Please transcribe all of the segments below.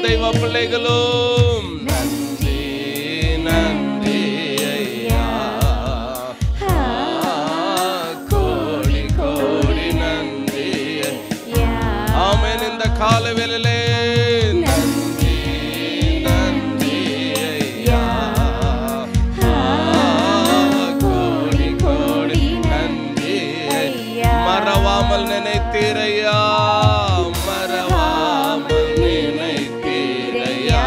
தெய்வ பிள்ளைகளும் நன்றி நன்றி ஐயா, கோடி கோடி நன்றி. ஆமென். இந்த காலவேளையிலே நன்றி நன்றி ஐயா, கோடி கோடி நன்றி. மறவாமல் நினைத்தீரையா, மறவாமல் நினைத்தீரையா,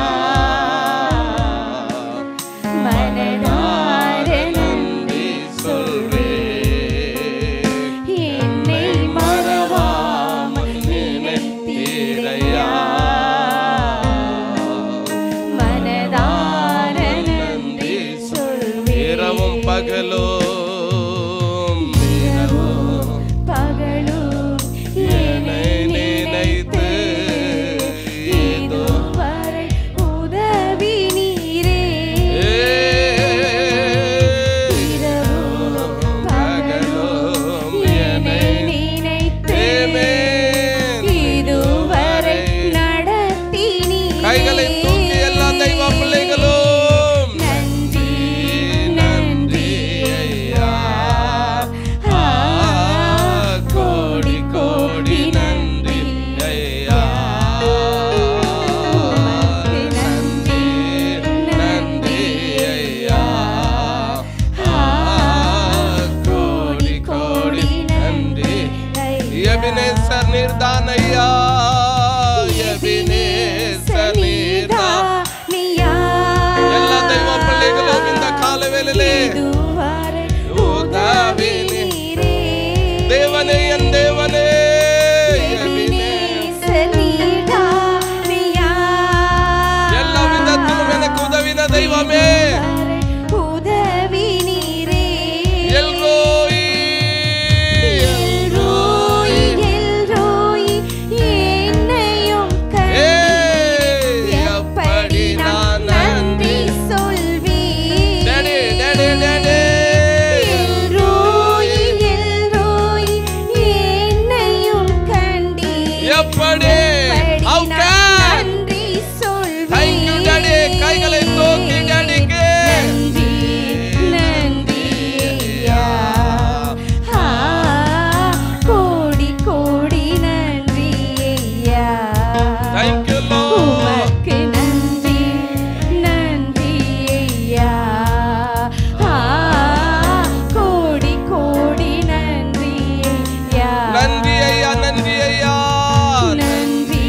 மனதார நன்றி சொல்வேன். என்னை மறவாமல் நினைத்தீரையா, மனதார நன்றி சொல்வேன். இரவும் பகலும் கைகளை தூக்கி எல்லா தெய்வ பிள்ளைகளும் நன்றி நன்றி ஐயா, கோடி கோடி நன்றி ஐயா, நன்றி நன்றி ஐயா, கோடி கோடி நன்றி. எபினேசர் நீர்தான் ஐயா, எபினேசர் நீர்தான். எல்லா தெய்வ பிள்ளைகளும் இந்த காலவேளையிலே உதவி தேவனே, என் தேவனே, எல்லா விதத்திலும் எனக்கு உதவின தெய்வமே, கைகளை தூக்கி நடிங்க. நன்றி நன்றி ஐயா, கோடி கோடி நன்றி ஐயா. Thank you Lord. உமக்கு நன்றி நன்றி ஐயா, கோடி கோடி நன்றி ஐயா. நன்றி ஐயா, நன்றி ஐயா, நன்றி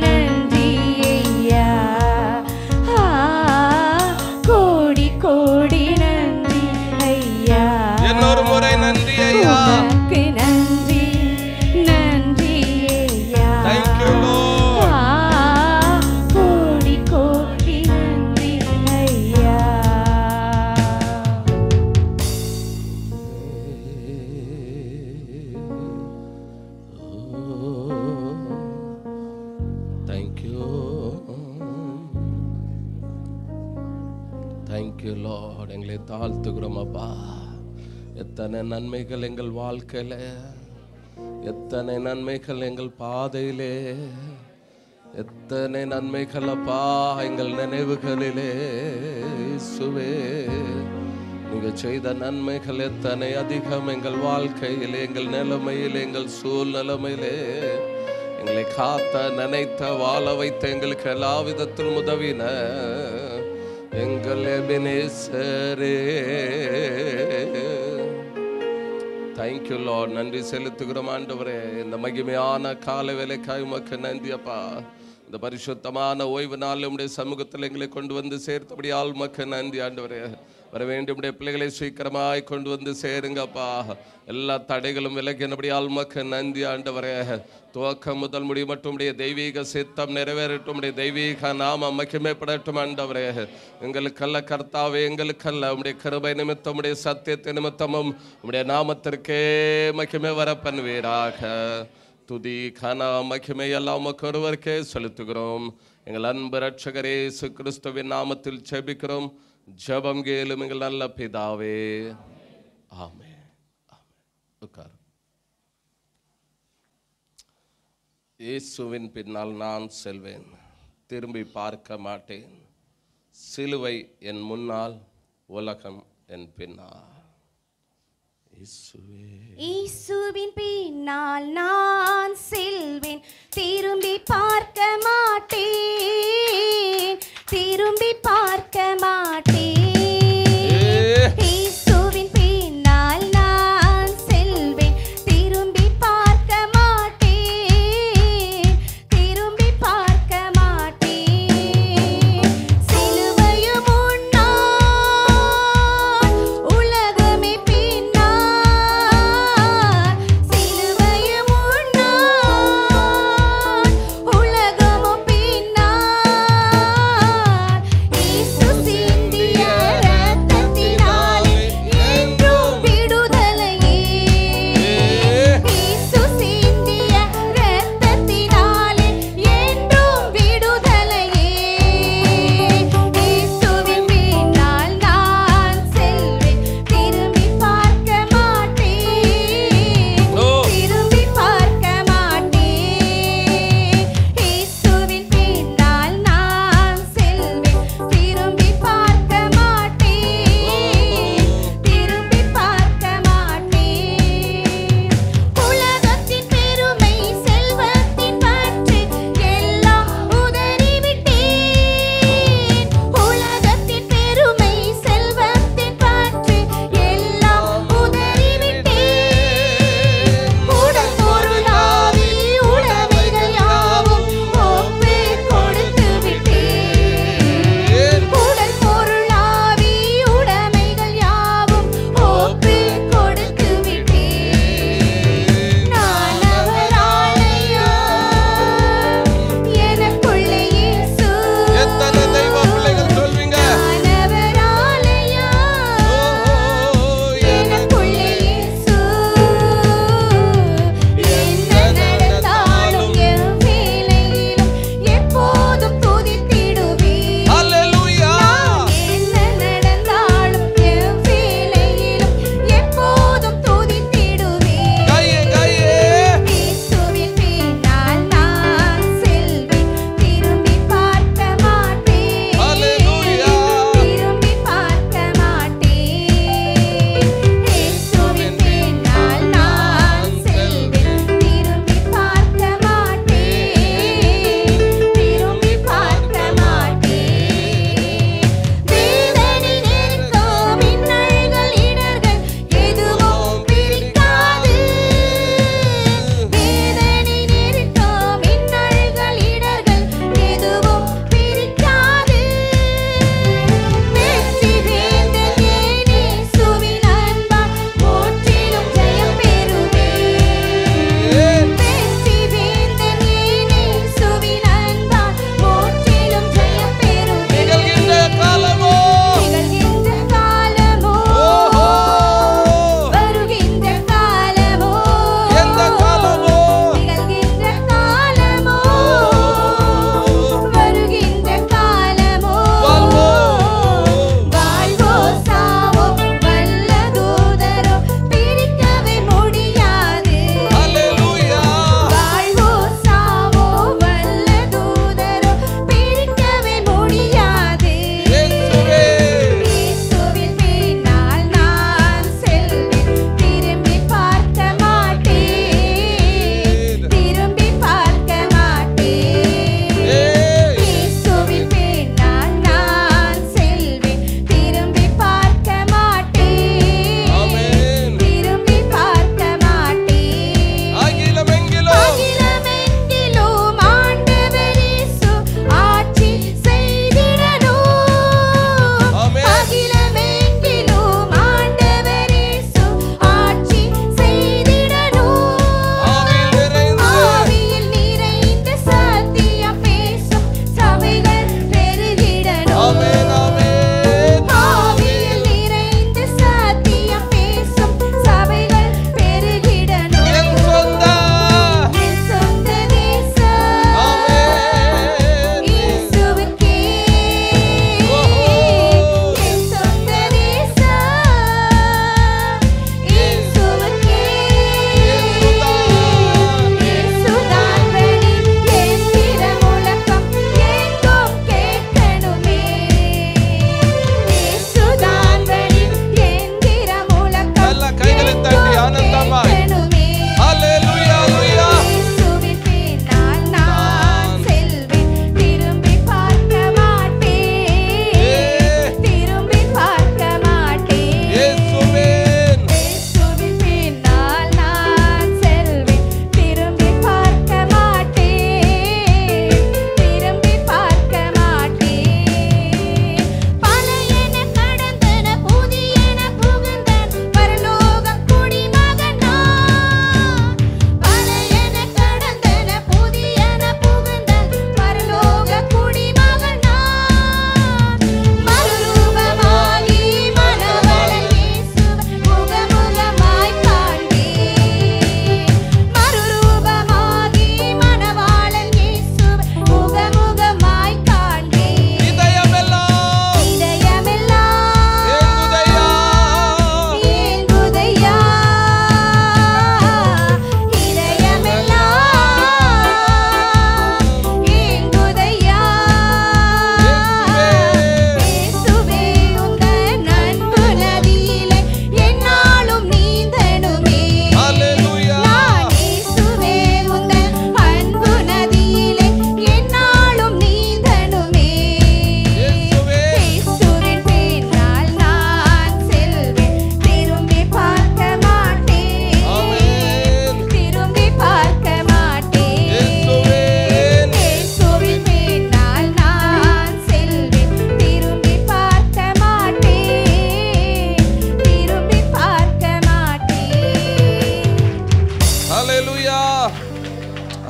நன்றி ஐயா, கோடி கோடி நன்றி ஐயா. இன்னொரு முறை நன்றி ஐயா, உமக்கு நன்றி நன்றி ஐயா. Thank you Lord. கோடி கோடி நன்றி ஐயா. Thank you. Thank you Lord. எங்களை தாழ்த்துகிறோம் அப்பா. எத்தனை நன்மைகள் எங்கள் வாழ்க்கையில, எத்தனை நன்மைகள் எங்கள் பாதையிலே, எத்தனை நன்மைகள் அப்பா எங்கள் நினைவுகளிலே. இயேசுவே, நீங்க செய்த நன்மைகள் எத்தனை அதிகம் எங்கள் வாழ்க்கையிலே, எங்கள் நிலைமையிலே, எங்கள் சூழ்நிலைமையிலே. எங்களை காத்த, நினைத்த, வாழ வைத்த, எங்களுக்கு எல்லா விதத்திலும் உதவின எங்கள் எபினேசரே. Thank you Lord. நன்றி செலுத்துகிறோம் ஆண்டவரே. இந்த மகிமையான கால வேலைக்காய் உமக்கு நன்றி அப்பா. இந்த பரிசுத்தமான ஓய்வு நாள் உம்முடைய சமூகத்தில் எங்களை கொண்டு வந்து சேர்த்தபடியால் உமக்கு நன்றி ஆண்டவரே. வர வேண்டிய உடைய பிள்ளைகளை சீக்கிரமாய் கொண்டு வந்து சேருங்கப்பா. எல்லா தடைகளும் விலகினபடியால் உமக்கு நன்றி ஆண்டவரே. துவக்கம் முதல் முடி மட்டும் உடைய தெய்வீக சித்தம் நிறைவேறட்டும், உடைய தெய்வீக நாமம் மகிமைப்படட்டும் ஆண்டவரே. எங்களுக்கல்ல கர்த்தாவே, எங்களுக்கல்ல உடைய கிருபை நிமித்தம், உடைய சத்தியத்தை நிமித்தமும் உடைய நாமத்திற்கே மகிமை வர பண்ணுவீராக. துதி கன மகிமை எல்லாம் உமக்கு ஒருவருக்கே செலுத்துகிறோம். எங்கள் அன்பு இரட்சகரே இயேசு கிறிஸ்துவின் நாமத்தில் ஜெபிக்கிறோம். ஜெபம் கேளும் எங்கள் நல்ல பிதாவே. ஆமென். உட்கார். இயேசுவின் பின்னால் நான் செல்வேன். திரும்பி பார்க்க மாட்டேன். சிலுவை என் முன்னால், உலகம் என் பின்னால். இயேசுவின் பின்னால் நான் செல்வேன், திரும்பி பார்க்க மாட்டேன், திரும்பி பார்க்க மாட்டேன். இயேசுவின் பின்னால் நான் செல்வேன், திரும்பி பார்க்க மாட்டேன், திரும்பி பார்க்க மாட்டேன். சிலுவையும் முன்னால், உலகமே பின்னால். சிலுவையும் முன்னால், உலகமும் பின்னால்.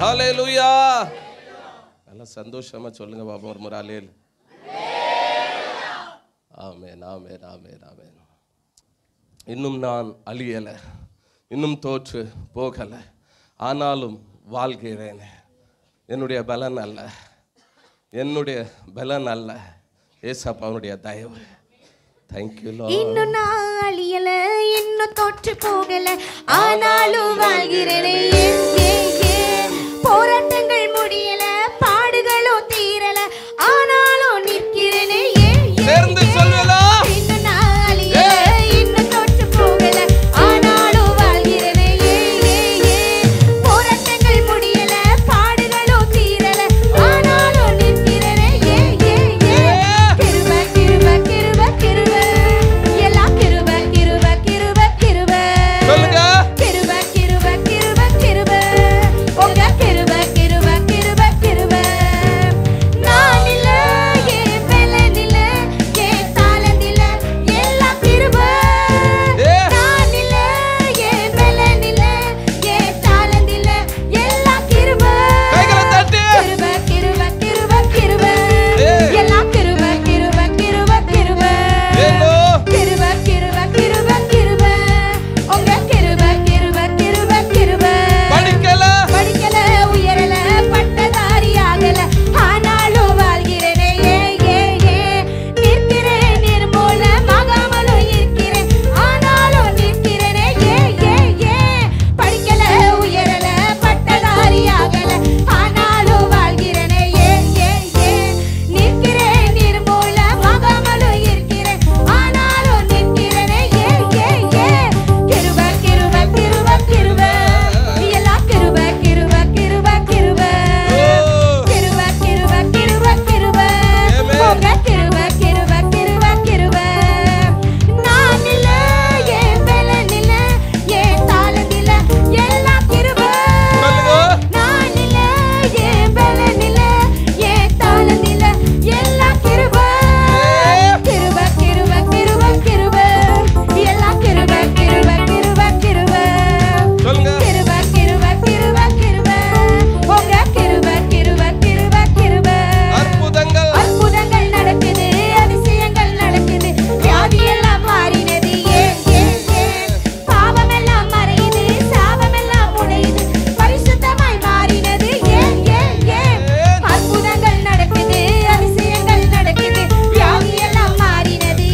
ஹல்லேலூயா. நல்லா சந்தோஷமா சொல்லுங்க பாப்போம் ஒரு முறை. அல்லேலூயா. ஆமென் ஆமென் ஆமென் ஆமென். இன்னும் நான் அழியலை, இன்னும் தோற்று போகலை, ஆனாலும் வாழ்கிறேன். என்னுடைய பலன் அல்ல, என்னுடைய பலன் அல்ல, ஏசப்பாவுடைய தயவு. Thank you Lord. இன்னும் நான் அழியல, இன்னும் தோற்று போகல, ஆனாலும் வாழ்கிறேனே. போராட்டங்கள் முடியல, பாடுகளும் தீரல, ஆனாலும் நிற்கிறேனே. சேர்ந்து சொல்லலாம். இன்னும் நான் அழியல, இன்னும் தோற்று போகல, ஆனாலும் வாழ்கிறேனே. போராட்டங்கள் முடியல, பாடுகளும் தீரல, ஆனாலும் நிற்கிறேனே. கிருபை கிருபை கிருபை கிருபை, எல்லாம் கிருபை கிருபை கிருபை கிருபை. சொல்லுங்க. கிருபை கிருபை கிருபை கிருபை, உங்க கிருபை கிருபை கிருபை கிருபை. நான் இல்ல, என் பலன் இல்ல, என் தாளம் இல்ல, எல்லாம் கிருபை. நான் இல்ல, என் பலன் இல்ல, என் தாளம் இல்ல, எல்லாம் கிருபை. கைகளை தட்டி. கிருபை கிருபை கிருபை கிருபை, எல்லாம் கிருபை கிருபை கிருபை கிருபை. ஏனோ கிருபை கிருபை கிருபை கிருபை, உங்க கிருபை கிருபை கிருபை கிருபை. படிக்கல, படிக்கல, உயரல, பட்டதாரி ஆகல, ஆனாலும் வாழ்கிறேனே. நிற்கிறேன், நிர்மூலமாகாமலும் இருக்கிறேன், ஆனாலும் நிற்கிறேனே. படிக்கல, உயரல, பட்டதாரி ஆகல, ஆனாலும் வாழ்கிறேனே. நிற்கிறேன், நிர்மூலமாகாமலும் இருக்கிறேன், ஆனாலும் நிற்கிறேனே. கிருபை கிருபை கிருபை கிருபை, எல்லாம் கிருபை கிருபை கிருபை கிருபை. கிருபை கிருபை கிருபை கிருபை, உங்க கிருபை கிருபை கிருபை கிருபை. நான் இல்ல, என் பலன் இல்ல, என் தாளம் இல்ல, எல்லாம் கிருபை. நான் இல்ல, என் பலன் இல்ல, என் தாளம் இல்ல, எல்லாம் கிருபை. கிருபை கிருபை கிருபை கிருபை, எல்லாம் கிருபை கிருபை கிருபை கிருபை. சொல்லுங்க. கிருபை கிருபை கிருபை கிருபை, உங்க கிருபை கிருபை கிருபை கிருபை. அற்புதங்கள் அற்புதங்கள் நடக்குது, அதிசயங்கள் நடக்குது, வியாதி எல்லாம் மாறினது. பாவமெல்லாம் மறையுது, சாபமெல்லாம் உடையுது, பரிசுத்தமாய் மாறினது. அற்புதங்கள் நடக்குது, அதிசயங்கள் நடக்குது, வியாதி எல்லாம் மாறினது.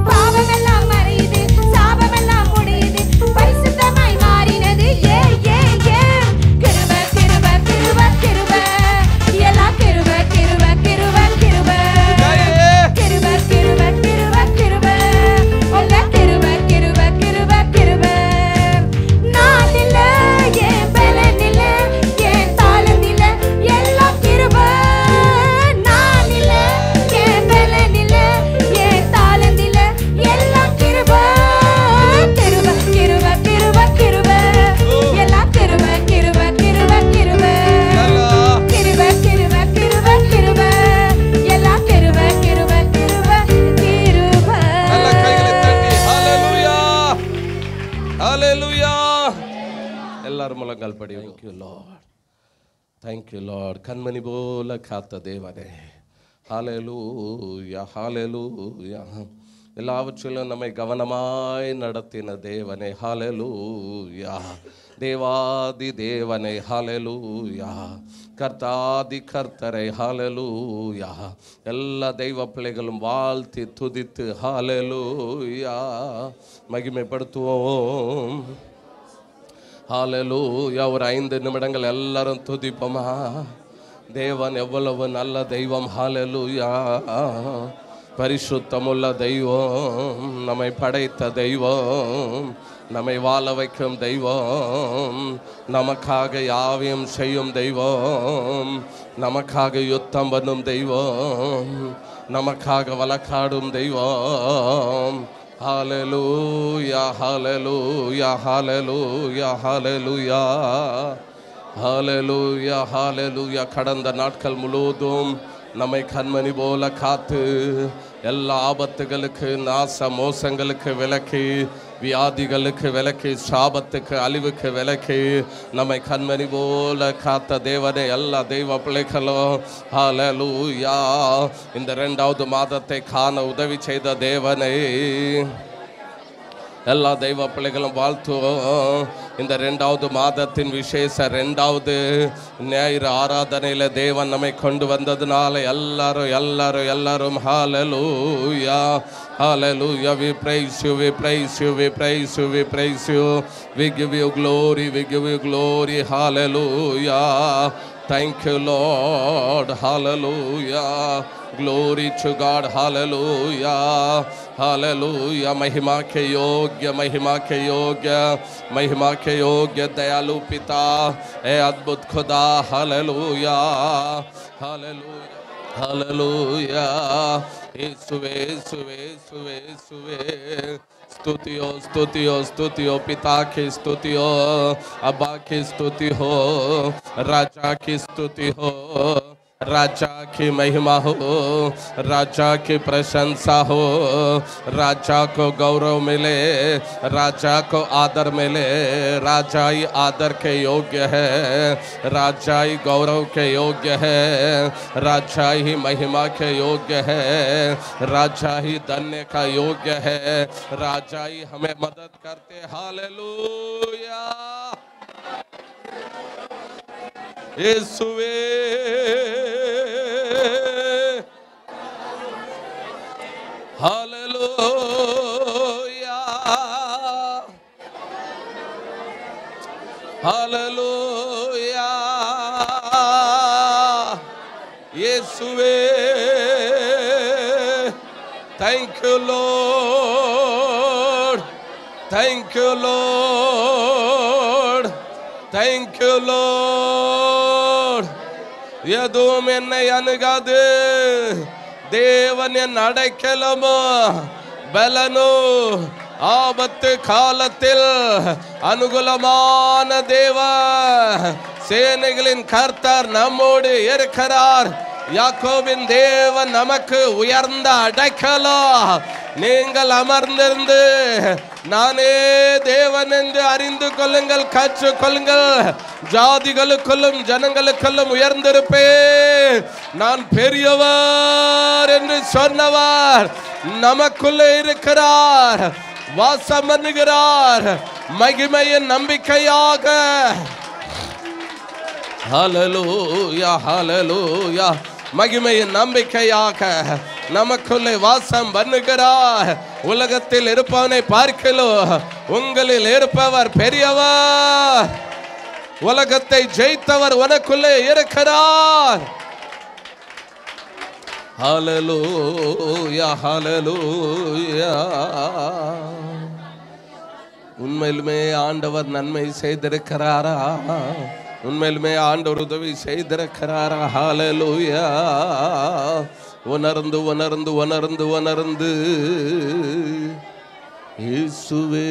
பாவமெல்லாம் மறையுது, சாபமெல்லாம் உடையுது, பரிசுத்தமாய் மாறினது. கிருபை கிருபை கிருபை கிருபை, எல்லாம் கிருபை கிருபை கிருபை கிருபை. கிருபை கிருபை கிருபை கிருபை, உங்க கிருபை கிருபை கிருபை கிருபை. நான் இல்ல, என் பலன் இல்ல, என் தாளம் இல்ல, எல்லாம் கிருபை. நான் இல்ல, என் பலன் இல்ல, என் தாளம் இல்ல, எல்லாம் கிருபை. கிருபை கிருபை கிருபை கிருபை, எல்லாம் கிருபை கிருபை கிருபை கிருபை. கிருபை கிருபை கிருபை கிருபை, எல்லாம் கிருபை கிருபை கிருபை கிருபை. நல்ல கைகளை தட்டி. ஹல்லேலூயா ஹல்லேலூயா. எல்லாரும் முழங்கால் படி. Thank you Lord. Thank you Lord. கண்மணி போல காத்த தேவனே, ஹல்லேலூயா ஹல்லேலூயா. எல்லாவற்றிலும் நம்மை கவனமாய் நடத்தின தேவனே, ஹல்லேலூயா. தேவாதி தேவனே, ஹல்லேலூயா. கர்த்தாதி கர்த்தரை, ஹல்லேலூயா. எல்லா தெய்வ பிள்ளைகளும் வாழ்த்தி துதித்து ஹல்லேலூயா மகிமைப்படுத்துவோம். ஹல்லேலூயா. ஒரு 5 நிமிடங்கள் எல்லாரும் துதிப்போமா. தேவன் எவ்வளவு நல்ல தெய்வம். ஹல்லேலூயா. பரிசுத்தமுள்ள தெய்வம், நம்மை படைத்த தெய்வம், நம்மை வாழ வைக்கும் தெய்வம், நமக்காக யாவையும் செய்யும் தெய்வம், நமக்காக யுத்தம் பண்ணும் தெய்வம், நமக்காக வழக்காடும் தெய்வம். ஹல்லேலூயா ஹல்லேலூயா ஹல்லேலூயா ஹல்லேலூயா ஹல்லேலூயா ஹல்லேலூயா. கடந்த நாட்கள் முழுவதும் நம்மை கண்மணி போல காத்து எல்லா ஆபத்துகளுக்கு நாச மோசங்களுக்கு விலக்கி வியாதிகளுக்கு விலக்கி சாபத்துக்கு அழிவுக்கு விலக்கி நம்மை கண்மணி போல காத்த தேவனே எல்லா தெய்வ பிள்ளைகளும் ஹல்லேலூயா இந்த 2வது மாதத்தை காண உதவி செய்த தேவனே எல்லா தெய்வ பிள்ளைகளும் வாழ்த்துவோம். இந்த 2வது மாதத்தின் விசேஷ 2வது ஞாயிறு ஆராதனையில் தேவன் நம்மை கொண்டு வந்ததுனால எல்லாரும் ஹல்லேலூயா hallelujah we praise you we praise you we praise you we praise you we give you glory hallelujah thank you Lord hallelujah glory to God hallelujah hallelujah महिमा के योग्य दयालु पिता ए अद्भुत खुदा hallelujah hallelujah hallelujah यीशुवे स्तुतियो पिता की स्तुति हो अब्बा की स्तुति हो राजा की स्तुति हो राजा की महिमा हो राजा की प्रशंसा हो राजा को गौरव मिले राजा को आदर मिले राजा ही आदर के योग्य है राजा ही गौरव के योग्य है राजा ही महिमा के योग्य है राजा ही धन्य का योग्य है राजा ही हमें मदद करते हालेलुया यीशुवे हालेलुया हालेलुया यीशुवे thank you Lord thank you Lord thank you Lord यदुम என்னை அணுகாது தேவன் என் அடைக்கலமோ பலனோ ஆபத்து காலத்தில் அனுகூலமான தேவ சேனைகளின் கர்த்தர் நம்மோடு இருக்கிறார் யாக்கோபின் தேவன் நமக்கு உயர்ந்த அடைக்கலம் நீங்கள் அமர்ந்திருந்து நானே தேவன் என்று அறிந்து கொள்ளுங்கள் கற்றுக்கொள்ளுங்கள் ஜாதிகளுக்குள்ளும் ஜனங்களுக்குள்ளும் உயர்ந்திருப்பேன் நான் பெரியவர் என்று சொன்னவர் நமக்குள்ளே இருக்கிறார் வாசம் பண்ணுகிறார் மகிமையின் நம்பிக்கையாக ஹல்லேலூயா ஹல்லேலூயா மகிமையின் நம்பிக்கையாக நமக்குள்ளே வாசம் பண்ணுகிறார் உலகத்தில் இருப்பவனை பார்க்கலாம் உங்களில் இருப்பவர் பெரியவர் உலகத்தை ஜெயித்தவர் உனக்குள்ளே இருக்கிறார் ஹல்லேலூயா ஹல்லேலூயா உண்மையிலுமே ஆண்டவர் நன்மை செய்திருக்கிறாரா உண்மையிலுமே ஆண்டவர் உதவி செய்திருக்கிறாரா ஹல்லேலூயா உணர்ந்து உணர்ந்து உணர்ந்து உணர்ந்து இயேசுவே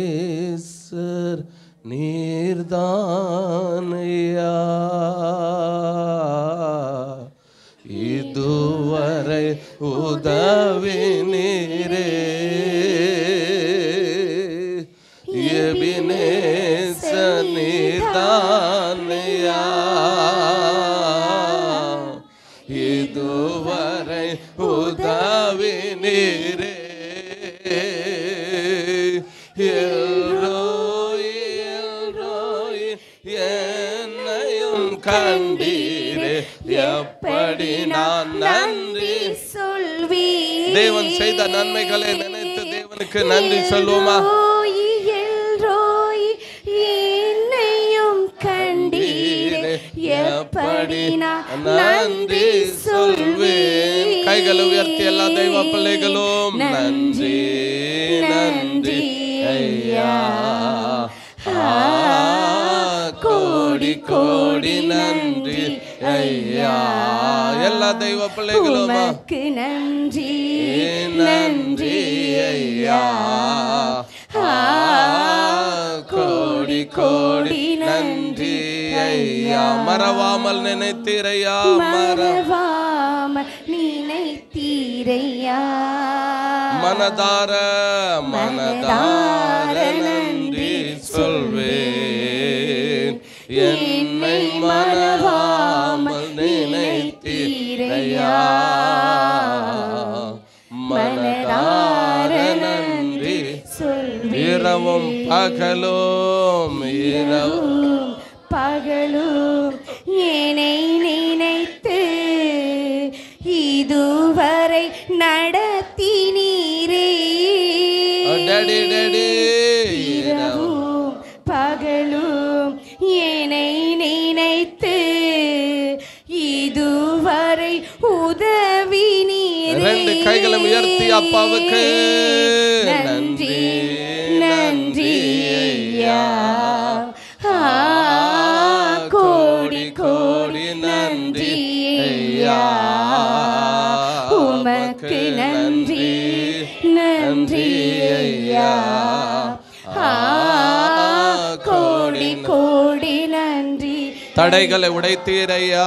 எபினேசர் நீர்தானையா இதுவரை உதவி நீரே எபினேசர் நீர்தானையா இதுவரை உதவி நீரே என்னையும் கண்டீரே எப்படி நான் நன்றி சொல்வி தேவன் செய்த நன்மைகளை நினைத்து தேவனுக்கு நன்றி சொல்லுவோமா என்னையும் கண்டீரே எப்படி நான் நன்றி சொல்வேன் கைகளை உயர்த்தி எல்லா தெய்வ பிள்ளைகளும் நன்றி நன்றி ஐயா கோடி கோடி நன்றி ஐயா எல்லா தெய்வ பிள்ளைகளும் நன்றி நன்றி ஐயா கோடி கோடி நன்றி ஐயா மறவாமல் நினைத்தீரையா மறவாமல் நினைத்தீரையா மனதார மனதார நன்றி சொல்வேன் என்னை மறவாமல் நினைத்தீரையா மனதார நன்றி சொல்வேன் இரவும் பகலும் இரவும் பகலும் என்னை நினைத்து இதுவரை நடத்தினீரே டடி டடி இரவும் பகலும் என்னை நினைத்து இதுவரை உதவினீரே ரெண்டு கைகளும் உயர்த்தி அப்பாவுக்கு நன்றி நன்றி ஐயா கோடி கோடி நன்றி ஐயா உமக்கு நன்றி நன்றி ஐயா கோடி கோடி நன்றி தடைகளை உடைத்தீரையா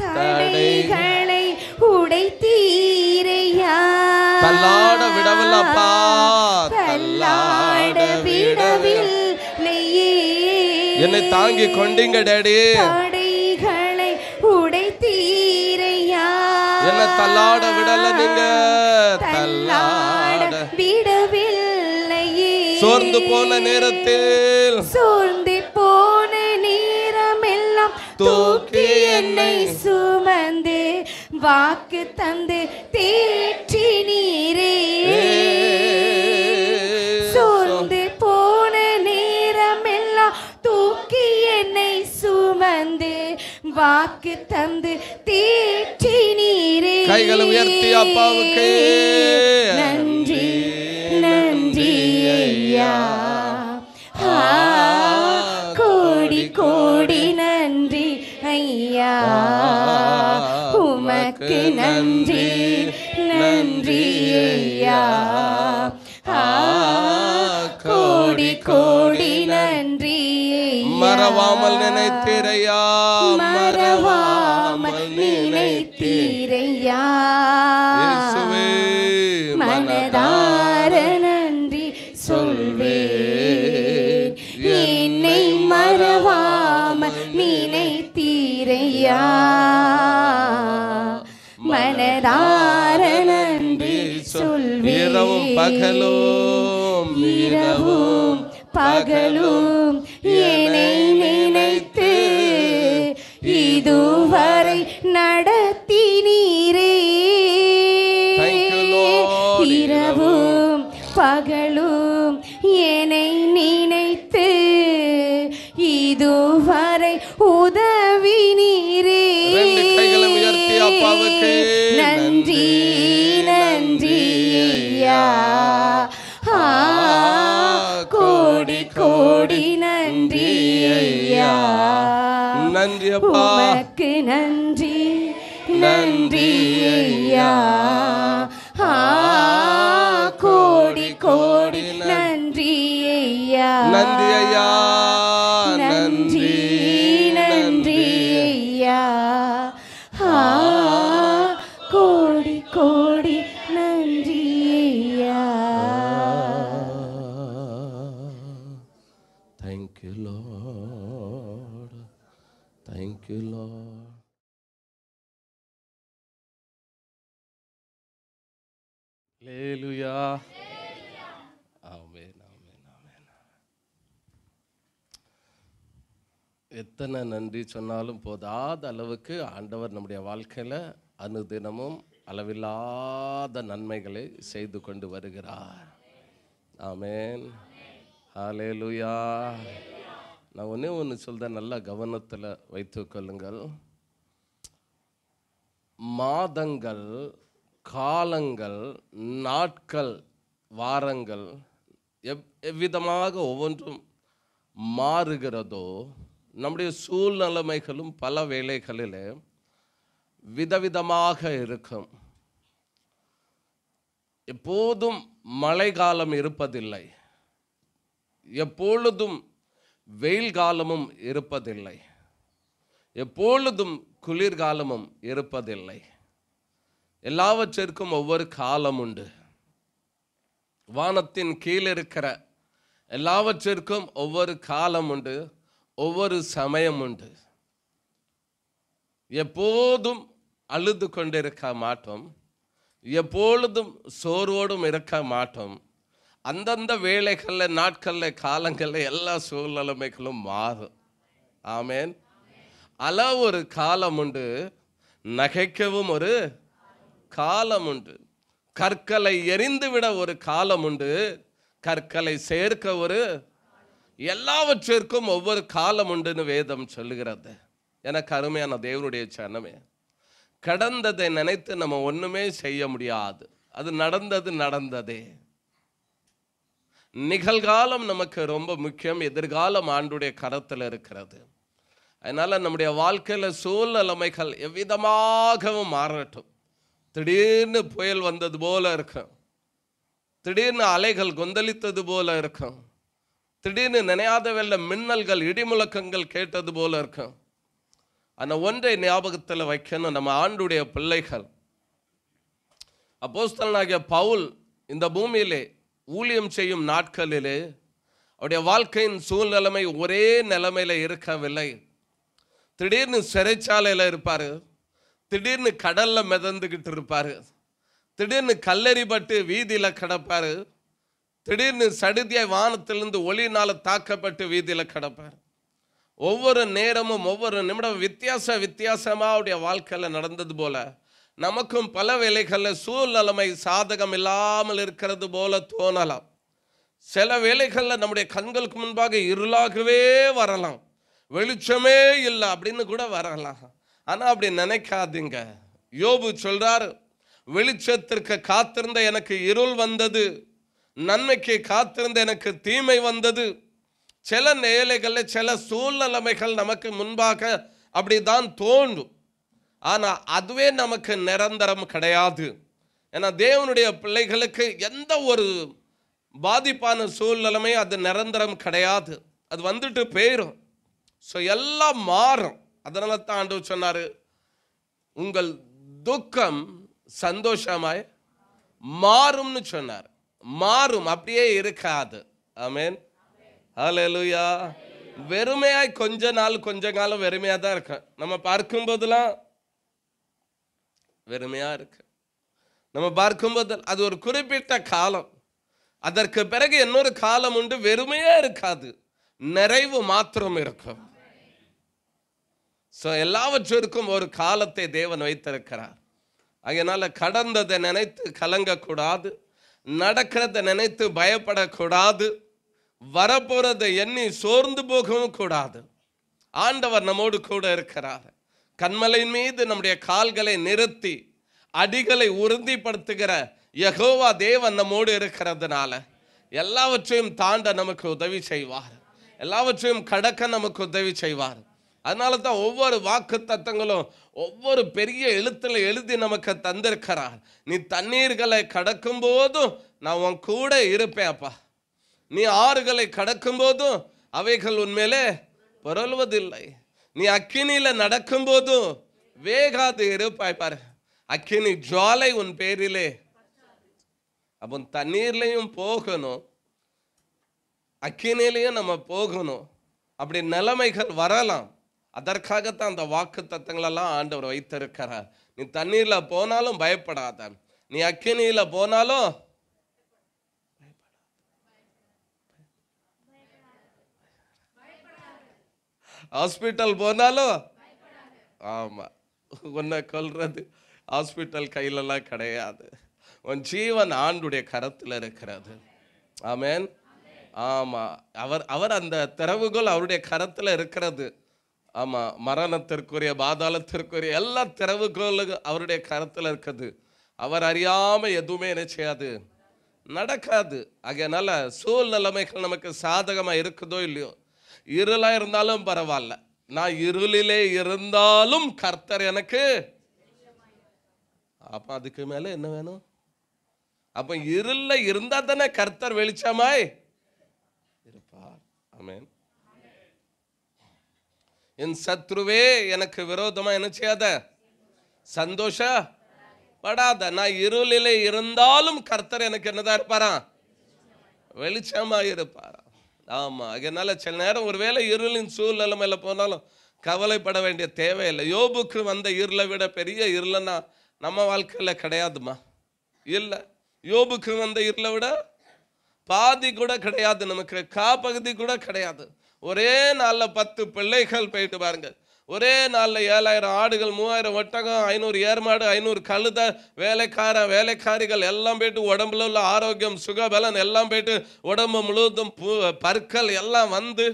தடைகளை உடைத்தீரையா தள்ளாட விடவில்லப்பா தள்ளாட விடவில்லையே என்னை தாங்கி கொண்டீங்க டேடி தடைகளை உடைத்தீரையா என்னை தள்ளாட விடல நீங்க தள்ளாட விடவில்லையே சோர்ந்து போன நேரத்தில் சோர்ந்து போன நேரமெல்லாம் தூக்கி என்னை சுமந்து வாக்கு தந்து தேற்றினீரே சோர்ந்து போன நேரமெல்லாம் தூக்கி என்னை சுமந்து வாக்கு தந்து தேற்றினீரே கைகளை உயர்த்தி அப்பாவுக்கு நன்றி நன்றி ஐயா கோடி கோடி நன்றி ஐயா உமக்கு நன்றி நன்றி ஐயா கோடி கோடி நன்றி மறவாமல் நினைத்தீரையா மறவாமல் நினைத்தீரையா மனதார நன்றி சொல்வேன் என்னை மறவாமல் நினைத்தீரையா மனதார நன்றி சொல்வேன் இரவும் பகலும் இரவும் பகலும் என்னை நினைத்து இதுவரை நடத்தினீரே இரவும் பகலும் என்னை நினைத்து இதுவரை உதவினீரே கைகளும் உயர்த்தி அப்பாவுக்கு நன்றி நன்றி ஐயா கோடி கோடி நன்றி ஐயா நன்றி அப்பா உமக்கு நன்றி நன்றி ஐயா கோடி கோடி நன்றி ஐயா நன்றி ஐயா நன்றி நன்றி ஐயா கோடி கோடி நன்றி ஐயா Thank you, Lord. Thank you, Lord. Hallelujah. Amen, amen, amen. எத்தனை நன்றி சொன்னாலும் போதாத அளவுக்கு ஆண்டவர் நம்முடைய வாழ்க்கையில் அனுதினமும் அளவில்லாத நன்மைகளை செய்து கொண்டு வருகிறார். ஆமென். ஹல்லேலூயா. நான் ஒன்று சொல்கிறேன், நல்லா கவனத்தில் வைத்துக்கொள்ளுங்கள். மாதங்கள், காலங்கள், நாட்கள், வாரங்கள் எவ்விதமாக ஒவ்வொன்றும் மாறுகிறதோ, நம்முடைய சூழ்நிலைமைகளும் பல வேளைகளில் விதவிதமாக இருக்கும். எப்போதும் மழை காலம் இருப்பதில்லை, எப்பொழுதும் வெயில் காலமும் இருப்பதில்லை, எப்பொழுதும் குளிர்காலமும் இருப்பதில்லை. எல்லாவற்றிற்கும் ஒவ்வொரு காலம் உண்டு. வானத்தின் கீழ் இருக்கிற எல்லாவற்றிற்கும் ஒவ்வொரு காலம் உண்டு, ஒவ்வொரு சமயம் உண்டு. எப்போதும் அழுது கொண்டிருக்க மாட்டோம், எப்பொழுதும் சோர்வோடும் இருக்க மாட்டோம். அந்தந்த வேளைகளில், நாட்களில், காலங்களில் எல்லா சூழ்நிலைமைகளும் மாறும். ஆமேன். அல ஒரு காலம் உண்டு, நகைக்கவும் ஒரு காலம் உண்டு. கற்களை எரிந்து விட ஒரு காலம் உண்டு, கற்களை சேர்க்க ஒரு, எல்லாவற்றிற்கும் ஒவ்வொரு காலம் உண்டுன்னு வேதம் சொல்லுகிறது. எனக்கு அருமையான தேவனுடைய சனமே, கடந்ததை நினைத்து நம்ம ஒண்ணுமே செய்ய முடியாது. அது நடந்தது நடந்ததே. நிகழ்காலம் நமக்கு ரொம்ப முக்கியம், எதிர்காலம் ஆண்டுடைய கரத்தில் இருக்கிறது. அதனால நம்முடைய வாழ்க்கையில சூழ்நிலைமைகள் எவ்விதமாகவும் மாறட்டும். திடீர்னு புயல் வந்தது போல இருக்கும், திடீர்னு அலைகள் கொந்தளித்தது போல இருக்கும், திடீர்னு நினையாத வெள்ள மின்னல்கள் இடிமுழக்கங்கள் கேட்டது போல இருக்கும். ஆனால் ஒன்றை ஞாபகத்தில் வைக்கணும், நம்ம ஆண்டுடைய பிள்ளைகள். அப்போஸ்தலனாகிய பவுல் இந்த பூமியிலே ஊழியம் செய்யும் நாட்களிலே அவருடைய வாழ்க்கையின் சூழ்நிலைமை ஒரே நிலைமையில் இருக்கவில்லை. திடீர்னு சிறைச்சாலையில் இருப்பார், திடீர்னு கடலில் மிதந்துக்கிட்டு இருப்பார், திடீர்னு கல்லெறிப்பட்டு வீதியில் கிடப்பார், திடீர்னு சடுதியாய் வானத்திலிருந்து ஒளியினால் தாக்கப்பட்டு வீதியில் கிடப்பார். ஒவ்வொரு நேரமும் ஒவ்வொரு நிமிடம் வித்தியாசமாக அவருடைய வாழ்க்கையில் நடந்தது போல நமக்கும் பல வேளைகளில் சூழ்நிலைமை சாதகம் இல்லாமல் இருக்கிறது போல தோணலாம். சில வேளைகளில் நம்முடைய கண்களுக்கு முன்பாக இருளாகவே வரலாம், வெளிச்சமே இல்லை அப்படின்னு கூட வரலாம். ஆனால் அப்படி நினைக்காதீங்க. யோபு சொல்றார், வெளிச்சத்திற்கு காத்திருந்த எனக்கு இருள் வந்தது, நன்மைக்கு காத்திருந்த எனக்கு தீமை வந்தது. சில வேளைகளில் சில சூழ்நிலைமைகள் நமக்கு முன்பாக அப்படிதான் தோன்றும், ஆனால் அதுவே நமக்கு நிரந்தரம் கிடையாது. ஏன்னா தேவனுடைய பிள்ளைகளுக்கு எந்த ஒரு பாதிப்பான சூழ்நிலைமை அது நிரந்தரம் கிடையாது, அது வந்துட்டு போயிடும். ஸோ எல்லாம் மாறும். அதனால தான் ஆண்டவர் சொன்னார், உங்கள் துக்கம் சந்தோஷமாய் மாறும்னு சொன்னார். மாறும், அப்படியே இருக்காது. ஆமென். ஹல்லேலூயா. வெறுமையாய் கொஞ்ச நாள் கொஞ்ச காலம் வெறுமையாக தான் இருக்கும். நம்ம பார்க்கும்போதெல்லாம் வெறுமையா இருக்கு. நம்ம பார்க்கும்போது அது ஒரு குறிப்பிட்ட காலம், அதற்கு பிறகு இன்னொரு காலம் உண்டு, வெறுமையா இருக்காது, நிறைவு மாத்திரம் இருக்கும். ஸோ எல்லாவற்றிற்கும் ஒரு காலத்தை தேவன் வைத்திருக்கிறார். அதனால கடந்ததை நினைத்து கலங்கக்கூடாது, நடக்கிறத நினைத்து பயப்படக்கூடாது, வரப்போறதை எண்ணி சோர்ந்து போகவும் கூடாது. ஆண்டவர் நம்மோடு கூட இருக்கிறார். கன்மலையின் மீது நம்முடைய கால்களை நிறுத்தி அடிகளை உறுதிப்படுத்துகிற யெகோவா தேவன் நம்மோடு இருக்கிறதுனால எல்லாவற்றையும் தாண்ட நமக்கு உதவி செய்வார், எல்லாவற்றையும் கடக்க நமக்கு உதவி செய்வார். அதனால தான் ஒவ்வொரு வாக்கு தத்தங்களும் ஒவ்வொரு பெரிய எழுத்துல எழுதி நமக்கு தந்திருக்கிறார். நீ தண்ணீர்களை கடக்கும் போதும் நான் உன் கூட இருப்பேன் அப்பா, நீ ஆறுகளை கடக்கும் போதும் அவைகள் உன்மேலே புரளுவதில்லை, நீ அக்கினியில நடக்கும் போதும் வேகாது இருப்பாய் பாரு, அக்கினி ஜுவாலை உன் பேரிலே. அப்போ தண்ணீர்லையும் போகணும், அக்கினிலையும் நம்ம போகணும். அப்படி நிலைமைகள் வரலாம், அதற்காகத்தான் அந்த வாக்கு தத்தங்களெல்லாம் ஆண்டவர் வைத்திருக்கிறார். நீ தண்ணீர்ல போனாலும் பயப்படாத, நீ அக்கினியில போனாலும் ஹாஸ்பிட்டல் போனாலும், ஆமா, உன்னை கொல்றது ஹாஸ்பிட்டல் கையிலலாம் கிடையாது, உன் ஜீவன் ஆண்டுடைய கரத்தில் இருக்கிறது. ஆமென். ஆமா, அவர் அந்த திறவுகோல் அவருடைய கரத்தில் இருக்கிறது. ஆமா, மரணத்திற்குரிய பாதாளத்திற்குரிய எல்லா திறவுகோலும் அவருடைய கரத்தில் இருக்குது. அவர் அறியாம எதுவுமே என்ன செய்யாது, நடக்காது. அதனால சூழ்நிலைமைகள் நமக்கு சாதகமா இருக்குதோ இல்லையோ, இருளா இருந்தாலும் பரவாயில்ல, நான் இருளிலே இருந்தாலும் கர்த்தர் எனக்கு. அப்ப அதுக்கு மேல என்ன வேணும்? அப்ப இருள இருந்தா தானே கர்த்தர் வெளிச்சமாய் இருப்பார். ஆமென். என் சத்ருவே எனக்கு விரோதமா என்ன செய்யாத, சந்தோஷப்படாத. நான் இருளிலே இருந்தாலும் கர்த்தர் எனக்கு என்னதான் இருப்பாரா, வெளிச்சமா இருப்பாரா. ஆமா, அதனால சில நேரம் ஒருவேளை இருளின் சூழ்நிலை மேல போனாலும் கவலைப்பட வேண்டிய தேவையில்லை. யோபுக்கு வந்த இருளை விட பெரிய இருளன்னா நம்ம வாழ்க்கையில கிடையாதுமா. இல்லை, யோபுக்கு வந்த இருளை விட பாதி கூட கிடையாது, நமக்கு காப்பகுதி கூட கிடையாது. ஒரே நாளில் 10 பிள்ளைகள் போயிட்டு பாருங்க. ஒரே நாளில் 7000 ஆடுகள், 3000 ஒட்டகம், 500 ஏர்மாடு, 500 கழுத, வேலைக்காரிகள் எல்லாம் போயிட்டு உடம்புல உள்ள ஆரோக்கியம், சுகபலன் எல்லாம் போயிட்டு உடம்பு முழுவதும் பற்கள் எல்லாம் வந்து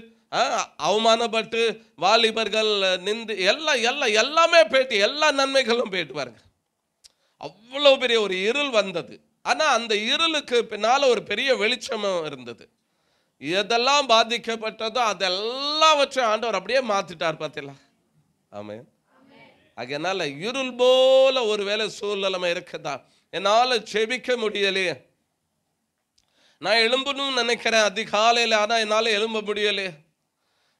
அவமானப்பட்டு வாலிபர்கள் நின்று எல்லாமே போயிட்டு எல்லா நன்மைகளும் போயிட்டு பாருங்க. அவ்வளோ பெரிய ஒரு இருள் வந்தது. ஆனால் அந்த இருளுக்கு பின்னால் ஒரு பெரிய வெளிச்சமும் இருந்தது. எதெல்லாம் பாதிக்கப்பட்டதோ அதெல்லாவற்றையும் ஆண்டவர் அப்படியே மாற்றிட்டார் பார்த்தீங்களா. ஆமென். அதனால இருள் போல ஒரு வேலை சூழ்நிலைமை இருக்குதா, என்னால் ஜெபிக்க முடியலையே, நான் எழும்பணும்னு நினைக்கிறேன் அதிகாலையில், ஆனால் என்னால் எழும்ப முடியலையே,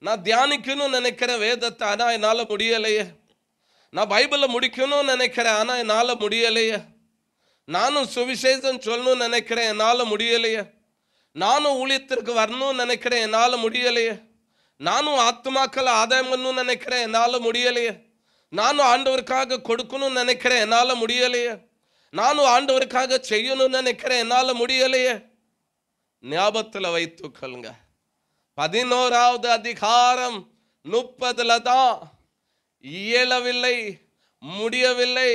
நான் தியானிக்கணும்னு நினைக்கிறேன் வேதத்தை, ஆனால் என்னால் முடியலையே, நான் பைபிளை முடிக்கணும்னு நினைக்கிறேன் ஆனால் என்னால் முடியலையே, நானும் சுவிசேஷம் சொல்லணும்னு நினைக்கிறேன் என்னால் முடியலையே, நானும் ஊழியத்திற்கு வரணும்னு நினைக்கிறேன் என்னால் முடியலையே, நானும் ஆத்துமாக்களை ஆதாயம் பண்ணணும்னு நினைக்கிறேன் என்னால் முடியலையே, நானும் ஆண்டவருக்காக கொடுக்கணும்னு நினைக்கிறேன் என்னால் முடியலையே, நானும் ஆண்டவருக்காக செய்யணும்னு நினைக்கிறேன் என்னால் முடியலையே. ஞாபகத்தில் வைத்துக்கொள்ளுங்க, 11வது அதிகாரம் 30 தான் இயலவில்லை, முடியவில்லை.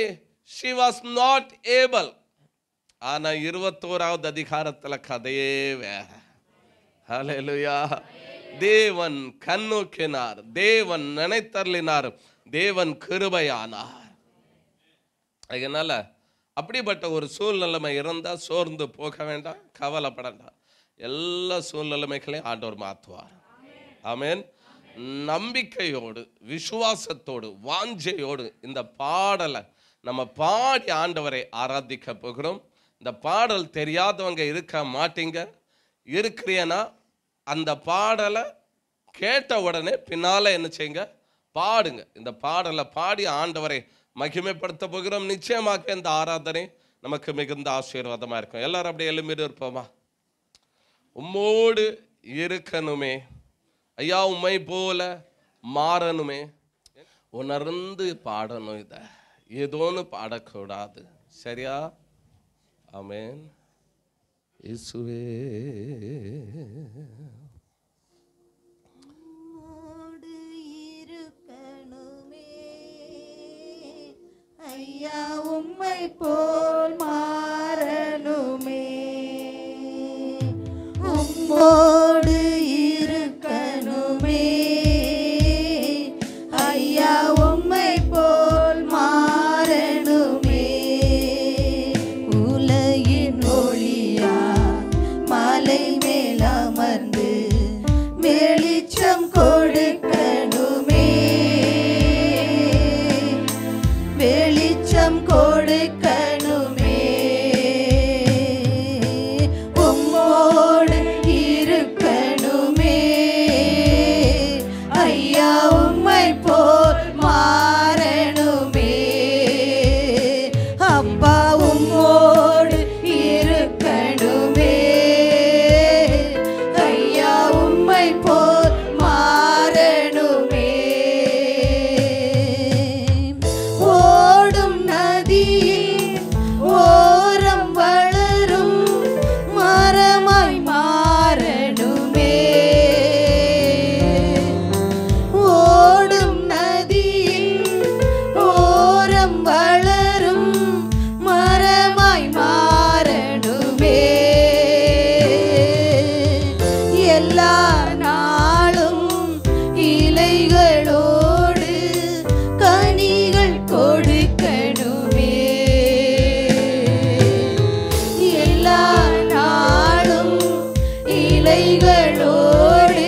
She was not able. ஆனா 21வது அதிகாரத்தில் கதையே வேற. ஹல்லேலூயா. தேவன் கண்ணோக்கினார், தேவன் நினைத்தருளினார், தேவன் கிருபையானார். அதனால அப்படிப்பட்ட ஒரு சூழ்நிலைமை இருந்தால் சோர்ந்து போக வேண்டாம், கவலைப்பட வேண்டாம். எல்லா சூழ்நிலைமைகளையும் ஆண்டவர் மாற்றுவார். ஆமென். நம்பிக்கையோடு, விசுவாசத்தோடு, வாஞ்சையோடு இந்த பாடலை நம்ம பாடி ஆண்டவரை ஆராதிக்க போகிறோம். இந்த பாடல் தெரியாதவங்க இருக்க மாட்டீங்க. இருக்கிறீன்னா அந்த பாடலை கேட்ட உடனே பின்னால் என்ன செய்யுங்க, பாடுங்க. இந்த பாடலை பாடி ஆண்டவரை மகிமைப்படுத்த போகிறோம். நிச்சயமாக இந்த ஆராதனை நமக்கு மிகுந்த ஆசீர்வாதமாக இருக்கும். எல்லாரும் அப்படியே எழும்பிட்டு இருப்போமா. உம்மோடு இருக்கணுமே ஐயா, உம்மை போல மாறணுமே, உணர்ந்து பாடணும். இதை ஏதோன்னு பாடக்கூடாது. சரியா? ஆமென். இயேசுவே ஐயா, உம்மை போல் மாறணுமே, உம்மோடு இருக்கணுமே, ஐயா உம்மை போல் மாறணுமே. உலகின் ஒளியா மலை மேல் அமர்ந்து வெளிச்சம் கொடுக்கணுமே, வெளிச்சம் கொடுக்கணுமே, உம்மோடு இருக்கணுமே, ஐயா உம்மை போல் மாறணுமே. அப்பா உம்மோடு இருக்கணுமே, ஐயா உம்மை போல் மாறணுமே. ஓடும் நதியில் ஓரம் வளரும் மரமாய் மாறணுமே, ஓடும் நதியில் ஓரம் வளரும் மரமாய் மாறணுமே. எல்லா நாளும் இலைகளோடு கனிகள் கொடுக்கணுமே, எல்லா நாளும் இலைகளோடு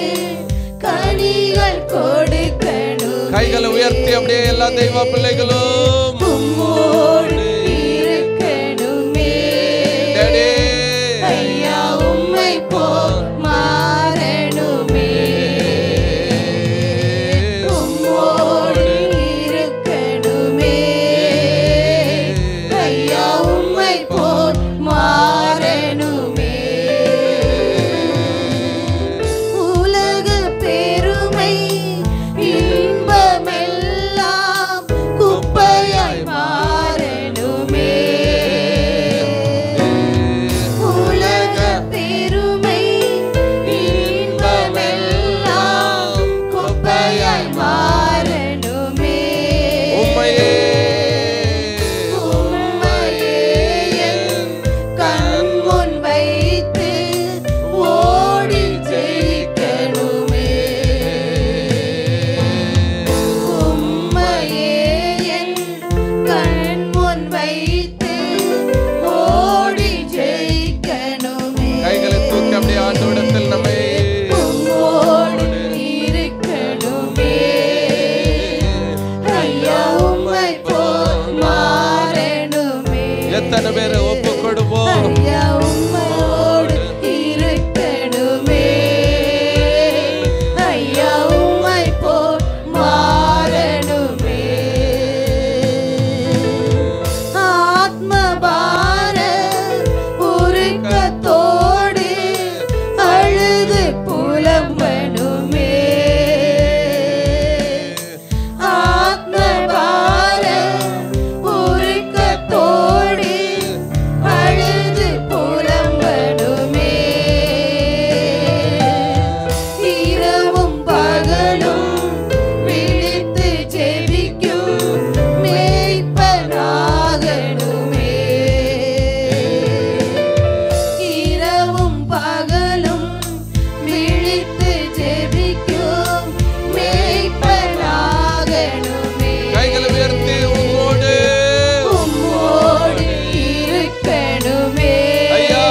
கனிகள் கொடுக்கணுமே. கைகளை உயர்த்தி அப்படியே எல்லா தெய்வ பிள்ளைகளும் உம்மோடு இருக்கணுமே, டேடி, ஐயா உம்மை போல் மாறணுமே, உம்மோடு எத்தனை பேரை ஒப்பு கொடுப்போம். ஐயா உம்மையோடு இருக்கணுமே, ஐயா உம்மை போல் மாறணுமே. ஆத்ம பார உருக்கத்தோடு அழுது புலம்பணுமே, ஆத்ம பார உருக்கத்தோடு அழுது புலம்பணுமே. இரவும் பகலும் விழித்து ஜெபிக்கும் மேய்ப்பனாகணுமே, இரவும் பகலும் விழித்து ஜெபிக்கும் மேய்ப்பனாகணுமே. கைகளை உயர்த்தி உம்மோடு உம்மோடு இருக்கணுமே, ஐயா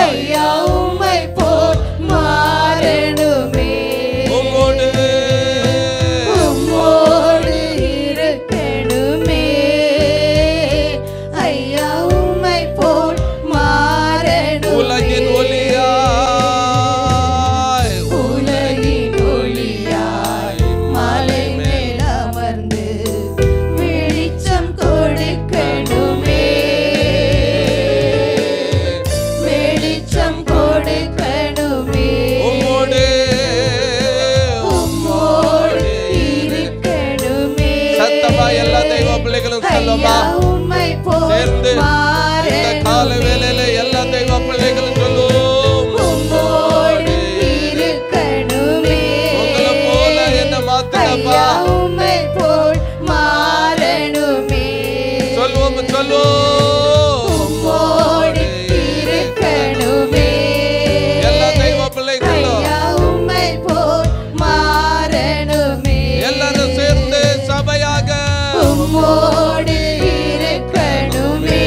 ஐயா உம்மை போல் மாறணுமே, உம்மோடு உம்மோடு இருக்கணுமே, ஐயா உம்மை போல் மாறணுமே. உலகின் ஒளியாய் உலகின் ஒளியாய் மலை மேல் அமர்ந்து வெளிச்சம் கொடுக்கணுமே, வெளிச்சம் கொடுக்கணுமே. உம்மோடு உம்மோடு இருக்கணுமே, சத்தமா எல்லா தெய்வ பிள்ளைகளும் சொல்லுமா ஐயா உம்மை போல் சேர்ந்து இந்த கால மாறணுமே. வேளையில எல்லா தெய்வ பிள்ளைகளும் சொல்லுவோம். உம்மோடு இருக்கணுமே, உங்களை போல என்ன மாத்துங்கப்பா. ஐயா உம்மை போல் மாறணுமே. சொல்லுவோம் சொல்லுவோம். உம்மோடு இருக்கணுமே, எல்லா தெய்வ பிள்ளைகளும் ஐயா உம்மை போல் மாறணுமே. எல்லாரும் சேர்ந்து சபையாக உம்மோடு இருக்கணுமே,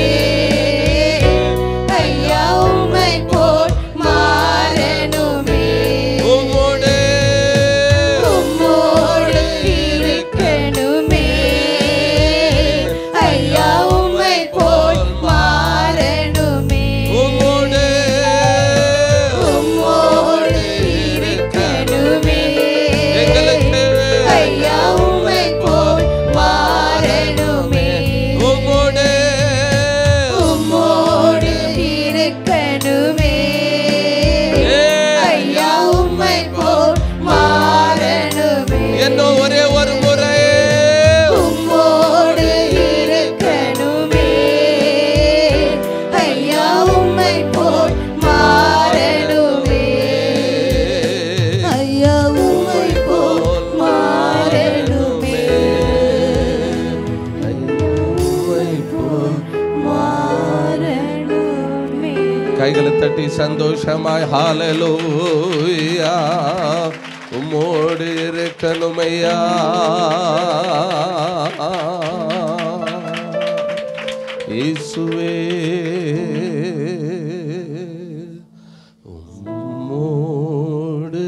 ஐயா உம்மை போல் மாறணுமே. உம்மோடு உம்மோடு இருக்கணுமே, ஐயா உம்மை போல் மாறணுமே. உம்மோடு உம்மோடு இருக்கணுமே, எங்களுக்கு ஐயா உம்மை போல் மாறணுமே. உம்மோடு உம்மோடு இருக்கணுமே, ஐயா உம்மை போல் மாறணுமே. இன்னும் ஒரே ஒரு முறை உம்மோடு இருக்கணுமே, ஐயா உம்மை போல் மாறணுமே, ஐயா உம்மை போல் மாறணுமே, உம்மை போல் மாறணுமே. கைகளை தட்டி சந்தோஷமாய் ஹalleluya உம்மோடு இருக்கணுமையா. இயேசுவே உம்மோடு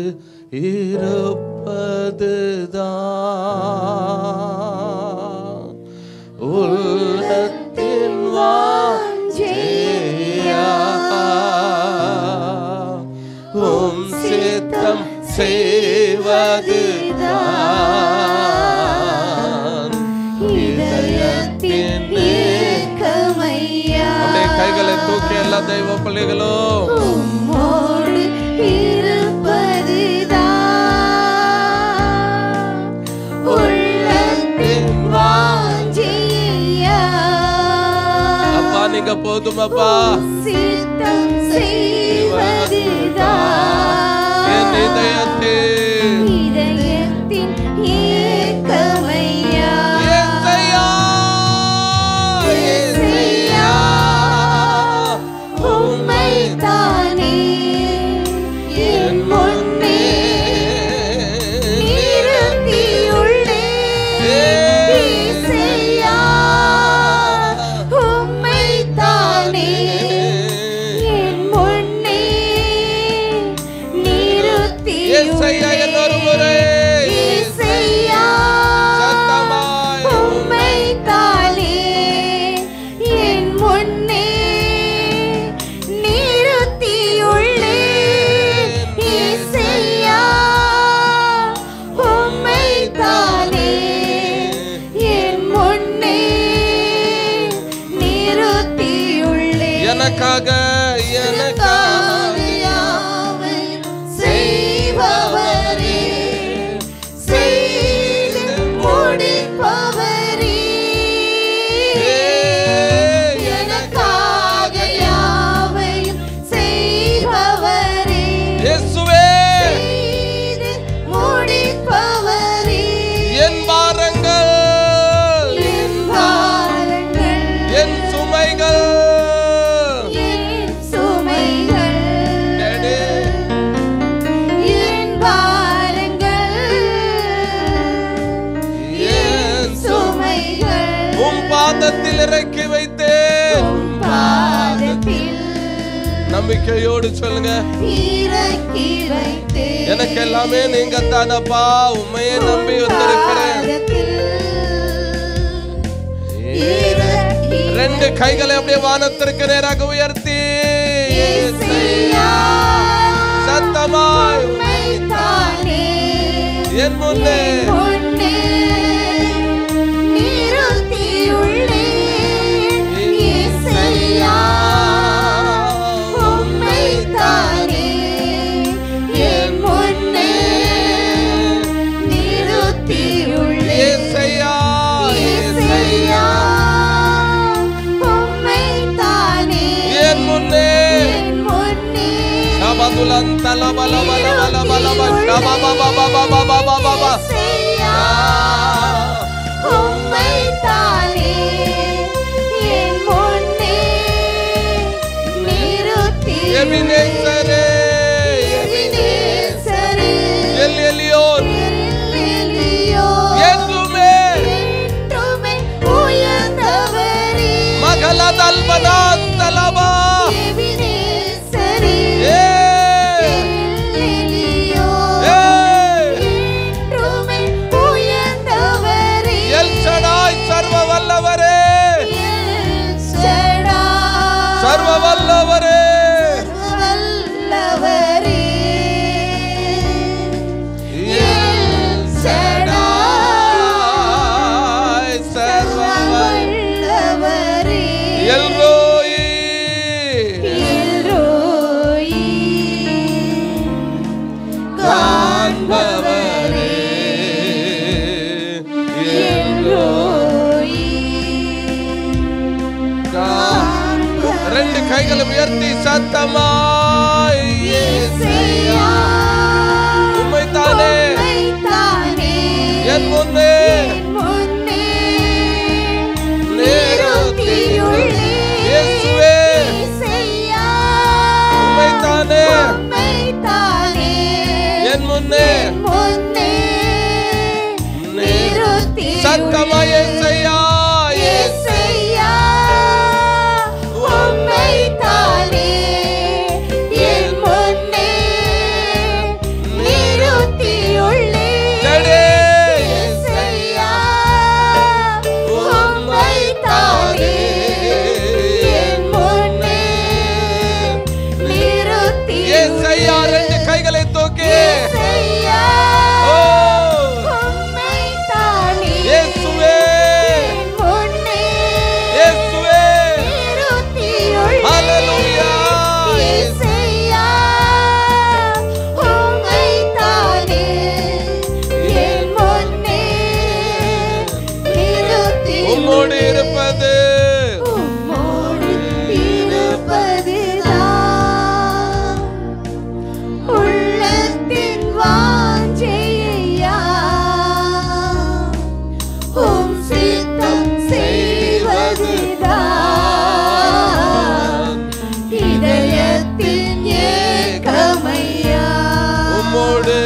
இருப்பதுதான் உள்ளத்தின் வாஞ்சையா. உம் சித்தம் செய்வதுதான் இதயத்தின் ஏக்கமையா. அப்படியே கைகளை தூக்கி எல்லா தெய்வ பிள்ளைகளும் உம்மோடு இருப்பதுதான் உள்ளத்தின் வாஞ்சையா. அப்பா நீங்க போதும் அப்பா. சித்தம் செய்வதுதான் என் இதயத்தின் இதயத்தின் ஏக்கமையா. இயேசையா, இயேசையா, உம்மைத்தானே என் முன்னே நிறுத்தியுள்ளேன். இயேசையா, உம்மைத்தானே என் முன்னே இயேசையா, நிறுத்தியுள்ளேன். இன்னொரு முறை எனக்காக யாவையும் செய்பவரே, செய்து முடிப்பவரே, எனக்காக யாவையும் செய்பவரே, இயேசுவே செய்து முடிப்பவரே, என் பாரங்கள், என் பாரங்கள், என் சுமைகள், என் சுமைகள், டேடி, என் பாரங்கள், என் சுமைகள், உம் பாதத்தில் இறக்கி வைத்தேன். உம் பாதத்தில் நம்பிக்கையோடு சொல்லுங்க, இறக்கி வைத்தேன். எனக்கு எல்லாமே நீங்க தானப்பா, உண்மையை நம்பி வந்திருக்கிறேன். பாதத்தில் இறக்கி ரெண்டு கைகளை அப்படியே வானத்திற்கு நேராக உயர்த்தி இயேசுயா, சத்தமாய் உம்மைத்தானே என் முன்னே முன்னே நிறுத்தியுள்ளேன். இயேசுயா, உம்மைத்தானே என் முன்னே நிறுத்தியுள்ளேன். இயேசையா, இயேசுயா, உம்மைத்தானே என் முன்னே என் முன்னே சபதுலன் தலபலபலபலபலப சபபபபபபபபபப இயேசுயா, உம்மைத்தானே என் முன்னே நிறுத்தியுள்ளேன். எபினேசரே, எபினேசரே, எல் எலியோன், எல்லியோன், என்றுமே என்றுமே உயர்ந்தவரே, மகளதல்பனான் தலபா எபினேசரே, ஏ எல்லியோன், ஏ என்றுமே உயர்ந்தவரே, எல் சடாய் சர்வ வல்லவரே, எல் ஷடாய், சர்வ வல்லவரே, வல்லவரே, எல் சடாய் சர்வ வல்லவரே, எல் ரோயி, எல்ரோயி, காண்பவரே, எல்ரோயி, ரெண்டு கைகளை உயர்த்தி சத்தமாய் இயேசுயா, உம்மைத்தானே உம்மைத்தானே என் முன்னே என் முன்னே நிறுத்தியுள்ளேன். இயேசுவே, இயேசுயா, உம்மைத்தானே உம்மைத்தானே என் முன்னே என் முன்னே நிறுத்தியுள்ளேன். சத்தமாய் இயேசையா, இயேசுயா, உம்மைத்தானே என் முன்னே நிறுத்தியுள்ளேன். டேடி, இயேசுயா, உம்மைத்தானே என் முன்னே இயேசையா, நிறுத்தியுள்ளேன். ரெண்டு கைகளை தூக்கி இயேசுயா, ஓ உம்மைத்தானே இயேசுவே, என் முன்னே இயேசுவே, நிறுத்தியுள்ளேன். ஹல்லேலூயா. இயேசுயா, உம்மைத்தானே என் முன்னே நிறுத்தியுள்ளேன். உம்மோடு இருப்பது உம்மோடு இருப்பதுதான் உள்ளத்தின் வாஞ்சையா, உம் சித்தம் செய்வதுதான் இதயத்தின் ஏக்கமையா. உம்மோடு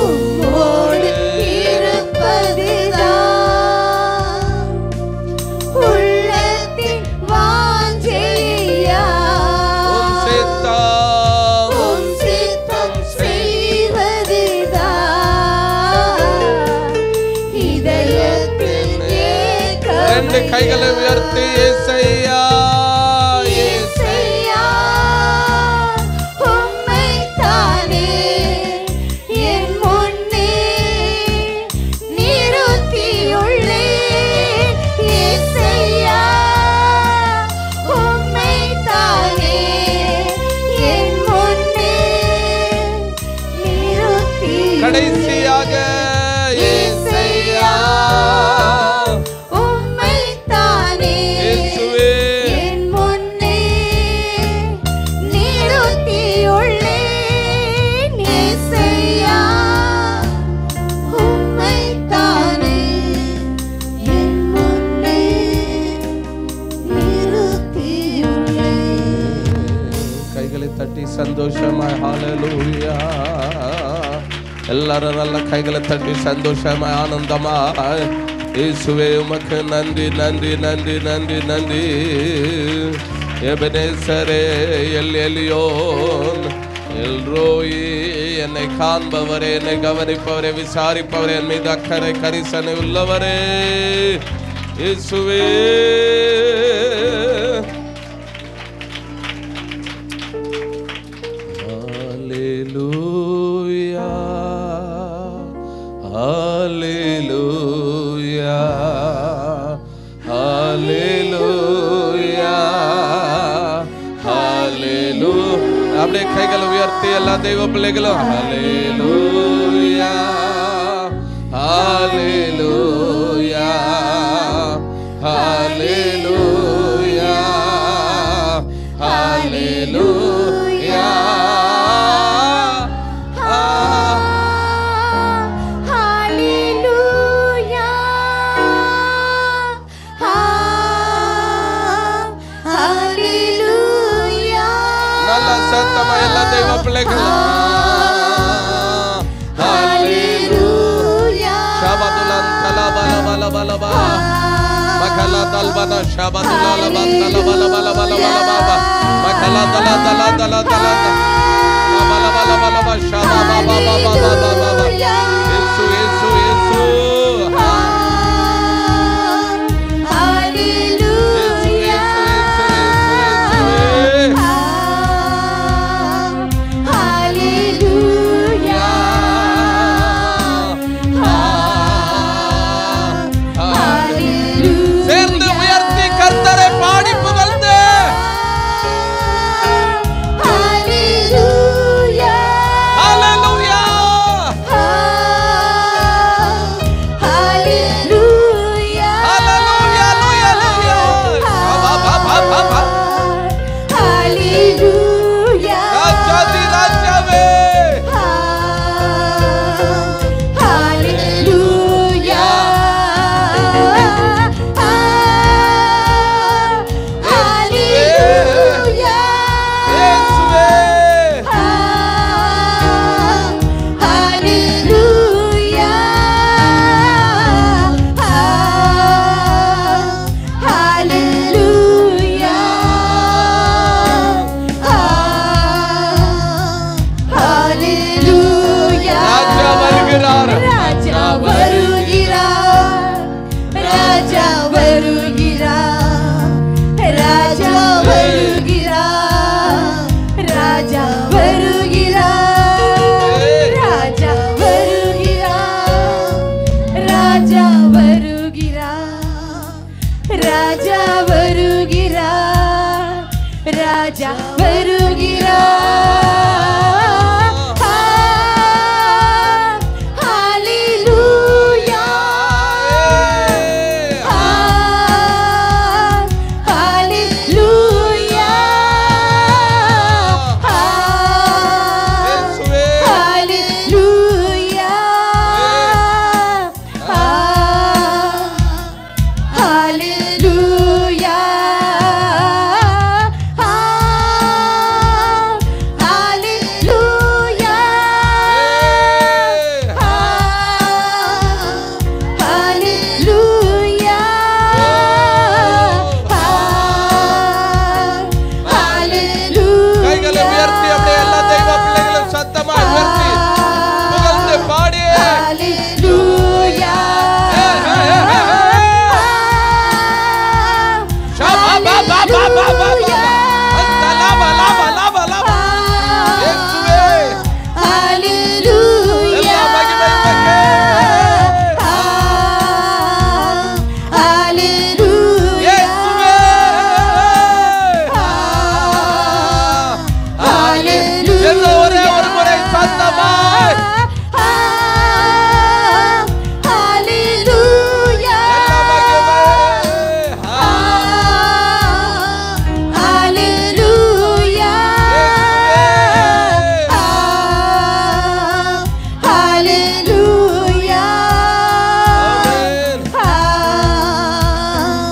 உம்மோடு இருப்பதுதான் உள்ளத்தின் வாஞ்சையா, உம் சித்தம் உம் சித்தம் செய்வதுதான் இதயத்தின் ஏக்கமையா. ரெண்டு கைகளை உயர்த்தி இயேசையா, இயேசுயா, உம்மைத்தானே என் முன்னே நிறுத்தியுள்ளேன். இயேசுயா, உம்மைத்தானே தட்டி சந்தோஷமாய் ஹalleluya. எல்லாரும் நல்ல கைகளை தட்டி சந்தோஷமாய் ஆனந்தமாய் இயேசுவே உமக்கு நன்றி நன்றி நன்றி நன்றி நன்றி. எபனேசரே எல் எலியோன் எல் ரோயி, என்னை காண்பவரே, என்னை கவனிப்பவரே, விசாரிப்பவரே, என் மீது அக்கறை கரிசனை உள்ளவரே இயேசுவே. ஹalleluya ஹalleluya ஹalleluya ஹalleluya. அப்படியே கைகளை உயர்த்தி எல்லா தெய்வ பிள்ளைகளும் ஹalleluya ஹalleluya ஹalleluya ஹalleluya. எல்லா தெய்வ பிள்ளைகளும் ஹalleluya. ஷபதுலன் தலபல பல பல பல மகலா தல்பன ஷபதுலல பல பல பல பல பல மகலா தல தல தல தல பல பல பல பல ஷபா பா பா பா பா பா. இயேசு இயேசு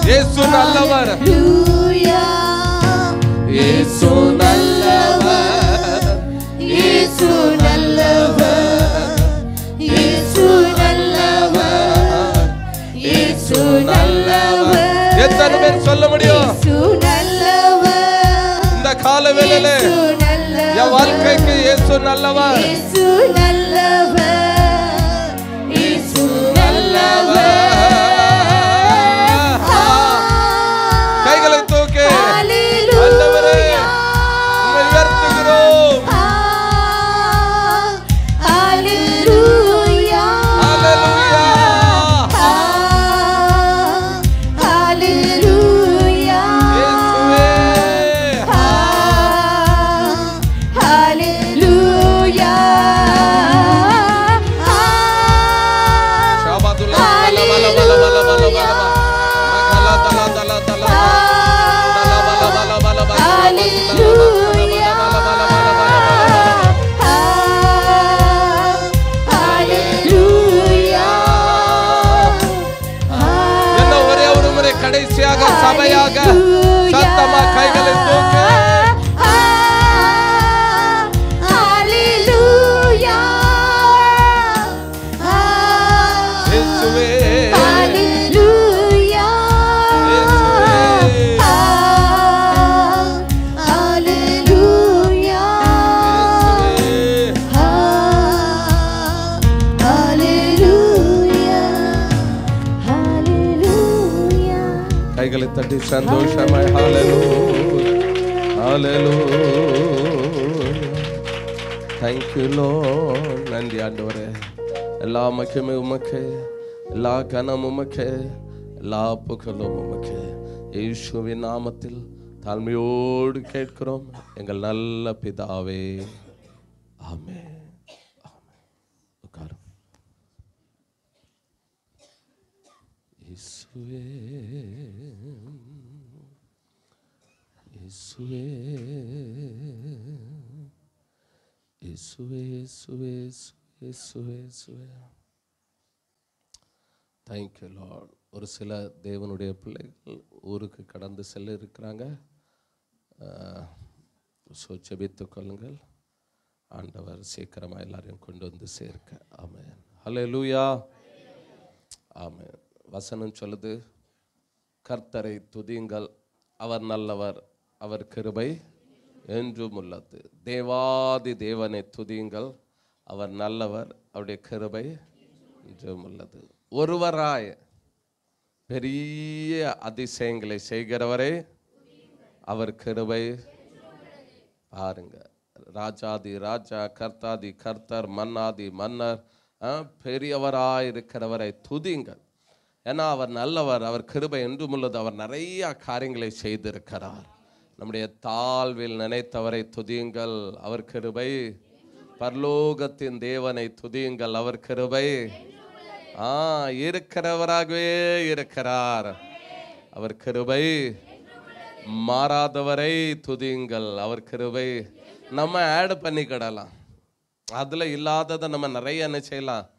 இயேசு நல்லவர், இயேசு நல்லவர், எத்தனை பேர் சொல்ல முடியும்? இயேசு நல்லவர், இந்த கால வேளையில இயேசு நல்லவர், என் வாழ்க்கைக்கு இயேசு நல்லவர், இயேசு நல்லவர், இயேசு நல்லவர். கைகளை தூக்கி ஹல்லேலூயா, ஆண்டவரே உம்மை உயர்த்துகிறோம். ஹல்லேலூயா, ஹல்லேலூயா, ஹல்லேலூயா, இயேசுவே. ஹல்லேலூயா. ஷாபாதுல்லா பல பல பல பல பல பல மகலா தலா தலா தலா தலா பல பல பல பல ஹல்லேலூயா, ஹல்லேலூயா. என்ன ஒரே ஒரு முறை கடைசியாக சபையாக சத்தமா கைகளை தூக்கி ஹல்லேலூயா, இயேசுவே, ஹல்லேலூயா, இயேசுவே, ஹல்லேலூயா, ஹல்லேலூயா, ஹல்லேலூயா. கைகளை தட்டி சந்தோஷமாய் ஹalleluya ஹalleluya thank you lord. நன்றி ஆண்டவரே, எல்லா மகிமை உமக்கே, எல்லா கனமும் உமக்கே, எல்லா புகழும் உமக்கே. இயேசுவின் நாமத்தில் தாழ்மையோடு கேட்கிறோம் எங்கள் நல்ல பிதாவே, ஆமென். உட்காரும். இயேசுவே, இயேசுவே, இயேசுவே, இயேசுவே, இயேசுவே, இயேசுவே. Thank you Lord. ஒரு சில தேவனுடைய பிள்ளைகள் ஊருக்கு கடந்து செல்ல இருக்கிறாங்க. ஸோ ஜெபித்துக் கொள்ளுங்கள். ஆண்டவர் சீக்கிரமாக எல்லாரையும் கொண்டு வந்து சேர்க்க. ஆமென். ஹல்லேலூயா, ஆமென். வசனம் சொல்லுது, கர்த்தரை துதியுங்கள், அவர் நல்லவர், அவர் கிருபை என்றும் உள்ளது. தேவாதி தேவனை துதியுங்கள், அவர் நல்லவர், அவருடைய கிருபை என்றும் உள்ளது. ஒருவராய் பெரிய அதிசயங்களை செய்கிறவரே, அவர் கிருபை. பாருங்க, ராஜாதி ராஜா, கர்த்தாதி கர்த்தர், மன்னாதி மன்னர், பெரியவராய் இருக்கிறவரை துதியுங்கள். ஏன்னா அவர் நல்லவர், அவர் கிருபை என்றும் உள்ளது. அவர் நிறைய காரியங்களை செய்திருக்கிறார். நம்முடைய தாழ்வில் நினைத்தவரை துதியுங்கள், அவர் கிருபை. பரலோகத்தின் தேவனை துதியுங்கள், அவர் கிருபை. இருக்கிறவராகவே இருக்கிறார், அவர் கிருபை. மாறாதவரை துதியுங்கள், அவர் கிருபை. நம்ம ஆட் பண்ணிக்கிடலாம், அதில் இல்லாததை நம்ம நிறைய என்ன செய்யலாம்,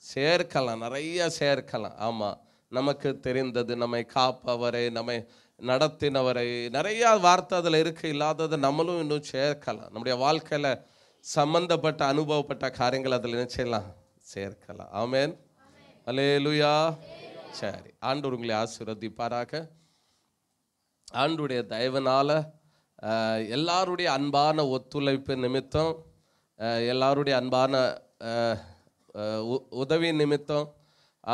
சேர்க்கலாம், நிறைய சேர்க்கலாம். ஆமாம், நமக்கு தெரிந்தது, நம்மை காப்பவரை, நம்மை நடத்தினவரை, நிறைய வார்த்தை அதில் இருக்கு. இல்லாததை நம்மளும் இன்னும் சேர்க்கலாம். நம்முடைய வாழ்க்கையில் சம்பந்தப்பட்ட அனுபவப்பட்ட காரியங்கள் அதில் என்ன செய்யலாம், சேர்க்கலாம். ஆமென். அல்லேலூயா. சரி, ஆண்டவர் உங்களை ஆசீர்வதிப்பாராக. ஆண்டுடைய தயவுனால எல்லாருடைய அன்பான ஒத்துழைப்பு நிமித்தம், எல்லாருடைய அன்பான உதவி நிமித்தம்,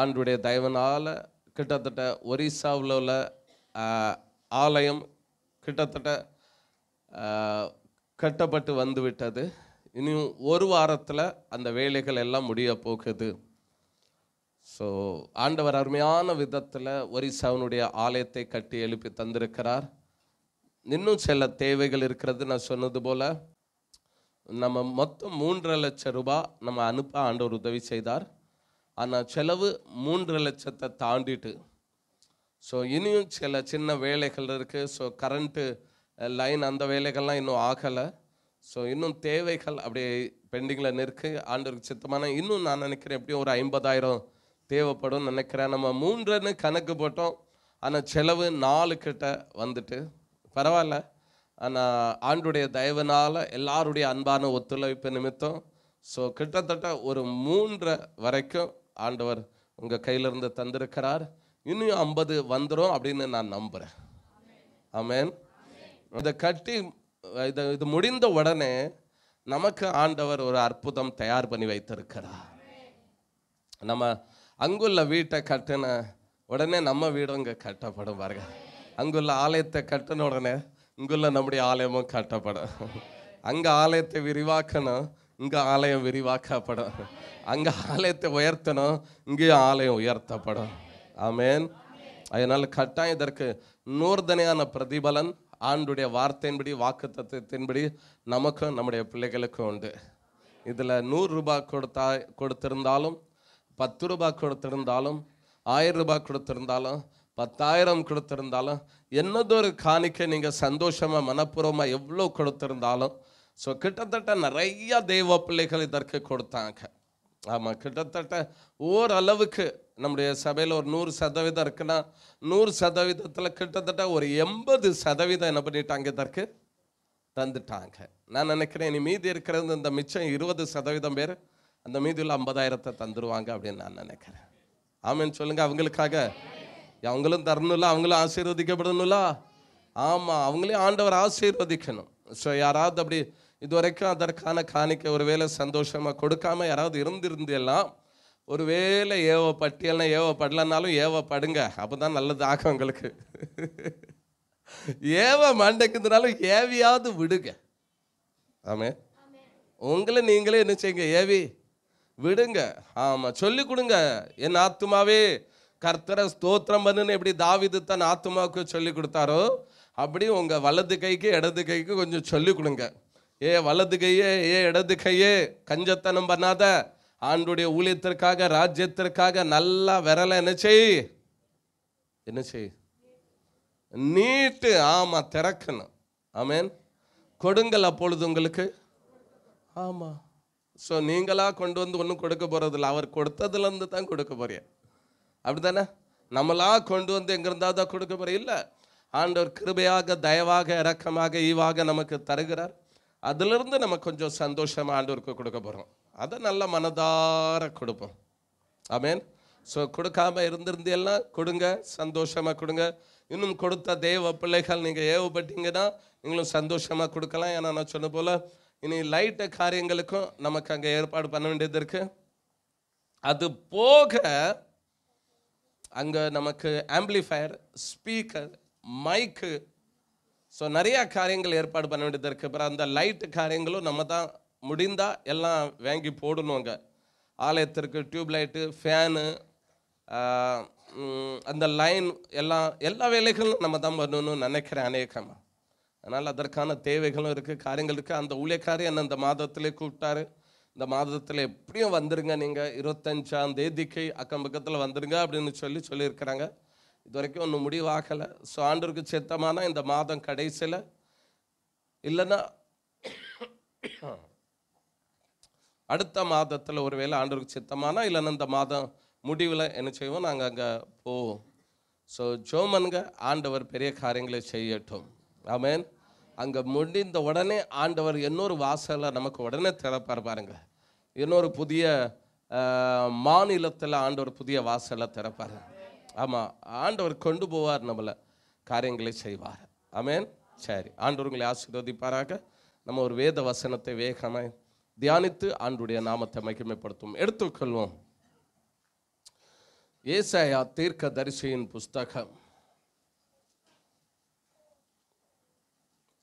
ஆண்டுடைய தயவுனால கிட்டத்தட்ட ஒரிசாவில் உள்ள ஆலயம் கிட்டத்தட்ட கட்டப்பட்டு வந்து விட்டது. இன்னும் ஒரு வாரத்தில் அந்த வேலைகள் எல்லாம் முடிய போகுது. ஸோ ஆண்டவர் அருமையான விதத்தில் ஒரிசாவினுடைய ஆலயத்தை கட்டி எழுப்பி தந்திருக்கிறார். இன்னும் சில தேவைகள் இருக்கிறது. நான் சொன்னது போல் நம்ம மொத்தம் 3.5 லட்சம் ரூபாய் நம்ம அனுப்ப ஆண்டவர் உதவி செய்தார். ஆனால் செலவு 3 லட்சத்தை தாண்டிட்டு. ஸோ இனியும் சில சின்ன வேலைகள் இருக்குது. ஸோ கரண்ட்டு லைன் அந்த வேலைகள்லாம் இன்னும் ஆகலை. ஸோ இன்னும் தேவைகள் அப்படியே பெண்டிங்கில் நிற்கு. ஆண்டவருக்கு சித்தமான இன்னும் நான் நினைக்கிறேன் எப்படியும் ஒரு 50,000 தேவைப்படும் நினைக்கிறேன். நம்ம 3 கணக்கு போட்டோம், ஆனால் செலவு 4 கிட்ட வந்துட்டு பரவாயில்ல. ஆனால் ஆண்டுடைய தயவுனால் எல்லாருடைய அன்பான ஒத்துழைப்பு நிமித்தம் ஸோ கிட்டத்தட்ட ஒரு 3 வரைக்கும் ஆண்டவர் உங்கள் கையிலிருந்து தந்திருக்கிறார். இன்னும் 50 வந்துடும் அப்படின்னு நான் நம்புகிறேன். ஆமென். இதை கட்டி இது முடிந்த உடனே நமக்கு ஆண்டவர் ஒரு அற்புதம் தயார் பண்ணி வைத்திருக்கிறார். நம்ம அங்குள்ள வீட்டை கட்டின உடனே நம்ம வீடும் இங்கே கட்டப்படும் பாருங்க. அங்குள்ள ஆலயத்தை கட்டின உடனே இங்குள்ள நம்முடைய ஆலயமும் கட்டப்படும். அங்கே ஆலயத்தை விரிவாக்கணும், இங்கே ஆலயம் விரிவாக்கப்படும். அங்கே ஆலயத்தை உயர்த்தணும், இங்கேயும் ஆலயம் உயர்த்தப்படும். ஆமென். அதனால் கட்டாயம் இதற்கு நூறுதனையான பிரதிபலன் ஆண்டுடைய வார்த்தையின்படி வாக்குத்தத்தத்தின்படி நமக்கும் நம்முடைய பிள்ளைகளுக்கும் உண்டு. இதில் 100 ரூபாய் கொடுத்திருந்தாலும், 10 ரூபாய் கொடுத்திருந்தாலும், 1000 ரூபாய் கொடுத்திருந்தாலும், 10,000 கொடுத்திருந்தாலும், என்னதொரு காணிக்கை நீங்கள் சந்தோஷமாக மனப்பூர்வமாக எவ்வளோ கொடுத்திருந்தாலும், ஸோ கிட்டத்தட்ட நிறைய தெய்வ பிள்ளைகள் இதற்கு கொடுத்தாங்க. ஆமாம், கிட்டத்தட்ட ஓரளவுக்கு நம்முடைய சபையில் ஒரு 100% இருக்குன்னா 100%த்தில் கிட்டத்தட்ட ஒரு 80% என்ன பண்ணிட்டாங்க, இதற்கு தந்துட்டாங்க. நான் நினைக்கிறேன் இனி மீதி இருக்கிறது இந்த மிச்சம் 20% பேர் அந்த மீதியில் 50,000 தந்துடுவாங்க அப்படின்னு நான் நினைக்கிறேன். ஆமென் சொல்லுங்க. அவங்களுக்காக அவங்களும் தரணும்ல, அவங்களும் ஆசீர்வதிக்கப்படணும்ல. ஆமாம், அவங்களையும் ஆண்டவர் ஆசீர்வதிக்கணும். ஸோ யாராவது அப்படி இதுவரைக்கும் அதற்கான காணிக்கை ஒருவேளை சந்தோஷமாக கொடுக்காம யாராவது இருந்திருந்தெல்லாம், ஒருவேளை ஏவப்பட்டியல்னா ஏவப்படலைன்னாலும் ஏவப்படுங்க, அப்போ தான் நல்லது ஆகும் உங்களுக்கு. ஏவ மாட்டேங்குதுனாலும் ஏவியாவது விடுங்க. ஆமே, உங்களை நீங்களே என்ன செய்யுங்க, ஏவி விடுங்க. ஆமாம், சொல்லி கொடுங்க. என் ஆத்துமாவே கர்த்தரை ஸ்தோத்திரம் பண்ணுன்னு எப்படி தாவீது தன் ஆத்துமாவுக்கு சொல்லி கொடுத்தாரோ, அப்படி உங்கள் வலது கைக்கு இடது கைக்கு கொஞ்சம் சொல்லி கொடுங்க. ஏ வலது கையே, ஏ இடது கையே, கஞ்சத்தனம் பண்ணாத, ஆண்டுடைய ஊழியத்திற்காக ராஜ்யத்திற்காக நல்லா விரலை என்ன செய் நீட்டு. ஆமாம், திறக்கணும். ஆமேன். கொடுங்கள் அப்பொழுது உங்களுக்கு. ஆமாம். ஸோ நீங்களாக கொண்டு வந்து ஒன்றும் கொடுக்க போகிறதில்ல, அவர் கொடுத்ததுலேருந்து தான் கொடுக்க போறிய. அப்படி தானே? நம்மளா கொண்டு வந்து எங்கிருந்தா தான் கொடுக்க போகிற இல்லை. ஆண்டவர் கிருபையாக தயவாக இரக்கமாக ஈவாக நமக்கு தருகிறார். அதிலிருந்து நம்ம கொஞ்சம் சந்தோஷமாக ஆண்டவருக்கு கொடுக்க போகிறோம். அதை நல்ல மனதார கொடுப்போம். ஆமேன். ஸோ கொடுக்காம இருந்திருந்தெல்லாம் கொடுங்க, சந்தோஷமாக கொடுங்க. இன்னும் கொடுத்த தேவ பிள்ளைகள் நீங்கள் ஏவப்பட்டீங்கன்னா நீங்களும் சந்தோஷமாக கொடுக்கலாம். ஏன்னா நான் சொன்ன போல் இனி லைட்டு காரியங்களுக்கும் நமக்கு அங்கே ஏற்பாடு பண்ண வேண்டியது இருக்கு. அது போக அங்கே நமக்கு ஆம்பிளிஃபயர், ஸ்பீக்கர், மைக்கு, ஸோ நிறையா காரியங்கள் ஏற்பாடு பண்ண வேண்டியது இருக்குது. அப்புறம் அந்த லைட்டு காரியங்களும் நம்ம தான் முடிந்தால் எல்லாம் வாங்கி போடணுங்க. ஆலயத்திற்கு டியூப் லைட்டு, ஃபேனு, அந்த லைன் எல்லா வேலைகளும் நம்ம தான் பண்ணணும்னு நினைக்கிறேன் அநேகமாக. அதனால் அதற்கான தேவைகளும் இருக்குது, காரியங்கள் இருக்குது. அந்த ஊழியக்காரி என்ன இந்த மாதத்திலே கூப்பிட்டாரு. இந்த மாதத்தில் எப்படியும் வந்துடுங்க, நீங்கள் 25ஆம் தேதிக்கு அக்கம் பக்கத்தில் வந்துடுங்க அப்படின்னு சொல்லியிருக்கிறாங்க. இது வரைக்கும் ஒன்றும் முடிவாகலை. ஸோ ஆண்டவருக்கு சித்தமானா இந்த மாதம் கடைசியில், இல்லைன்னா அடுத்த மாதத்தில் ஒருவேளை ஆண்டவருக்கு சித்தமானா, இல்லைன்னா இந்த மாதம் முடிவில் என்ன செய்வோம், நாங்கள் அங்கே போவோம். ஸோ ஜோமனுங்க, ஆண்டவர் பெரிய காரியங்களை செய்யட்டும். ஆமேன். அங்கே முடிந்த உடனே ஆண்டவர் இன்னொரு வாசலை நமக்கு உடனே திறப்பார் பாருங்க. இன்னொரு புதிய மாநிலத்தில் ஆண்டவர் புதிய வாசலை திறப்பார். ஆமாம், ஆண்டவர் கொண்டு போவார், நம்மளை காரியங்களை செய்வார். ஆமேன். சரி, ஆண்டவர்களை ஆசீர்வதிப்பாராக. நம்ம ஒரு வேத வசனத்தை வேகமாய் தியானித்து ஆண்டுடைய நாமத்தை மகிமைப்படுத்தும். எடுத்துக்கொள்வோம். ஏசாயா தீர்க்கதரிசியின் புஸ்தகம்.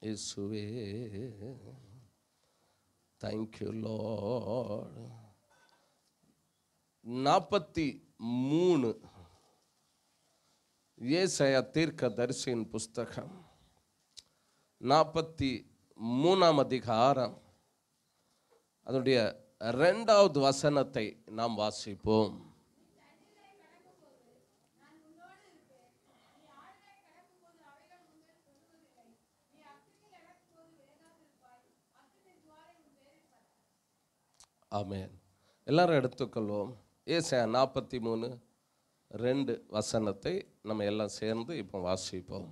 இயேசுவே, தேங்க்யூ லார்ட். 43 ஏசாயா தீர்க்கதரிசியின் புஸ்தகம் 43ஆம் அதிகாரம் அதனுடைய 2வது வசனத்தை நாம் வாசிப்போம். ஆமென். எல்லாரும் எடுத்துக்கொள்வோம். ஏசாயா 43:2 வசனத்தை நம்ம எல்லாம் சேர்ந்து இப்போ வாசிப்போம்.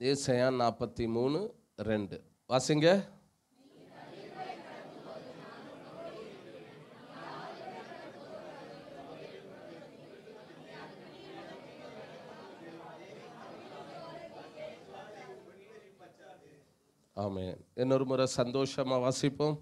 ஏசாயா 43:2 வாசிங்க. ஆமென். இன்னொரு முறை சந்தோஷமா வாசிப்போம்.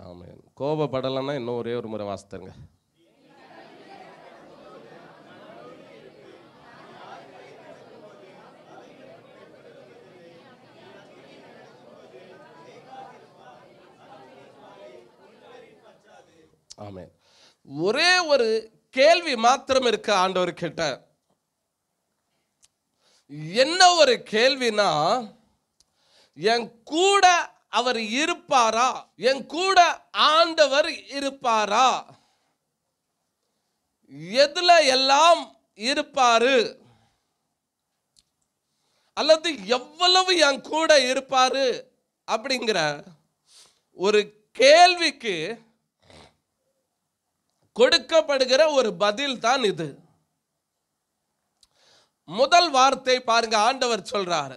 ஆமென். கோபப்படலைன்னா இன்னும் ஒரே ஒரு முறை வாசித்தருங்க. ஆமென். ஒரே ஒரு கேள்வி மாத்திரம் இருக்கு ஆண்டவர் கிட்ட. என்ன ஒரு கேள்வினா, என் கூட அவர் இருப்பாரா? என் கூட ஆண்டவர் இருப்பாரா? எதுல எல்லாம் இருப்பாரு? அல்லது எவ்வளவு என் கூட இருப்பாரு அப்படிங்கிற ஒரு கேள்விக்கு கொடுக்கப்படுகிற ஒரு பதில் தான் இது. முதல் வார்த்தை பாருங்க, ஆண்டவர் சொல்றாரு,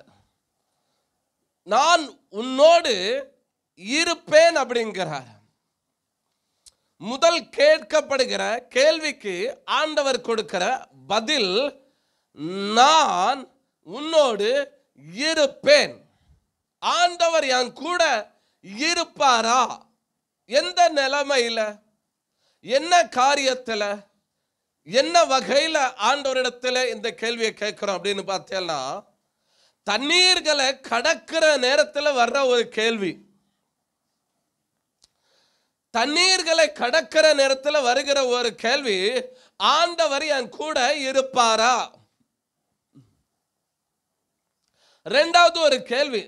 நான் உன்னோடு இருப்பேன் அப்படிங்கிறார். முதல் கேட்கப்படுகிற கேள்விக்கு ஆண்டவர் கொடுக்கிற பதில், நான் உன்னோடு இருப்பேன். ஆண்டவர் என் கூட இருப்பாரா? எந்த நிலைமையில, என்ன காரியத்தில், என்ன வகையில் ஆண்டவரிடத்தில் இந்த கேள்வியை கேட்கிறோம் அப்படின்னு பார்த்தேன்னா, தண்ணீர்களை கடக்கிற நேரத்தில் வர்ற ஒரு கேள்வி. தண்ணீர்களை கடக்கிற நேரத்தில் வருகிற ஒரு கேள்வி, ஆண்டவர் என் கூட இருப்பாரா? ரெண்டாவது ஒரு கேள்வி,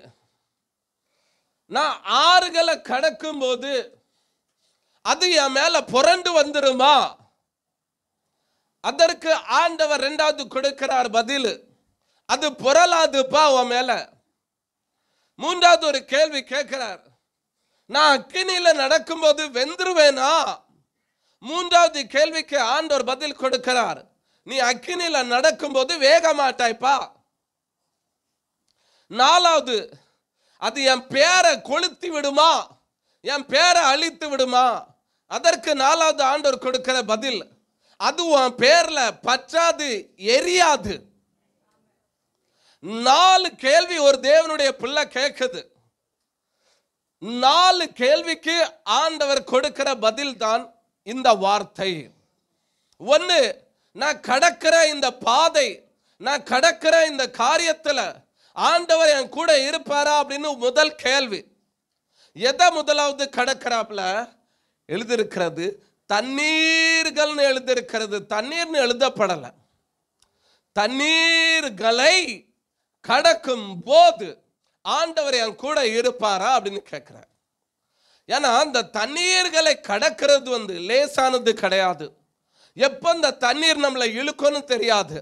நான் ஆறுகளை கடக்கும் போது அது என் மேல புரண்டு வந்துருமா? அதற்கு ஆண்டவர் ரெண்டாவது கொடுக்கிறார் பதில், அது புரளாதுப்பா உன் மேல. மூன்றாவது ஒரு கேள்வி கேட்கிறார், நான் அக்கினியில நடக்கும்போது வெந்துருவேனா? மூன்றாவது கேள்விக்கு ஆண்டவர் பதில் கொடுக்கிறார், நீ அக்கினியில நடக்கும்போது வேக மாட்டாய்ப்பா. நாலாவது, அது என் பேரை கொளுத்தி விடுமா? என் பேரை அழித்து விடுமா? அதற்கு நாலாவது ஆண்டவர் கொடுக்கிற பதில், அது உன் பேர்ல பற்றாது, எரியாது. 4 கேள்வி ஒரு தேவனுடைய பிள்ளை கேட்குது. 4 கேள்விக்கு ஆண்டவர் கொடுக்கிற பதில் தான் இந்த வார்த்தை. ஒன்று, நான் கடக்கிற இந்த பாதை, நான் கடக்கிற இந்த காரியத்தில் ஆண்டவர் என் கூட இருப்பாரா அப்படின்னு முதல் கேள்வி. எதை முதலாவது கடக்கிறாப்ல எழுதிருக்கிறது? தண்ணீர்கள்னு எழுதிருக்கிறது, தண்ணீர்னு எழுதப்படலை. தண்ணீர்களை கடக்கும் போது ஆண்டவர் என் கூட இருப்பாரா அப்படின்னு கேட்கிறார். ஏன்னா அந்த தண்ணீர்களை கடக்கிறது லேசானது கிடையாது. எப்போ இந்த தண்ணீர் நம்மளை இழுக்கணும் தெரியாது,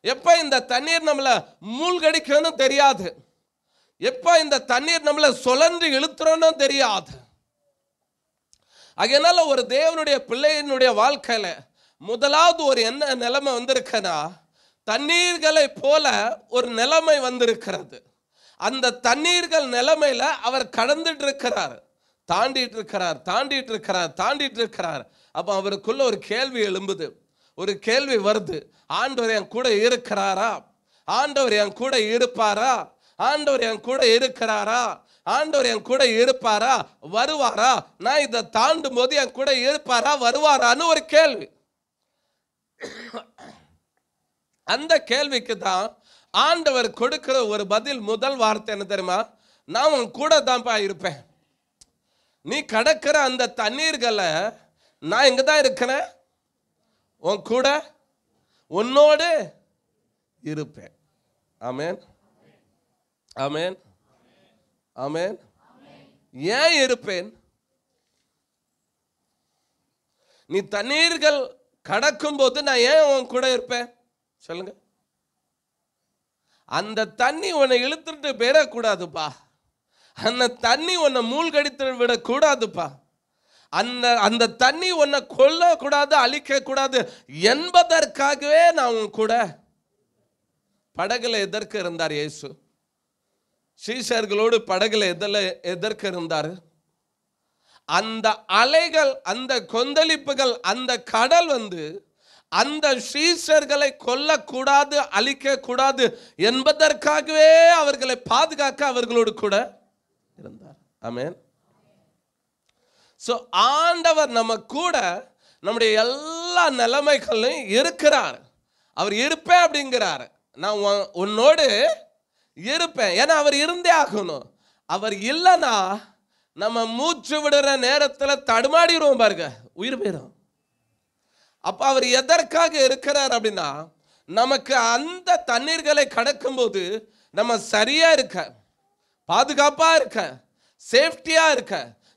எப்போ இந்த தண்ணீர் நம்மளை மூழ்கடிக்கணும் தெரியாது, எப்போ இந்த தண்ணீர் நம்மளை சுழன்று இழுத்துறோன்னு தெரியாது. அதனால ஒரு தேவனுடைய பிள்ளையினுடைய வாழ்க்கையில முதலாவது ஒரு என்ன நிலைமை வந்திருக்குன்னா, தண்ணீர்களை போல ஒரு நிலைமை வந்திருக்கிறது. அந்த தண்ணீர்கள் நிலைமையில அவர் கடந்துட்டு இருக்கிறார், தாண்டிட்டு இருக்கிறார், தாண்டிட்டு இருக்கிறார், தாண்டிட்டு இருக்கிறார். அப்போ அவருக்குள்ள ஒரு கேள்வி எழும்புது, ஒரு கேள்வி வருது, ஆண்டவர் என் கூட இருக்கிறாரா? ஆண்டவர் என் கூட இருப்பாரா? ஆண்டவர் என் கூட இருக்கிறாரா? ஆண்டவர் என் கூட இருப்பாரா? வருவாரா? நான் இதை தாண்டும் போது என் கூட இருப்பாரா, வருவாரான்னு ஒரு கேள்வி. அந்த கேள்விக்கு தான் ஆண்டவர் கொடுக்கிற ஒரு பதில், முதல் வார்த்தை என்ன தெரியுமா? நான் உன் கூட தான்ப்பா இருப்பேன். நீ கடக்கிற அந்த தண்ணீர்களை நான் எங்க தான் இருக்கிறேன், உன் கூட, உன்னோடு இருப்பேன். ஆமென், ஆமென், ஆமென். ஏன் இருப்பேன்? நீ தண்ணீர்கள் கடக்கும் போது நான் ஏன் உன் கூட இருப்பேன் சொல்லுங்க. அந்த தண்ணி உன்னை இழுத்துட்டு போயிடக்கூடாதுப்பா, அந்த தண்ணி உன்னை மூழ்கடித்து விடக்கூடாதுப்பா, அந்த தண்ணி உன்னை கொல்லக்கூடாது, அழிக்க கூடாது என்பதற்காகவே நான் உன் கூட. படகுல எதற்கு இருந்தார் இயேசு? சீஷர்களோடு படகுல எதற்கு இருந்தாரு? அந்த அலைகள், அந்த கொந்தளிப்புகள், அந்த கடல் அந்த சீஷர்களை கொல்லக்கூடாது, அழிக்க கூடாது என்பதற்காகவே அவர்களை பாதுகாக்க அவர்களோடு கூட இருந்தார். ஆமென். சோ ஆண்டவர் நம்ம கூட நம்முடைய எல்லா நிலைமைகளும் இருக்கிறார். அவர் இருப்பேன் அப்படிங்கிறார். நான் உன்னோடு இருப்பேன். ஏன்னா அவர் இருந்தே ஆகணும். அவர் இல்லைன்னா நம்ம மூச்சு விடுற நேரத்தில் தடுமாடிடுவோம் பாருங்க, உயிர் போயிடும். அப்ப அவர் எதற்காக இருக்கிறார் அப்படின்னா, நமக்கு அந்த தண்ணீர்களை கடக்கும் போது நம்ம சரியா இருக்க, பாதுகாப்பா இருக்க, சேஃப்டியா இருக்க,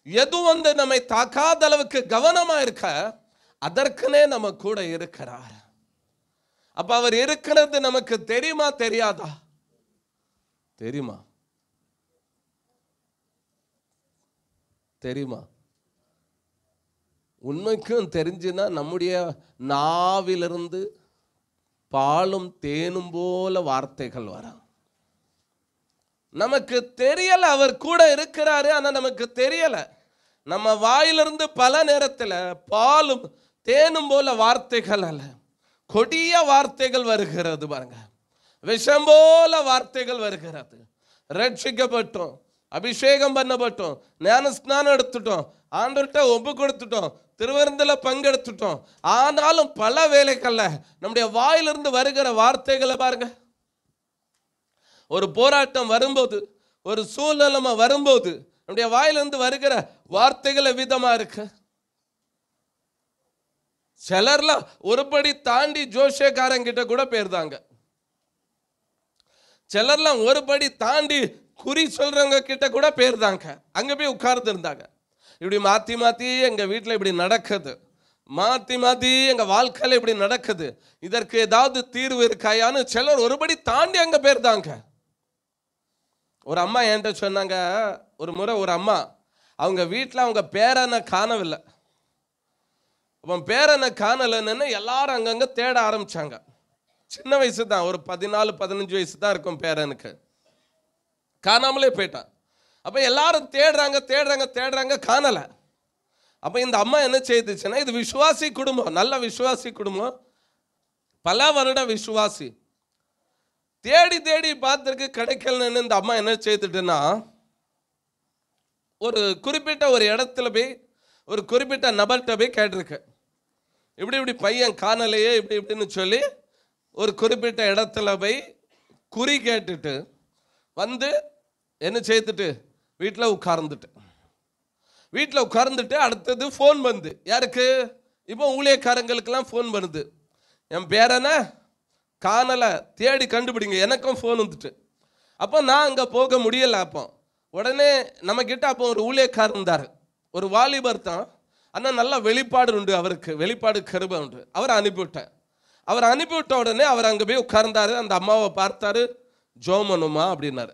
எதுவும் நம்மை தாக்காத அளவுக்கு கவனமா இருக்க, அதற்குனே நம்ம கூட இருக்கிறார். அப்ப அவர் இருக்கிறது நமக்கு தெரியுமா தெரியாதா? தெரியுமா? தெரியுமா? உண்மைக்கும் தெரிஞ்சுன்னா நம்முடைய நாவிலிருந்து பாலும் தேனும் போல வார்த்தைகள் வரும். நமக்கு தெரியல அவர் கூட இருக்கிறாரு, ஆனா நமக்கு தெரியல. நம்ம வாயிலிருந்து பல நேரத்தில் பாலும் தேனும் போல வார்த்தைகள் அல்ல, கொடிய வார்த்தைகள் வருகிறது பாருங்க. விஷம் போல வார்த்தைகள் வருகிறது. ரட்சிக்கப்பட்டோம், அபிஷேகம் பண்ணப்பட்டோம், ஞான ஸ்நானம் எடுத்துட்டோம், ஆண்டவர்கிட்ட ஒப்பு கொடுத்துட்டோம், திருவிருந்துல பங்கெடுத்துட்டோம். ஆனாலும் பல வேளைகள்ல நம்முடைய வாயிலிருந்து வருகிற வார்த்தைகளை பாருங்க. ஒரு போராட்டம் வரும்போது, ஒரு சூழ்நிலைமை வரும்போது நம்முடைய வாயிலிருந்து வருகிற வார்த்தைகள் விதமா இருக்கு. சிலர்லாம் ஒருபடி தாண்டி ஜோஷக்காரங்கிட்ட கூட போயிருந்தாங்க. சிலர்லாம் ஒருபடி தாண்டி குறி சொல்றவங்க கிட்ட கூட போயிருந்தாங்க. அங்க போய் உட்கார்ந்து இருந்தாங்க. இப்படி மாத்தி மாத்தி எங்க வீட்டில் இப்படி நடக்குது, மாத்தி மாத்தி எங்க வாழ்க்கையில இப்படி நடக்குது, இதற்கு ஏதாவது தீர்வு இருக்காயான்னு சிலர் ஒருபடி தாண்டி அங்க போயிருந்தாங்க. ஒரு அம்மா என்கிட்ட சொன்னாங்க, ஒரு முறை ஒரு அம்மா அவங்க வீட்டில் அவங்க பேரனை காணவில்லை. அப்போ பேரனை காணலைன்னு எல்லாரும் அங்கங்க தேட ஆரம்பிச்சாங்க. சின்ன வயசு தான், ஒரு 14-15 வயசு தான் இருக்கும் பேரனுக்கு. காணாமலே போயிட்டான். அப்போ எல்லாரும் தேடுறாங்க தேடுறாங்க தேடுறாங்க, காணலை. அப்போ இந்த அம்மா என்ன செய்துச்சுன்னா, இது விசுவாசி குடும்பம், நல்ல விசுவாசி குடும்பம், பல வருட விசுவாசி. தேடி தேடி பார்த்துருக்கு, கிடைக்கலன்னு இந்த அம்மா என்ன செய்துட்டுன்னா, ஒரு குறிப்பிட்ட ஒரு இடத்துல போய் ஒரு குறிப்பிட்ட நபர்கிட்ட போய் கேட்டிருக்கு, இப்படி இப்படி பையன் காணலையே இப்படி இப்படின்னு சொல்லி ஒரு குறிப்பிட்ட இடத்துல போய் குறி கேட்டுட்டு வந்து என்ன செய்துட்டு வீட்டில் உட்கார்ந்துட்டு அடுத்தது ஃபோன் பண்ணுது. யாருக்கு? இப்போ ஊழியக்காரங்களுக்கெல்லாம் ஃபோன் பண்ணுது, என் பேரனை காணலை, தேடி கண்டுபிடிங்க. எனக்கும் ஃபோன் வந்துட்டு. அப்போ நான் அங்கே போக முடியலை. அப்போ உடனே நம்மக்கிட்ட அப்போ ஒரு ஊழியக்காரர் இருந்தார், ஒரு வாலிபர் தான். ஆனால் நல்லா வெளிப்பாடு உண்டு அவருக்கு, வெளிப்பாடு கிருபை உண்டு. அவரை அனுப்பிவிட்டேன். அவர் அனுப்பிவிட்ட உடனே அவர் அங்கே போய் உட்கார்ந்தாரு. அந்த அம்மாவை பார்த்தாரு, ஜோமனுமா அப்படின்னாரு.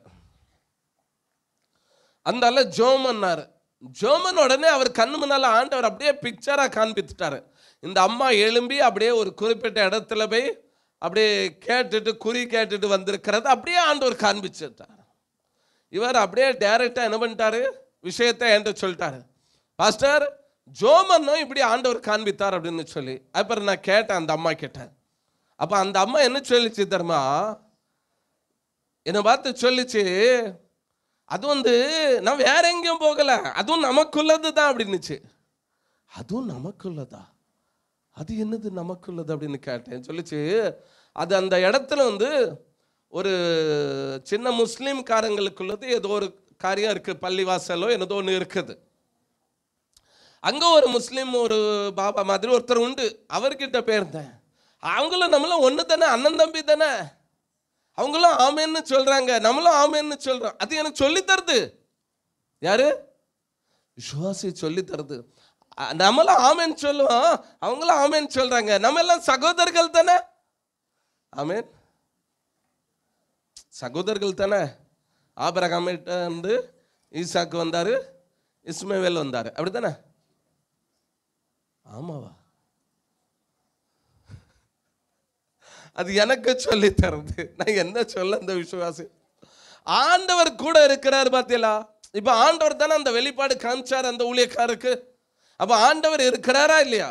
அந்த அல்ல ஜோமன்னாரு. ஜோமன் உடனே அவர் கண்ணு முன்னால் ஆண்டவர் அப்படியே பிக்சராக காண்பித்துட்டாரு. இந்த அம்மா எழும்பி அப்படியே ஒரு குறிப்பிட்ட இடத்துல போய் அப்படியே கேட்டுட்டு குறி கேட்டுட்டு வந்திருக்கிறது அப்படியே ஆண்டவர் காண்பிச்சுட்டார். இவர் அப்படியே டைரக்டாக என்ன பண்ணிட்டாரு, விஷயத்தை என்கிட்ட சொல்லிட்டாரு, பாஸ்டர் ஜோமன்னும் இப்படி ஆண்டவர் காண்பித்தார் அப்படின்னு சொல்லி. அப்புறம் நான் கேட்டேன் அந்த அம்மா கேட்டேன். அப்போ அந்த அம்மா என்ன சொல்லிச்சு தெரியுமா, என்னை பார்த்து சொல்லிச்சு, அது நான் வேற எங்கேயும் போகல, அதுவும் நமக்குள்ளது தான் அப்படின்னுச்சு. அதுவும் நமக்குள்ளதா? அது என்னது நமக்குள்ளது அப்படின்னு கேட்டேன். சொல்லிச்சு, அது அந்த இடத்துல ஒரு சின்ன முஸ்லீம்காரங்களுக்குள்ளது ஏதோ ஒரு காரியம் இருக்கு, பள்ளிவாசலோ என்னதோ ஒன்று இருக்குது. அங்க ஒரு முஸ்லீம் ஒரு பாபா மாதிரி ஒருத்தர் உண்டு, அவர்கிட்ட போயிருந்தேன். அவங்களும் நம்மளும் ஒன்று தானே, அண்ணன் தம்பி தானே, அவங்களும் ஆமேன்னு சொல்றாங்க, நம்மளும் ஆமேன்னு சொல்றோம். அது எனக்கு சொல்லி தருது யாரு? விசுவாசி சொல்லி தருது. நம்மளும் ஆமேன்னு சொல்லுவோம், அவங்களும் ஆமேன்னு சொல்றாங்க, நம்ம எல்லாம் சகோதரர்கள் தானே. ஆமேன், சகோதரர்கள் தானே. ஆபிரகாமிட்ட ஈசாக்கு வந்தாரு, இஸ்மவேல் வந்தாரு, அப்படித்தானே? ஆமாவா? அது எனக்கு சொல்லி தருது, நான் என்ன சொல்ல அந்த விசுவாசி. ஆண்டவர் கூட இருக்கிறார் பார்த்தீங்களா? இப்ப ஆண்டவர் தானே அந்த வெளிப்பாடு காமிச்சார் அந்த ஊழியக்காருக்கு. அப்ப ஆண்டவர் இருக்கிறாரா இல்லையா?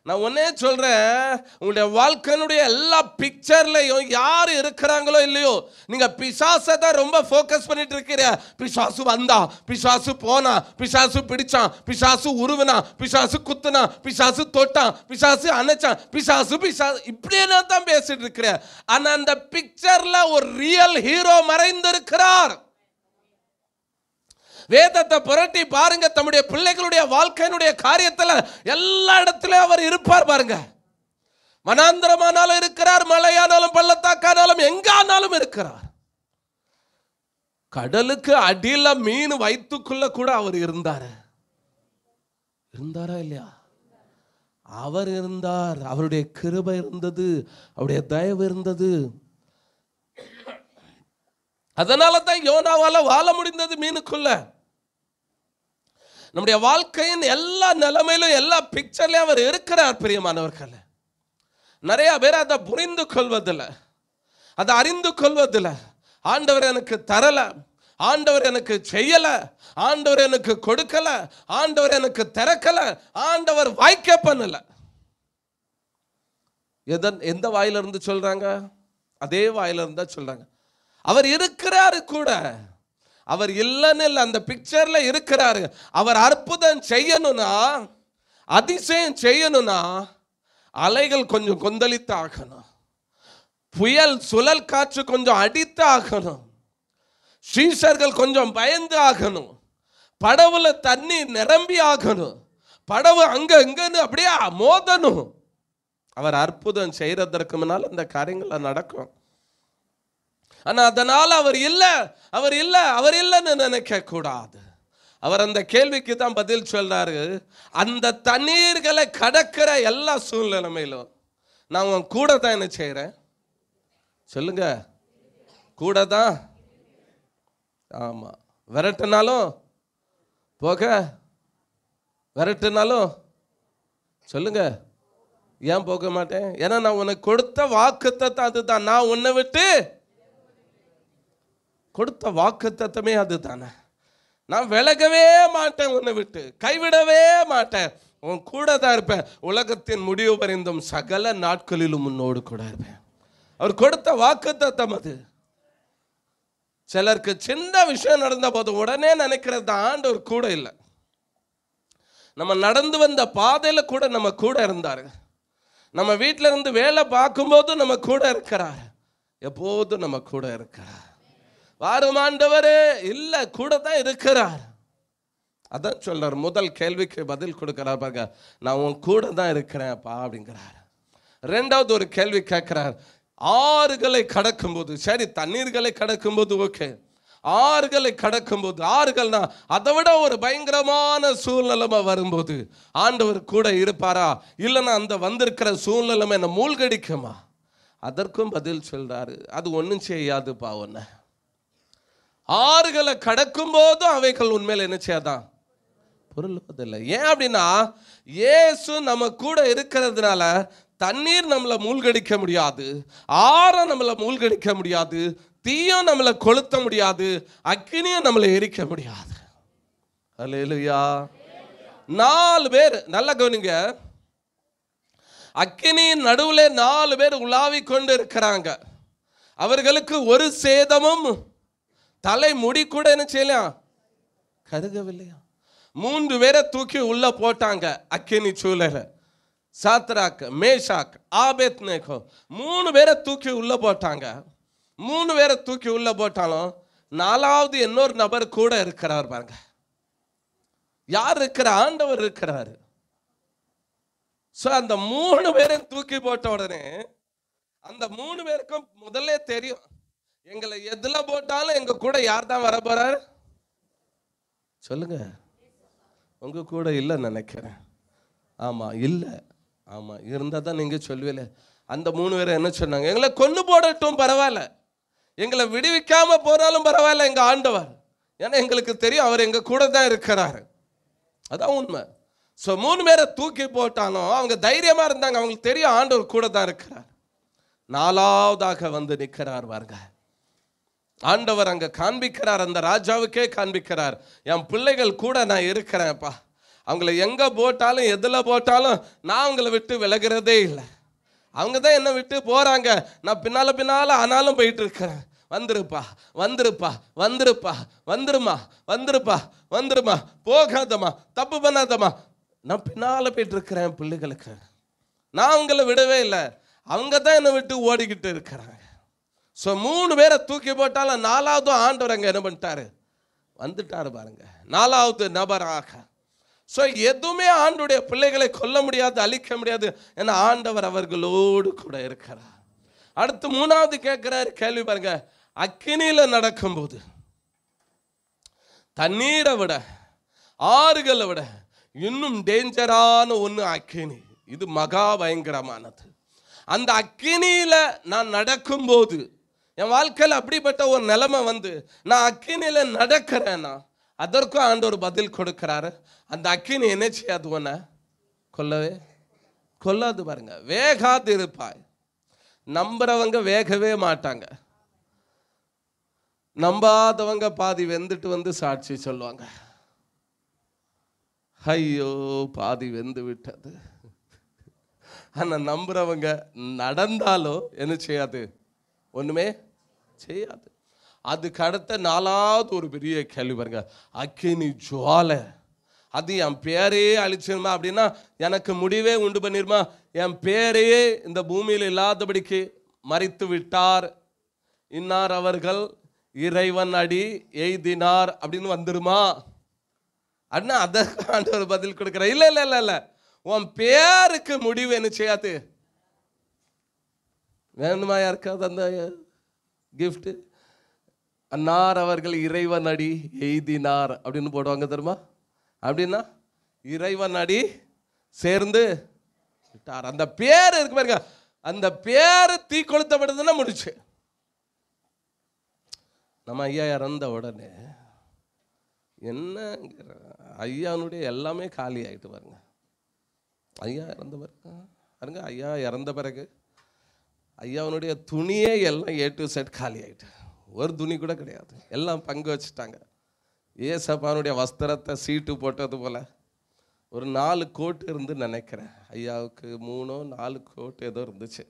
நான் ஒன்னே சொல்றேன், உங்களுடைய வாழ்க்கையினுடைய எல்லா பிக்சர்லையும் யார் இருக்கிறாங்களோ இல்லையோ, நீங்க பிசாசை தான் ரொம்ப ஃபோக்கஸ் பண்ணிட்டு இருக்கிற. பிசாசு வந்தா, பிசாசு போனா, பிசாசு பிடிச்சான், பிசாசு உருவினா, பிசாசு குத்துனா, பிசாசு தொட்டான், பிசாசு அணைச்சான், பிசாசு பிசாசு இப்படியே தான் பேசிட்டு இருக்கிற. ஆனா அந்த பிக்சர்ல ஒரு ரியல் ஹீரோ மறைந்திருக்கிறார். வேதத்தை புரட்டி பாருங்க, தம்முடைய பிள்ளைகளுடைய வாழ்க்கையினுடைய காரியத்தில் எல்லா இடத்திலும் அவர் இருப்பார் பாருங்க. வனாந்தரமானாலும் இருக்கிறார், மலையானாலும் பள்ளத்தாக்கானாலும் எங்கானாலும் இருக்கிறார். கடலுக்கு அடியில மீன் வயிற்றுக்குள்ள கூட அவர் இருந்தாரா இல்லையா? அவர் இருந்தார். அவருடைய கிருபை இருந்தது, அவருடைய தயவு இருந்தது. அதனால தான் யோனாவால வாழ முடிந்தது மீனுக்குள்ள. நம்முடைய வாழ்க்கையின் எல்லா நிலைமையிலும் எல்லா பிக்சர்லயும் அவர் இருக்கிறார் பிரியமானவர்கள். நிறைய பேர் அதை புரிந்து கொள்வதில்லை, அதை அறிந்து கொள்வதில்லை. ஆண்டவர் எனக்கு தரல, ஆண்டவர் எனக்கு செய்யல, ஆண்டவர் எனக்கு கொடுக்கல, ஆண்டவர் எனக்கு திறக்கல, ஆண்டவர் வாய்க்க பண்ணல. எந்த வாயிலிருந்து சொல்றாங்க? அதே வாயிலிருந்து தான் சொல்றாங்க. அவர் இருக்கிறாரு கூட, அவர் இல்லைன்னு இல்லை, அந்த பிக்சர்ல இருக்கிறாரு. அவர் அற்புதம் செய்யணும்னா, அதிசயம் செய்யணும்னா, அலைகள் கொஞ்சம் கொந்தளித்து ஆகணும், புயல் சுழல் காற்று கொஞ்சம் அடித்து ஆகணும், சீஷர்கள் கொஞ்சம் பயந்து ஆகணும், படவுல தண்ணி நிரம்பி ஆகணும், படவு அங்க இங்கன்னு அப்படியே மோதணும். அவர் அற்புதம் செய்யறதற்கு முன்னால் இந்த காரியங்கள் நடக்கும். ஆனா அதனால அவர் இல்லைன்னு நினைக்க கூடாது. அவர் அந்த கேள்விக்கு தான் பதில் சொல்றாரு. அந்த தண்ணீர்களை கடக்கிற எல்லா சூழ்நிலைமையிலும் நான் உன் கூட தான் என்ன செய்யறேன் சொல்லுங்க, கூட தான். ஆமா, விரட்டினாலும் போக, விரட்டினாலும் சொல்லுங்க, ஏன் போக மாட்டேன்? ஏன்னா நான் உனக்கு கொடுத்த வாக்குத்தத்தம் அதுதான். நான் உன்னை விட்டு கொடுத்த வாக்குத்தத்தமே அதுதானே. நான் விலகவே மாட்டேன், உன்னை விட்டு கைவிடவே மாட்டேன், உன் கூட தான் இருப்பேன், உலகத்தின் முடிவு பரிந்தும் சகல நாட்களிலும் உன்னோடு கூட இருப்பேன். அவர் கொடுத்த வாக்குத்தத்தம் அது. சிலருக்கு சின்ன விஷயம் நடந்த போது உடனே நினைக்கிறது ஆண்டவர் கூட இல்லை. நம்ம நடந்து வந்த பாதையில கூட நம்ம கூட இருந்தாரு. நம்ம வீட்டில இருந்து வேலை பார்க்கும்போது நம்ம கூட இருக்கிறார், எப்போதும் நம்ம கூட இருக்கிறார். வாரும் ஆண்டவரே, இல்ல கூட தான் இருக்கிறார். அதான் சொல்றார், முதல் கேள்விக்கு பதில் கொடுக்கிறார் பாருங்க, நான் உன் கூட தான் இருக்கிறேன் அப்பா அப்படிங்கிறார். ரெண்டாவது ஒரு கேள்வி கேட்கிறார், ஆறுகளை கடக்கும்போது, சரி தண்ணீர்களை கடக்கும்போது ஓகே, ஆறுகளை கடக்கும்போது, ஆறுகள்னா அதை விட ஒரு பயங்கரமான சூழ்நிலைமை வரும்போது ஆண்டவர் கூட இருப்பாரா? இல்லைன்னா அந்த வந்திருக்கிற சூழ்நிலைமை என்ன மூழ்கடிக்குமா? அதற்கும் பதில் சொல்றாரு, அது ஒன்றும் செய்யாதுப்பா ஒன்ன. ஆறுகளை கடக்கும் போதும் அவைகள் உண்மையில என்ன செய்யாதான் பொருள்வதில்லை. ஏன் அப்படின்னா இயேசு நம்ம கூட இருக்கிறதுனால தண்ணீர் நம்மளை மூழ்கடிக்க முடியாது, ஆறை நம்மளை மூழ்கடிக்க முடியாது, தீயும் நம்மளை கொளுத்த முடியாது, அக்கினியும் நம்மளை எரிக்க முடியாது. அல்லேலூயா. 4 பேர் நல்லா கவனிங்க, அக்கினியின் நடுவில் 4 பேர் உலாவிக் கொண்டு இருக்கிறாங்க. அவர்களுக்கு ஒரு சேதமும் தலை முடி கூட என்ன செய்யலாம், கருகவில்லையா. 3 பேரை தூக்கி உள்ள போட்டாங்க அக்கினி சூழல. சாத்ராக், மேஷாக், ஆபேத்நேகோ 3 பேரை தூக்கி உள்ள போட்டாங்க. 3 பேரை தூக்கி உள்ள போட்டாலும் 4வது இன்னொரு நபர் கூட இருக்கிறார் பாருங்க. யார் இருக்கிற? ஆண்டவர் இருக்கிறாரு. அந்த 3 பேரை தூக்கி போட்ட உடனே அந்த 3 பேருக்கும் முதல்ல தெரியும், எங்களை எதுல போட்டாலும் எங்க கூட யார் தான் வர போறாரு சொல்லுங்க. உங்க கூட இல்லைன்னு நினைக்கிறேன். ஆமா இல்ல, ஆமா இருந்தா தான் நீங்க சொல்லுவீல. அந்த 3 பேரை என்ன சொன்னாங்க? எங்களை கொண்டு போடட்டும் பரவாயில்ல, எங்களை விடுவிக்காம போனாலும் பரவாயில்ல எங்க ஆண்டவர், ஏன்னா எங்களுக்கு தெரியும் அவர் எங்க கூட தான் இருக்கிறாரு. அதான் உண்மை. 3 பேரை தூக்கி போட்டாலும் அவங்க தைரியமா இருந்தாங்க, அவங்களுக்கு தெரியும் ஆண்டவர் கூட தான் இருக்கிறார். 4வதாக வந்து நிற்கிறார் பாருங்க. ஆண்டவர் அங்க காண்பிக்கிறார், அந்த ராஜாவுக்கே காண்பிக்கிறார், என் பிள்ளைகள் கூட நான் இருக்கிறேன்ப்பா, அவங்கள எங்க போட்டாலும் எதுல போட்டாலும் நான் அவங்கள விட்டு விலகிறதே இல்லை, அவங்க தான் என்னை விட்டு போறாங்க, நான் பின்னால ஆனாலும் போயிட்டு இருக்கிறேன், வந்துருப்பா வந்துருப்பா வந்துருப்பா வந்துருமா வந்துருப்பா வந்துருமா, போகாதம்மா தப்பு பண்ணாதம்மா, நான் பின்னால போயிட்டு இருக்கிறேன் பிள்ளைகளுக்கு, நான் அவங்கள விடவே இல்லை, அவங்க தான் என்னை விட்டு ஓடிக்கிட்டு இருக்கிறாங்க. ஸோ 3 பேரை தூக்கி போட்டாலும் 4வது ஆண்டவர் அங்கே என்ன பண்ணிட்டாரு, வந்துட்டாரு பாருங்க, 4வது நபராக. ஸோ எதுவுமே ஆண்டுடைய பிள்ளைகளை கொல்ல முடியாது, அழிக்க முடியாது, ஏன்னா ஆண்டவர் அவர்களோடு கூட இருக்கிறார். அடுத்து 3வது கேட்கிறாரு கேள்வி பாருங்க, அக்கினியில நடக்கும்போது தண்ணீரை விட ஆறுகளை விட இன்னும் டேஞ்சரான ஒன்று அக்கினி, இது மகா பயங்கரமானது. அந்த அக்கினியில நான் நடக்கும்போது என் வாழ்க்கையில் அப்படிப்பட்ட ஒரு நிலைமை வந்து நான் அக்கினியில நடக்கிறேன்னா அதற்கும் ஆண்டவர் பதில் கொடுக்கிறாரு. அந்த அக்கினி என்ன செய்யாது, உன்னை கொல்லவே கொல்லாது பாருங்க. வேகாது இருப்பாய். நம்புறவங்க வேகவே மாட்டாங்க, நம்பாதவங்க பாதி வெந்துட்டு வந்து சாட்சி சொல்லுவாங்க, ஐயோ பாதி வெந்து விட்டது. ஆனா நம்புறவங்க நடந்தாலும் என்ன செய்யாது, ஒண்ணுமே செய்யாது. அதுக்கு அடுத்த 4வது ஒரு பெரிய கேள்வி பாருங்க, அக்கினி ஜுவாலை, அது என் பேரையே அழிச்சிருமா அப்படின்னா எனக்கு முடிவே உண்டு பண்ணிருமா, என் பேரையே இந்த பூமியில் இல்லாதபடிக்கு மறித்து விட்டார், இன்னார் அவர்கள் இறைவன் அடி எய்தினார் அப்படின்னு வந்துருமா அப்படின்னா அதற்கு ஆண்டவர் பதில் கொடுக்கிற, இல்ல இல்ல இல்ல இல்ல, உன் பேருக்கு முடிவு என்ன செய்யாது. வேணுமா யாருக்காவது அந்த கிஃப்ட், அன்னார் அவர்கள் இறைவன் அடி எய்தினார் அப்படின்னு போடுவாங்க தெரியுமா, அப்படின்னா இறைவன் அடி சேர்ந்து விட்டார், அந்த பேர் இருக்கு பாருங்க, அந்த பேரு தீ கொளுத்தப்படுதுன்னா முடிச்சு. நம்ம ஐயா இறந்த உடனே என்ன ஐயானுடைய எல்லாமே காலி ஆகிட்டு பாருங்க. ஐயா இறந்த பிறகு பாருங்க, ஐயா இறந்த பிறகு ஐயாவனுடைய துணியே எல்லாம் A to Z காலி ஆகிட்டு, ஒரு துணி கூட கிடையாது, எல்லாம் பங்கு வச்சுட்டாங்க. ஏசப்பானுடைய வஸ்திரத்தை சீட்டு போட்டது போல ஒரு 4 கோட்டு இருந்து நினைக்கிறேன், ஐயாவுக்கு 3-4 கோட்டு ஏதோ இருந்துச்சு,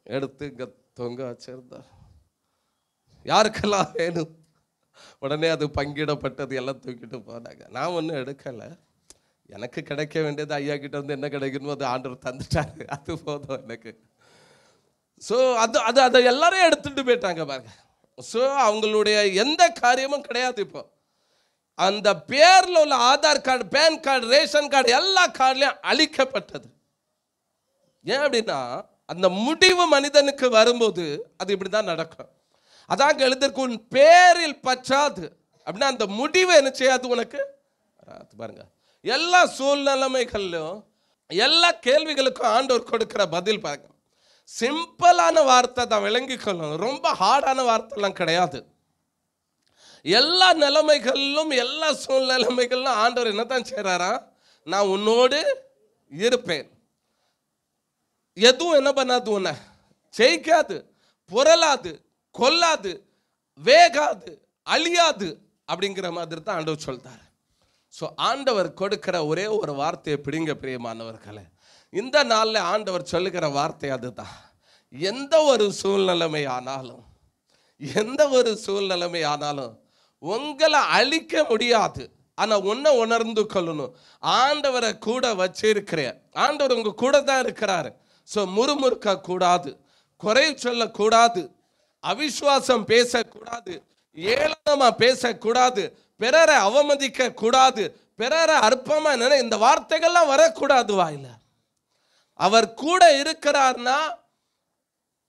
எடுத்து இங்கே தொங்க வச்சிருந்தா, யாருக்கெல்லாம் வேணும் உடனே அது பங்கிடப்பட்டது, எல்லாம் தூக்கிட்டு போனாங்க. நான் ஒன்றும் எடுக்கலை, எனக்கு கிடைக்க வேண்டியது ஐயா கிட்ட இருந்து என்ன கிடைக்கணுமோ அது ஆண்டவர் தந்துட்டாரு, அது போதும் எனக்கு. ஸோ அதை எல்லாரும் எடுத்துட்டு போயிட்டாங்க பாருங்க. ஸோ அவங்களுடைய எந்த காரியமும் கிடையாது. இப்போ அந்த பேர்ல உள்ள Aadhaar card, PAN card, ration card எல்லா கார்டுலையும் அழிக்கப்பட்டது. ஏன் அப்படின்னா அந்த முடிவு மனிதனுக்கு வரும்போது அது இப்படிதான் நடக்கும். அதான் எழுதிருக்கு, உன் பேரில் பற்றாது அப்படின்னா அந்த முடிவு என்ன செய்யாது உனக்கு பாருங்க. எல்லா சூழ்நிலைமைகளிலும் எல்லா கேள்விகளுக்கும் ஆண்டவர் கொடுக்கிற பதில் பாருங்க, சிம்பிளான வார்த்தை தான், விளங்கிக்கொள்ளும், ரொம்ப ஹார்டான வார்த்தைலாம் கிடையாது. எல்லா நிலைமைகளிலும் எல்லா சூழ்நிலைமைகளிலும் ஆண்டவர் என்னதான் செய்றாரா, நான் உன்னோடு இருப்பேன், எதுவும் என்ன பண்ணாது, உன்னை ஜெயிக்காது, புரளாது, கொல்லாது, வேகாது, அழியாது அப்படிங்கிற மாதிரி தான் ஆண்டவர் சொல்றாரு. ஸோ ஆண்டவர் கொடுக்கிற ஒரே ஒரு வார்த்தையை பிடிங்க பிரியமானவர்களே. இந்த நாளில் ஆண்டவர் சொல்லுகிற வார்த்தை அதுதான். எந்த ஒரு சூழ்நிலைமை ஆனாலும் உங்களை அழிக்க முடியாது. ஆனால் ஒன்றை உணர்ந்து கொள்ளணும், ஆண்டவரை கூட வச்சிருக்கிறேன், ஆண்டவர் உங்க கூட தான் இருக்கிறாரு. ஸோ முறுமுறுக்க கூடாது, குறை சொல்லக்கூடாது, அவிசுவாசம் பேசக்கூடாது, ஏளனமா பேசக்கூடாது, பிறரை அவமதிக்க கூடாது, பிறரை அற்பமா நினை, இந்த வார்த்தைகள்லாம் வரக்கூடாது வாயில. அவர் கூட இருக்கிறார்னா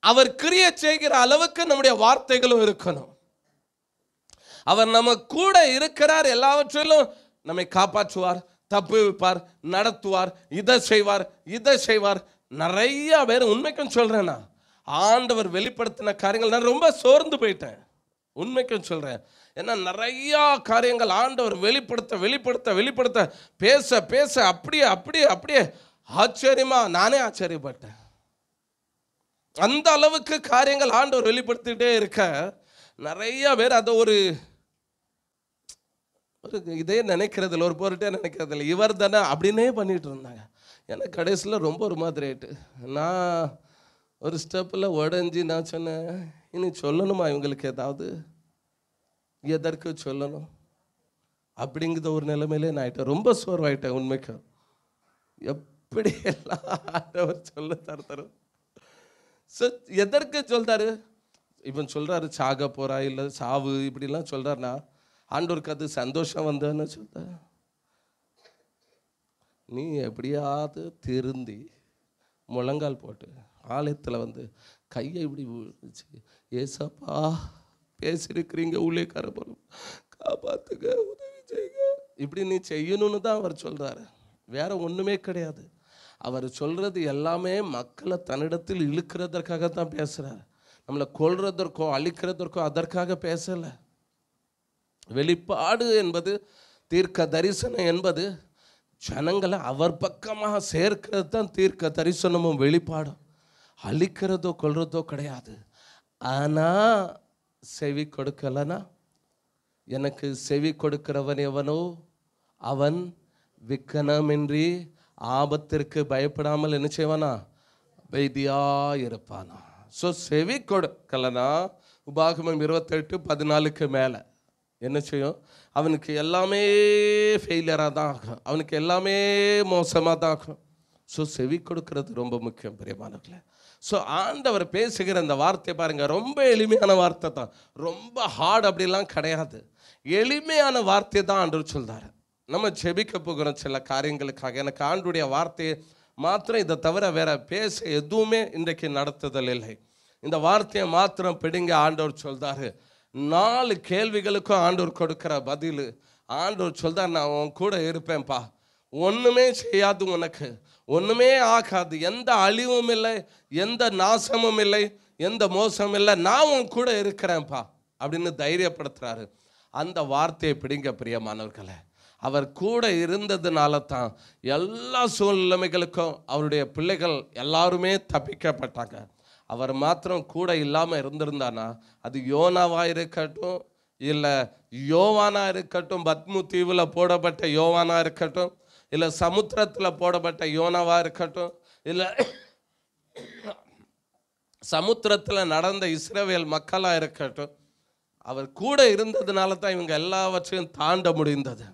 அவர் கிரியை செய்கிற அளவுக்கு நம்முடைய வார்த்தைகளும் இருக்கணும். அவர் நம்ம கூட இருக்கிறார், எல்லாவற்றிலும் நம்மை காப்பாற்றுவார், தப்பு வைப்பார், நடத்துவார், இதை செய்வார். நிறைய பேர், உண்மைக்கும் சொல்றேன்னா ஆண்டவர் வெளிப்படுத்தின காரியங்கள் நான் ரொம்ப சோர்ந்து போயிட்டேன், உண்மைக்கும் சொல்றேன். ஏன்னா நிறைய காரியங்கள் ஆண்டவர் வெளிப்படுத்த பேச அப்படியே ஆச்சரியமா நானே ஆச்சரியப்பட்டேன். அந்த அளவுக்கு காரியங்கள் ஆண்டவர் வெளிப்படுத்திட்டே இருக்க நிறைய பேர் அதை ஒரு இதே நினைக்கிறதில்ல, ஒரு பொருட்டே நினைக்கிறதில்ல. இவர் தானே அப்படின்னே பண்ணிட்டு இருந்தாங்க. எனக்கு கடைசியில் ரொம்ப ஒரு மாதிரி ஆயிட்டு. நான் ஒரு ஸ்டெப்பில் உடஞ்சி நான் சொன்னேன், இனி சொல்லணுமா இவங்களுக்கு ஏதாவது, எதற்கு சொல்லணும் அப்படிங்கிற ஒரு நிலைமையிலே நான் ஆயிட்டேன். ரொம்ப சோர்வாயிட்டேன் உண்மைக்கு. எப்படி எல்லாம் ஆண்டவர் சொல்ல தரும். எதற்கு சொல்றாரு? இவன் சொல்றாரு சாக போறா இல்லை சாவு இப்படிலாம் சொல்றாருன்னா ஆண்டவருக்கு அது சந்தோஷம் வந்தேன்னு சொல்ற. நீ எப்படியாவது திருந்தி முழங்கால் போட்டு ஆலயத்தில் வந்து கையை இப்படி விழிச்சு, ஏசப்பா பேசியிருக்கிறீங்க ஊழியக்கார போலும், காப்பாத்துங்க, உதவி செய்யுங்க, இப்படி நீ செய்யணும்னு தான் அவர் சொல்றாரு. வேற ஒண்ணுமே கிடையாது. அவர் சொல்றது எல்லாமே மக்களை தன்னிடத்தில் இழுக்கிறதற்காக தான் பேசுறாரு. நம்மளை கொல்றதற்கோ அழிக்கிறதற்கோ அதற்காக பேசலை. வெளிப்பாடு என்பது, தீர்க்க தரிசனம் என்பது ஜனங்களை அவர் பக்கமாக சேர்க்கிறது தான் தீர்க்க தரிசனமும் வெளிப்பாடும். அழிக்கிறதோ கொல்றதோ கிடையாது. ஆனால் செவி கொடுக்கலனா, எனக்கு செவி கொடுக்கிறவன் எவனோ அவன் விக்கனமின்றி ஆபத்திற்கு பயப்படாமல் என்ன செய்வானா, அமைதியாயிருப்பானா. ஸோ செவி கொடுக்கலனா உபாகமம் 28:14 மேலே என்ன செய்யும்? அவனுக்கு எல்லாமே ஃபெயிலியராக தான் ஆகும், அவனுக்கு எல்லாமே மோசமாக தான் ஆகும். ஸோ செவி கொடுக்கறது ரொம்ப முக்கியம் பிரியமானவர்களே. ஸோ ஆண்டவர் பேசுகிற அந்த வார்த்தை பாருங்கள், ரொம்ப எளிமையான வார்த்தை தான், ரொம்ப ஹார்ட் அப்படிலாம் கிடையாது. எளிமையான வார்த்தை தான் ஆண்டவர் சொல்றாரு. நம்ம ஜெபிக்க போகிறோம் சில காரியங்களுக்காக. எனக்கு ஆண்டுடைய வார்த்தையை மாத்திரம், இதை தவிர வேற பேச எதுவுமே இன்றைக்கு நடத்துதல் இல்லை. இந்த வார்த்தையை மாத்திரம் பிடிங்க. ஆண்டவர் சொல்றாரு, 4 கேள்விகளுக்கும் ஆண்டவர் கொடுக்கிற பதில். ஆண்டவர் சொல்றார், நான் உன் கூட இருப்பேன்ப்பா, ஒன்றுமே செய்யாது, உனக்கு ஒன்றுமே ஆகாது, எந்த அழிவும் இல்லை, எந்த நாசமும் இல்லை, எந்த மோசமும் இல்லை, நான் உன் கூட இருக்கிறேன்ப்பா அப்படின்னு தைரியப்படுத்துறாரு. அந்த வார்த்தையை பிடிங்க பிரியமானவர்களே. அவர் கூட இருந்ததுனால தான் எல்லா சூழ்நிலைகளுக்கும் அவருடைய பிள்ளைகள் எல்லாருமே தப்பிக்கப்பட்டாங்க. அவர் மாத்திரம் கூட இல்லாமல் இருந்திருந்தானா, அது யோனாவாக இருக்கட்டும், இல்லை யோவானா இருக்கட்டும், பத்மு தீவில் போடப்பட்ட யோவானா இருக்கட்டும், இல்லை சமுத்திரத்தில் போடப்பட்ட யோனாவாக இருக்கட்டும், இல்லை சமுத்திரத்தில் நடந்த இஸ்ரவேல் மக்களாக இருக்கட்டும், அவர் கூட இருந்ததுனால தான் இவங்க எல்லாவற்றையும் தாண்ட முடிந்தது.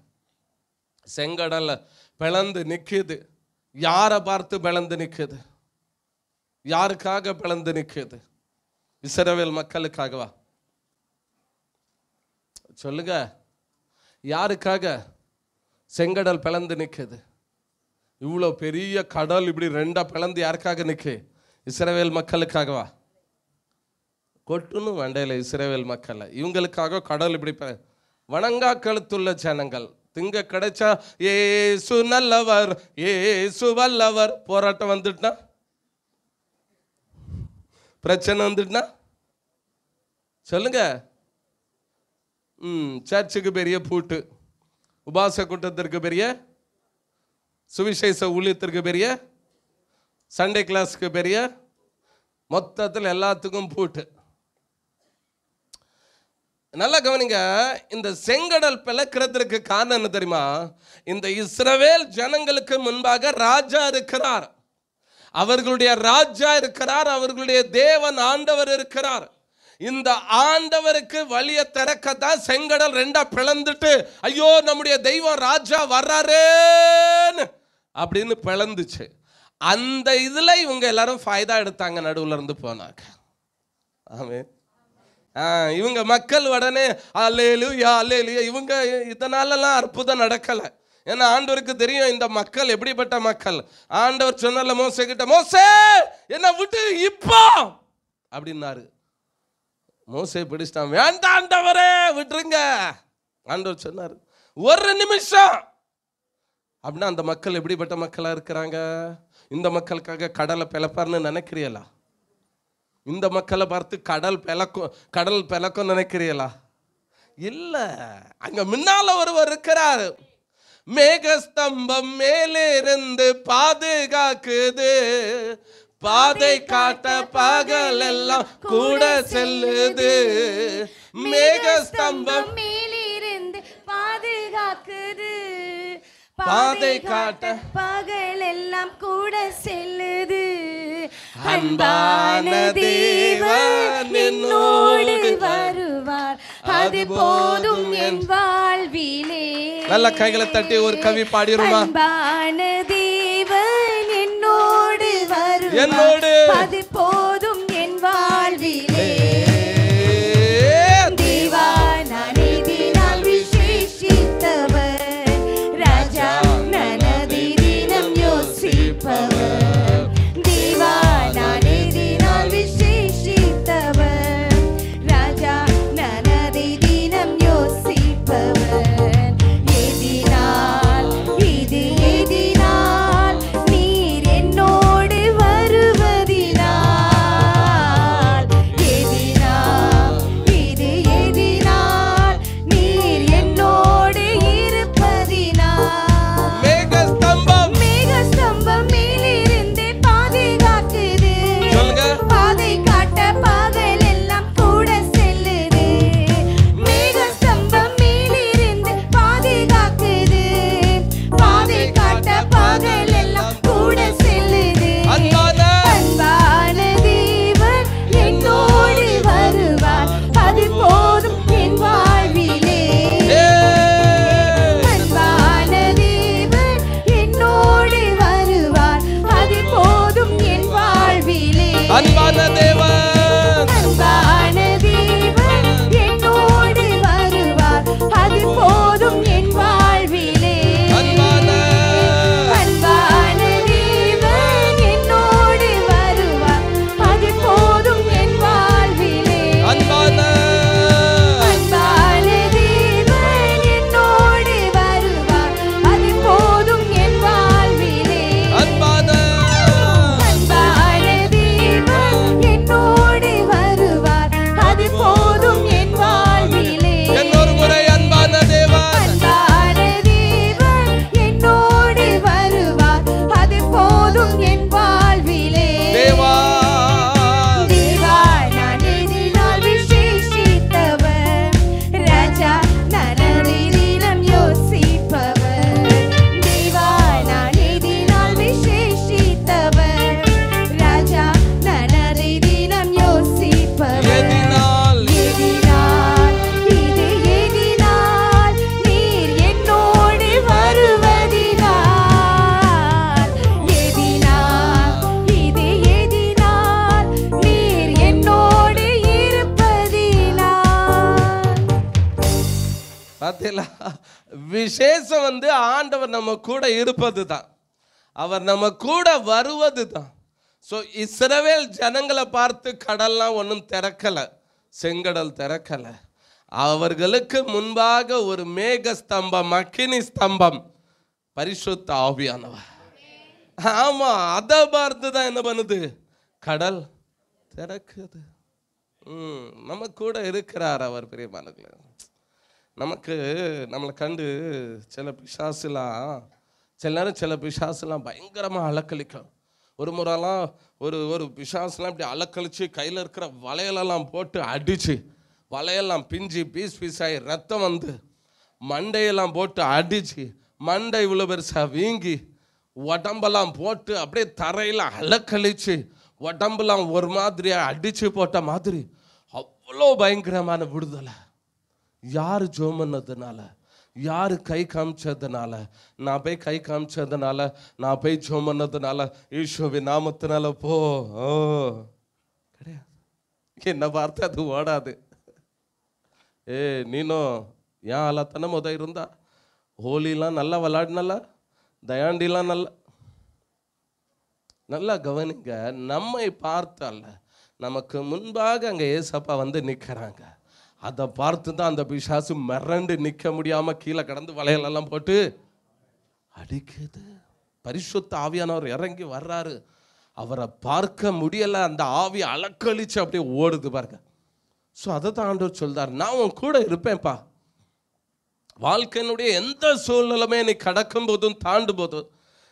செங்கடல்ல பிளந்து நிற்குது. யாரை பார்த்து பிளந்து நிற்குது? யாருக்காக பிளந்து நிற்குது? இஸ்ரவேல் மக்களுக்காகவா? சொல்லுங்க, யாருக்காக செங்கடல் பிளந்து நிற்குது? இவ்வளோ பெரிய கடல் இப்படி 2 பிளந்து யாருக்காக நிற்கு? இஸ்ரவேல் மக்களுக்காகவா? கொட்டுன்னு வண்டையில் இஸ்ரவேல் மக்களை இவங்களுக்காக கடல் இப்படி வணங்கா கழுத்துள்ள ஜனங்கள். திங்க கிடைச்சா ஏசு நல்லவர், ஏசு வல்லவர், போராட்டம் வந்துட்டா, பிரச்சனை வந்துட்டா சொல்லுங்க, சர்ச்சுக்கு பெரிய பூட்டு, உபாச கூட்டத்திற்கு பெரிய, சுவிசேஷ ஊழியத்திற்கு பெரிய, சண்டே கிளாஸ்க்கு பெரிய, மொத்தத்தில் எல்லாத்துக்கும் பூட்டு. நல்லா கவனிங்க. இந்த செங்கடல் பிளக்கிறதுக்கு காரணம் என்ன தெரியுமா? இந்த இஸ்ரவேல் ஜனங்களுக்கு முன்பாக ராஜா இருக்கிறார், அவர்களுடைய ராஜா இருக்கிறார், அவர்களுடைய தேவன் ஆண்டவர் இருக்கிறார். இந்த ஆண்டவருக்கு வழியை திறக்கத்தான் செங்கடல் 2 பிளந்துட்டு, ஐயோ நம்முடைய தெய்வம் ராஜா வர்றாரேன்னு அப்படின்னு பிளந்துச்சு. அந்த இதுல இவங்க எல்லாரும் ஃபைதா எடுத்தாங்க, நடுவுல இருந்து போனாங்க. ஆமென். இவங்க மக்கள் உடனே அல்லேலூயா அல்லேலூயா. இவங்க இதனாலலாம் அற்புதம் நடக்கலை. ஏன்னா ஆண்டவருக்கு தெரியும் இந்த மக்கள் எப்படிப்பட்ட மக்கள். ஆண்டவர் சொன்னால மோசே கிட்ட, மோசே என்ன விட்டு இப்போ அப்படின்னாரு. மோசே பிடிச்சிட்டான், வேண்டாம் ஆண்டவரே விட்டுருங்க. ஆண்டவர் சொன்னார், 1 நிமிஷம் அப்படின்னா அந்த மக்கள் எப்படிப்பட்ட மக்களா இருக்கிறாங்க? இந்த மக்களுக்காக கடலை பிளப்பார்னு நினைக்கிறீங்களா? இந்த மக்களை பார்த்து கடல் பிளக்கும் நினைக்கிறீங்களா? இல்ல, அங்க முன்னால ஒருவர் இருக்கிறார். மேகஸ்தம்பம் மேலே இருந்து பாதுகாக்குது, பாதை காட்ட பகல் எல்லாம் கூட செல்லுது, மேகஸ்தம்பம் மேலிருந்து பாதுகாக்குது, பாதை காட்ட பகலெல்லாம் கூட செல்லுது. அன்பான தேவன் என்னோடு வருவார், அது போதும் என் வாழ்விலே. நல்ல கைகளை தட்டி ஒரு கவி பாடிருமா? அன்பான தேவன் என்னோடு வருவார், என்னோடு அது போதும் என் வாழ்விலே. தேவா நான் இதினால் விசேஷித்தவர், ராஜா நனதி தினம் யோசிப்பவர். தேவா நான் இதினால் விசேஷித்தவர், ராஜா நனதி தினம் யோசிப்பவர். எதினால் இது எதினால் நீர் என்னோடு வருவதினால், எதினால் இது எதினால் நீர் என்னோடு இருப்பதினால். மேகஸ்தம்பம் மேகஸ்தம்பம் மேலிருந்து பாதுகாக்குது, சொல்லுங்க. பாதை காட்ட பகலெல்லாம் கூட செல்லுது. மேகஸ்தம்பம் மேலிருந்து பாதுகாக்குது, பாதை காட்ட பகலெல்லாம் கூட செல்லுது. அன்பான அன்பான தேவன் என்னோடு வருவார், அது போதும் என் வாழ்விலே. அன்பான தேவன் என்னோடு வருவார், அது போதும் என் வாழ்விலே. அன்பான தேவன் அன்பான தேவன் என்னோடு வருவார், அது போதும் என் வாழ்விலே. அன்பான அன்பான தேவன் என்னோடு வருவார், அது போதும் என் வாழ்விலே. அன்பான அன்பான தேவன் என்னோடு வருவார், அது போதும் என் வாழ்விலே. அன்பான அன்பான தேவன் என்னோடு வருவார், அது போதும் என் வாழ்விலே. இன்னொரு முறை அன்பான தேவன் அன்பான தேவன் என்னோடு வருவார், அது போதும் என் வாழ்விலே. தேவா தேவா நான் எதினால் விசேஷித்தவர், ராஜா நனதி தினம் யோசிப்பவர். தேவா நான் எதினால் விசேஷித்தவர், ராஜா நனதி தினம் யோசிப்பவர். எதினால் எதினால் இது எதினால் நீர் என்னோடு வருவதினால், எதினால் இது எதினால் நீர் என்னோடு இருப்பதினால். பார்த்தீங்களா? விசேஷம் வந்து ஆண்டவர் நம்ம கூட இருப்பது தான், அவர் நம்ம கூட வருவது தான். ஸோ இஸ்ரவேல் ஜனங்களை பார்த்து கடல்லாம் ஒன்றும் திறக்கல, செங்கடல் திறக்கல. அவர்களுக்கு முன்பாக ஒரு மேக ஸ்தம்பம், அக்கினி ஸ்தம்பம், பரிசுத்த ஆவியானவர். ஆமா, அதை பார்த்து தான் என்ன பண்ணுது, கடல் திறக்குது. நம்ம கூட இருக்கிறார் அவர். பிரியமானவர்களே, நமக்கு நம்மளை கண்டு சில பிசாசுலாம், சில நேரம் சில பிசாசுலாம் பயங்கரமாக அலக்களிக்கும். ஒரு முறைலாம் ஒரு பிசாசுலாம் இப்படி அலக்கழிச்சு கையில் இருக்கிற வளையலெல்லாம் போட்டு அடித்து, வளையெல்லாம் பிஞ்சு பீஸ் பீஸாகி ரத்தம் வந்து மண்டையெல்லாம் போட்டு அடித்து, மண்டை இவ்வளோ பெருசாக வீங்கி, உடம்பெல்லாம் போட்டு அப்படியே தரையில் அலக்கழிச்சு, உடம்பெல்லாம் ஒரு மாதிரியாக அடித்து போட்ட மாதிரி அவ்வளோ பயங்கரமான விடுதலை. யார் ஜெபம் பண்ணதுனால, யார் கை காமிச்சதுனால, நான் போய் கை காமிச்சதுனால, நான் போய் ஜெபம் பண்ணதுனால, ஈஸ்வரின் நாமத்தினால போ கிடையாது. என்ன பார்த்து அது ஓடாது. நீனும் ஏன் அல்லாத்தானே இருந்தா, ஹோலிலாம் நல்லா விளாடினல, தயாண்டிலாம் நல்லா கவனிங்க. நம்மை பார்த்தால நமக்கு முன்பாக அங்கே ஏசப்பா வந்து நிற்கிறாங்க. அதை பார்த்து தான் அந்த பிசாசு மிரண்டு நிற்க முடியாமல் கீழே கடந்து வளையலெல்லாம் போட்டு அடிக்குது. பரிசுத்த ஆவியானவர் இறங்கி வர்றாரு. அவரை பார்க்க முடியலை, அந்த ஆவி அலக்கழிச்சு அப்படியே ஓடுது பாருங்க. ஸோ அதை தான் ஆண்டவர் சொல்றார், நான் உன் கூட இருப்பேன்ப்பா. வாழ்க்கையினுடைய எந்த சூழ்நிலையுமே நீ கடக்கும் போதும் தாண்டும் போதும்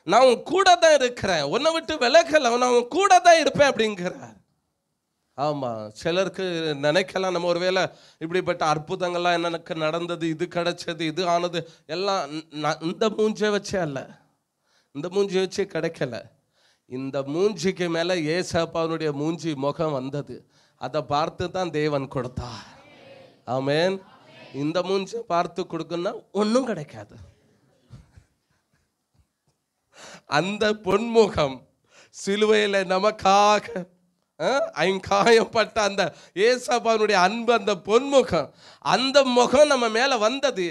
நான் உன் கூட தான் இருக்கிறேன், உன்னை விட்டு விலகல, நான் உன் கூட தான் இருப்பேன் அப்படிங்கிறார். ஆமாம், சிலருக்கு நினைக்கலாம் நம்ம ஒருவேளை இப்படிப்பட்ட அற்புதங்கள்லாம் எனக்கு நடந்தது, இது கிடைச்சது, இது ஆனது எல்லாம் இந்த மூஞ்சை வச்சே அல்ல, இந்த மூஞ்சி வச்சே கிடைக்கல. இந்த மூஞ்சிக்கு மேலே ஏசப்பாவுடைய மூஞ்சி முகம் வந்தது. அதை பார்த்து தான் தேவன் கொடுத்தார். ஆமென். இந்த மூஞ்சி பார்த்து கொடுக்கணும்னா ஒன்றும் கிடைக்காது. அந்த பொன்முகம் சிலுவையில் நமக்காக காயப்பட்ட அந்த ஏசப்பாவுடைய அன்பு, அந்த பொன்முகம், அந்த முகம் நம்ம மேலே வந்தது.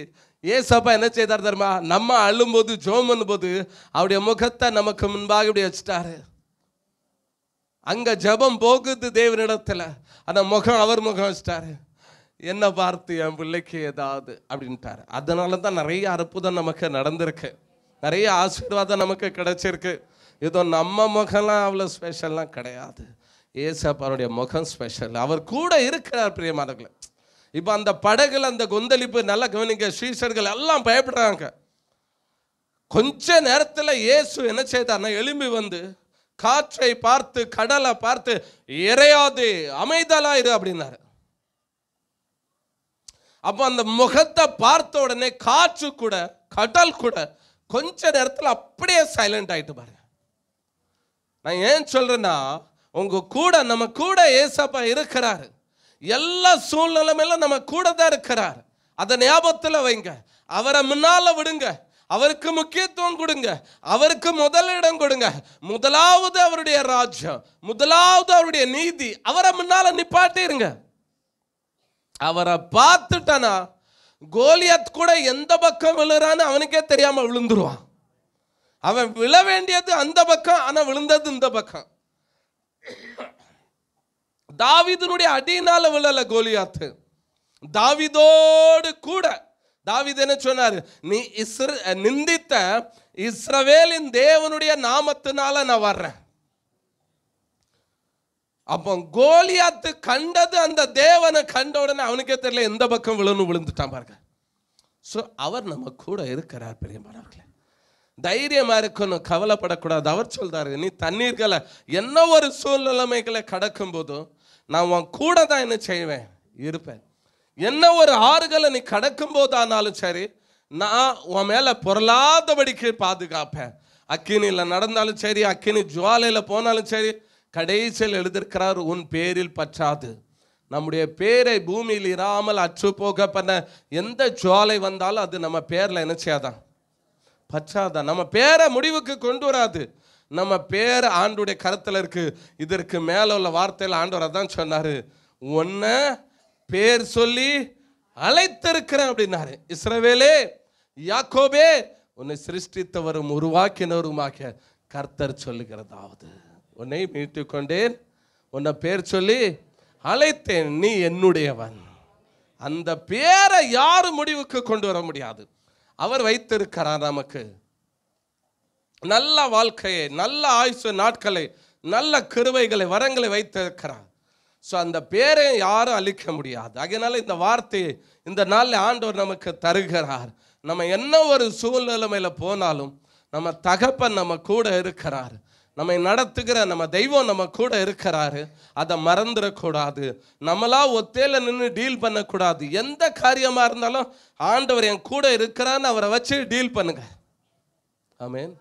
ஏசப்பா என்ன செய்தார் தெரியுமா? நம்ம அழும்போது ஜெபம் பண்ணும்போது அவருடைய முகத்தை நமக்கு முன்பாக இப்படி வச்சுட்டாரு. அங்கே ஜெபம் போகுது தேவனிடத்தில், அந்த முகம் அவர் முகம் வச்சுட்டாரு. என்ன பார்த்து என் பிள்ளைக்கு ஏதாவது அப்படின்ட்டாரு. அதனால தான் நிறைய அற்புதம் நமக்கு நடந்திருக்கு, நிறைய ஆசீர்வாதம் நமக்கு கிடைச்சிருக்கு. ஏதோ நம்ம முகம்லாம் அவ்வளோ ஸ்பெஷல்லாம் கிடையாது. ஏசப்பாருடைய முகம் ஸ்பெஷல். அவர் கூட இருக்கிறார் பிரியமானவர்களே. இப்போ அந்த படகுல அந்த கொந்தளிப்பு நல்லா கவனிங்க. ஸ்ரீசர்கள் எல்லாம் பயப்படுறாங்க. கொஞ்ச நேரத்தில் இயேசு என்ன செய்தார்னா எழும்பி வந்து காற்றை பார்த்து கடலை பார்த்து இறையாது அமைதலாயிரு அப்படின்னாரு. அப்போ அந்த முகத்தை பார்த்த உடனே காற்று கூட கடல் கூட கொஞ்ச நேரத்தில் அப்படியே சைலண்ட் ஆயிட்டு பாருங்க. நான் ஏன் சொல்றேன்னா, உங்க கூட நம்ம கூட ஏசப்பா இருக்கிறாரு. எல்லா சூழ்நிலைமையிலும் நம்ம கூட தான் இருக்கிறார். அதை ஞாபகத்தில் வைங்க. அவரை முன்னால விடுங்க, அவருக்கு முக்கியத்துவம் கொடுங்க, அவருக்கு முதலிடம் கொடுங்க. முதலாவது அவருடைய ராஜ்யம், முதலாவது அவருடைய நீதி. அவரை முன்னால நிப்பாட்டிருங்க. அவரை பார்த்துட்டானா கோலியாத் கூட எந்த பக்கம் விழுறான்னு அவனுக்கே தெரியாம விழுந்துருவான். அவன் விழ வேண்டியது அந்த பக்கம், ஆனா விழுந்தது இந்த பக்கம். தாவீதுனுடைய அடியினால விழல கோலியாத்து, தாவீதோடு கூட. தாவீது என்ன சொன்னாரு? நீ நிந்தித்த இஸ்ரவேலின் தேவனுடைய நாமத்தினால நான் வர்றேன். அப்போ கோலியாத்து கண்டது அந்த தேவனை கண்ட உடனே அவனுக்கே தெரியல எந்த பக்கம் விழுந்துட்டான் பாருங்க. ஸோ அவர் நம்ம கூட இருக்கிறார் பிரியமானவர்களே. தைரியமா இருக்கணும், கவலைப்படக்கூடாது. அவர் சொல்றாரு, நீ தண்ணீர்களை என்ன ஒரு சூழ்நிலைமைகளை கடக்கும் போதும் நான் உன் கூட தான் என்ன செய்வேன், இருப்பேன். என்ன ஒரு ஆறுகளை நீ கடக்கும் போதானாலும் சரி, நான் உன் மேல பொருளாதபடிக்கு பாதுகாப்பேன். அக்கினியில் நடந்தாலும் சரி, அக்கினி ஜுவாலையில் போனாலும் சரி, கடைசியில் எழுதியிருக்கிறார், உன் பேரில் பற்றாது. நம்முடைய பேரை பூமியில் இராமல் அற்று போக பண்ண எந்த ஜுவாலை வந்தாலும் அது நம்ம பேரில் என்ன செய்யாதான், பற்றாதான். நம்ம பேரை முடிவுக்கு கொண்டு வராது. நம்ம பேர் ஆண்டுடைய கருத்தில் இருக்கு. இதற்கு மேலே உள்ள வார்த்தையில் ஆண்டவர் அதான் சொன்னாரு, உன்னை பேர் சொல்லி அழைத்திருக்கிறேன் அப்படின்னாரு. இஸ்ரவேலே, யாக்கோபே, உன்னை சிருஷ்டித்தவரும் உருவாக்கினவருமாக கர்த்தர் சொல்லுகிறதாவது, உன்னை மீட்டு கொண்டேன், உன்னை பேர் சொல்லி அழைத்தேன், நீ என்னுடையவன். அந்த பேரை யாரும் முடிவுக்கு கொண்டு வர முடியாது. அவர் வைத்திருக்கிறார் நமக்கு நல்ல வாழ்க்கையை, நல்ல ஆயுசு நாட்களை, நல்ல கிருபைகளை, வரங்களை வைத்திருக்கிறார். ஸோ அந்த பேரை யாரும் அழிக்க முடியாது. அதனால இந்த வார்த்தையை இந்த நாளில் ஆண்டவர் நமக்கு தருகிறார். நம்ம என்ன ஒரு சூழ்நிலைமையில் போனாலும் நம்ம தகப்பன் நம்ம கூட இருக்கிறார். நம்மை நடத்துகிற நம்ம தெய்வம் நம்ம கூட இருக்கிறாரு. அதை மறந்துடக்கூடாது. நம்மளா ஒத்தையில் நின்று டீல் பண்ணக்கூடாது. எந்த காரியமாக இருந்தாலும் ஆண்டவர் என் கூட இருக்கிறான்னு அவரை வச்சு டீல் பண்ணுங்க. ஆமென்.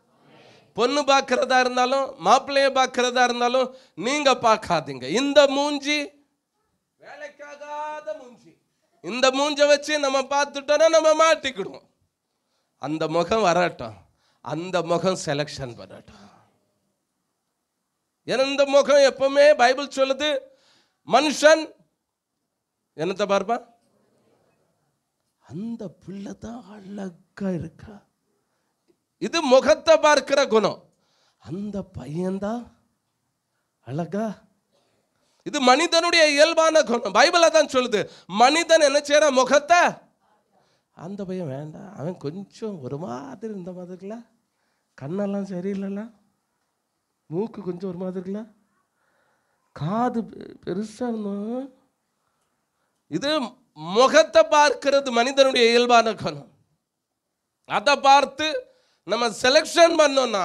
பொண்ணு பார்க்கறதா இருந்தாலும், மாப்பிள்ளைய பார்க்கறதா இருந்தாலும் நீங்க பார்க்காதீங்க. இந்த மூஞ்சி வேலைக்காகாத மூஞ்சி, இந்த மூஞ்சை வச்சு நம்ம பார்த்துட்டோன்னா நம்ம மாட்டிக்கிடுவோம். அந்த முகம் வரட்டும், அந்த முகம் செலக்ஷன் பண்ணட்டும். இந்த முகம் எப்பவுமே பைபிள் சொல்லுது, மனுஷன் என்னத்தை பார்ப்பா, அந்த பிள்ளை தான் அழகா இருக்கா. இது முகத்தை பார்க்கிற குணம். அந்த பையன்தான் அழகா. இது மனிதனுடைய இயல்பான குணம். பைபிள் தான் சொல்லுது, மனிதன் என்ன செய்யற, முகத்தை. அந்த பையன் வேண்டாம், அவன் கொஞ்சம் ஒரு மாதிரி இந்த மாதிரில, கண்ணெல்லாம் சரியில்லைல்ல, மூக்கு கொஞ்சம் ஒரு மாதிரி இல்லை, காது பெருசா இருந்தோம். இது முகத்தை பார்க்கிறது மனிதனுடைய இயல்பான குணம். அதை பார்த்து நம்ம செலக்ஷன் பண்ணோம்னா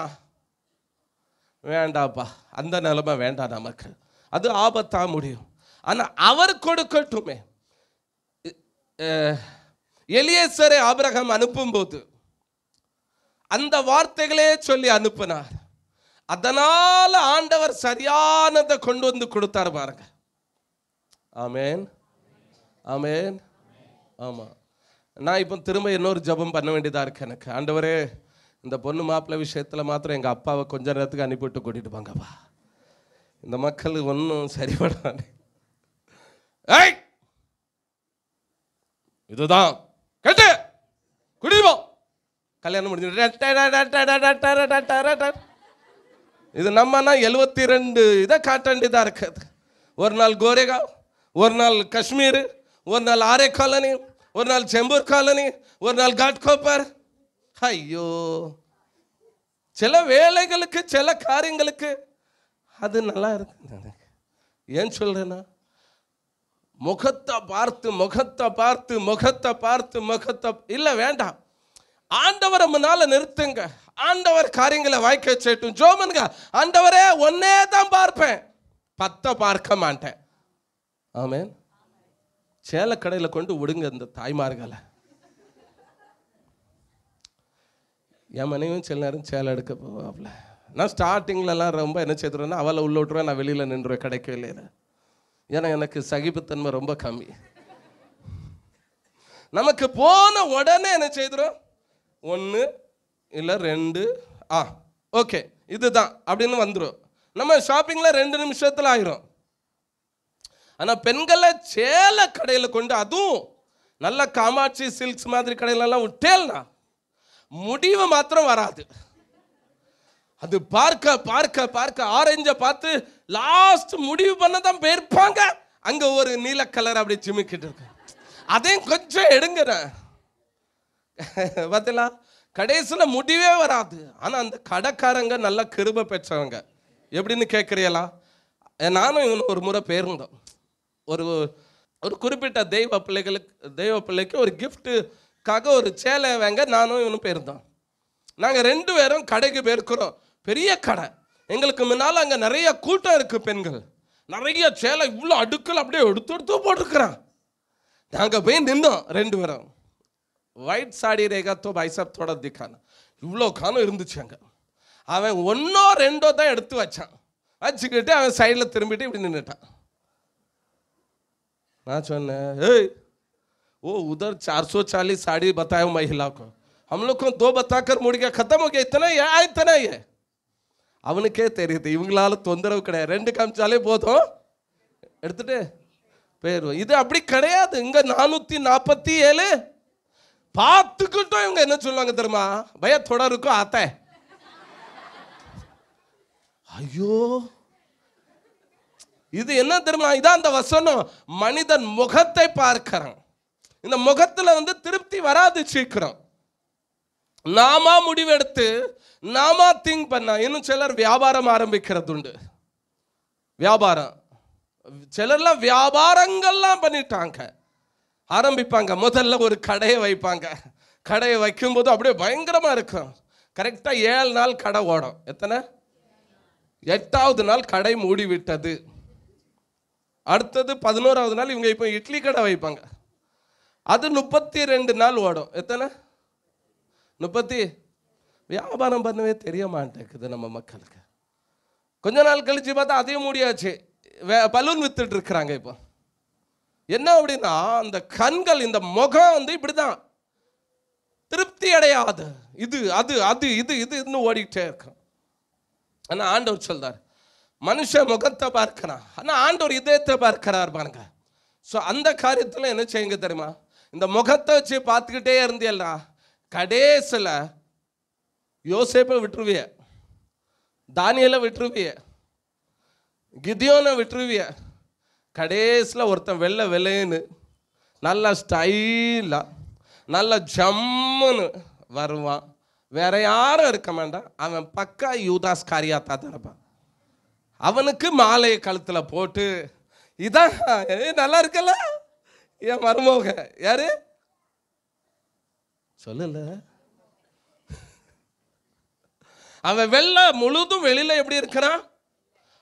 வேண்டாப்பா, அந்த நிலைமை வேண்டாம் நமக்கு. அது ஆபத்தா முடியும். ஆனா அவர் கொடுக்கட்டுமே. எலியேசரை ஆபிரகாம் அனுப்பும்போது அந்த வார்த்தைகளே சொல்லி அனுப்பினார். அதனால ஆண்டவர் சரியானதை கொண்டு வந்து கொடுத்தார் பாருங்க. ஆமேன், ஆமேன். ஆமா, நான் இப்போ திரும்ப இன்னொரு ஜெபம் பண்ண வேண்டியதா இருக்கு எனக்கு. ஆண்டவரே, இந்த பொண்ணு மாப்பிள்ளை விஷயத்துல மாத்திரம் எங்க அப்பாவை கொஞ்ச நேரத்துக்கு அனுப்பிவிட்டு கூட்டிட்டு போங்கப்பா. இந்த மக்கள் ஒன்றும் சரிபடாது. இதுதான் கேட்டு குடிப்போம். கல்யாணம் முடிஞ்சு இது நம்மனா 72 இதை காட்ட வேண்டியதா இருக்குது. ஒரு நாள் கோரேகாவ், ஒரு நாள் காஷ்மீர், ஒரு நாள் ஆரே காலனி, ஒரு நாள் செம்பூர் காலனி, ஒரு நாள் காட்கோப்பர். ஐயோ, சில வேலைகளுக்கு சில காரியங்களுக்கு அது நல்லா இருக்கு. ஏன் சொல்றேன்னா, முகத்தை பார்த்து முகத்தை பார்த்து முகத்தை பார்த்து முகத்தை இல்லை, வேண்டாம். ஆண்டவரை முன்னால நிறுத்துங்க. ஆண்டவர் காரியங்களை வாய்க்க செய்யட்டும். ஜோமனுங்க, ஆண்டவரே ஒன்னே தான் பார்ப்பேன், 10 பார்க்க மாட்டேன். ஆமேன். சேலை கடையில் கொண்டு விடுங்க இந்த தாய்மார்களை. என் மனைவியும் சில நேரம் சேலை எடுக்க போவாப்ல. நான் ஸ்டார்டிங்லலாம் ரொம்ப என்ன செய்துருவேன்னா, அவளை உள்ள விட்டுருவேன், நான் வெளியில் நின்றுவேன் கடைக்கு வெளியில். ஏன்னா எனக்கு சகிப்புத்தன்மை ரொம்ப கம்மி. நமக்கு போன உடனே என்ன செய்துரும், 1 இல்லை 2 ஓகே இதுதான் அப்படின்னு வந்துடும். நம்ம ஷாப்பிங்கில் 2 நிமிஷத்தில் ஆயிரும். ஆனால் பெண்களை சேலை கடையில் கொண்டு, அதுவும் நல்ல காமாட்சி சில்க்ஸ் மாதிரி கடையிலெல்லாம் விட்டேல்னா முடிவு மாத்திரம் வராது. அது பார்க்க பார்க்க பார்க்க ஆரஞ்சை பார்த்து லாஸ்ட் முடிவு பண்ண தான் போயிருப்பாங்க. அங்கே ஒரு நீல கலர் அப்படி சிமிக்கிட்டு இருக்கு, அதையும் கொஞ்சம் எடுங்கிற பார்த்தீங்களா, கடைசியில் முடிவே வராது. ஆனால் அந்த கடைக்காரங்க நல்ல கிருபை பெற்றவங்க. எப்படின்னு கேட்குறீங்களா? நானும் இவனு ஒரு முறை போயிருந்தோம். ஒரு ஒரு குறிப்பிட்ட தெய்வ பிள்ளைக்கு ஒரு கிஃப்ட்டுக்காக ஒரு சேலை வாங்க நானும் இவனும் போயிருந்தோம். நாங்கள் 2 பேரும் கடைக்கு போயிருக்கிறோம். பெரிய கடை, எங்களுக்கு முன்னால் அங்கே நிறைய கூட்டம் இருக்குது. பெண்கள் நிறைய சேலை இவ்வளோ அடுக்கல் அப்படியே எடுத்து போட்டுருக்குறான். நாங்கள் போய் நின்னோம் 2 பேரும். ஒயிட் சாடி ரேகா தோ பைசப் தோட திக்கான இவ்வளோ காலம் இருந்துச்சு அங்கே. அவன் 1ஓ 2ஓ தான் எடுத்து வச்சுக்கிட்டு அவன் சைடில் திரும்பிட்டு இப்படி நின்றுட்டான். நான் சொன்னேன், ஏய் वो उधर 440 साड़ी बताया महिला को, हम लोग को 2 बताकर मुड़ गया, खत्म हो गया, इतना ही है. அவனுக்கே தெரியுது இவங்களால தொந்தரவு கிடையாது, 2 காமிச்சாலே போதும் எடுத்துட்டு போயிடுவோம். இது அப்படி கிடையாது. இங்க 447 பார்த்துக்கிட்டோம். இவங்க என்ன சொல்லுவாங்க தெரியுமா, பையா थोड़ा रुको आता है. ஐயோ, இது என்ன தெரியுமா, இதான் அந்த வசனம், மனிதன் முகத்தை பார்க்கிறான். இந்த முகத்தில் திருப்தி வராது சீக்கிரம். நாமா முடிவெடுத்து நாமா திங்க் பண்ண. இன்னும் சிலர் வியாபாரம் ஆரம்பிக்கிறது உண்டு. வியாபாரம், சிலர்லாம் வியாபாரங்கள்லாம் பண்ணிட்டாங்க, ஆரம்பிப்பாங்க. முதல்ல ஒரு கடையை வைப்பாங்க. கடையை வைக்கும்போது அப்படியே பயங்கரமா இருக்கும். கரெக்டாக 7 நாள் கடை ஓடும். எத்தனை? 8வது நாள் கடை மூடி விட்டது. அடுத்தது 11வது நாள் இவங்க இப்போ இட்லி கடை வைப்பாங்க. அது 32 நாள் ஓடும். எத்தனை? 30. வியாபாரம் பண்ணவே தெரிய மாட்டேங்குது நம்ம மக்களுக்கு. கொஞ்ச நாள் கழிச்சு பார்த்தா அதையும் மூடியாச்சு. பலூன் வித்துட்டு இருக்கிறாங்க. இப்போ என்ன அப்படின்னா, அந்த கண்கள், இந்த முகம் இப்படிதான் திருப்தி அடையாது. இது அது அது இது இது இன்னும் ஓடிக்கிட்டே இருக்கும். ஆனால் ஆண்டவர் சொல்றார், மனுஷன் முகத்தை பார்க்கிறான், ஆனால் ஆண்டவர் இதயத்தை பார்க்கிறார் பாருங்க. ஸோ அந்த காரியத்தில் என்ன செய்யுங்க தெரியுமா, இந்த முகத்தை வச்சு பார்த்துக்கிட்டே இருந்தியல்ல, கடைசியில் யோசேப்பை விட்டுருவிய, தானியலை விட்டுருவிய, கிதியோனை விட்டுருவிய. கடைசியில் ஒருத்தன் வெள்ளை வெள்ளைன்னு நல்ல ஸ்டைலாக நல்ல ஜம்முன்னு வருவான். வேற யாரும் இருக்க மாட்டான். அவன் பக்கா யூதாஸ் காரியாத்தா தான் இருப்பான். அவனுக்கு மாலையை கழுத்தில் போட்டு, இதான் நல்லா இருக்கல என் மருமக. யாரு சொல்லல? அவன் வெள்ளை முழுதும் வெளியில எப்படி இருக்கிறான்,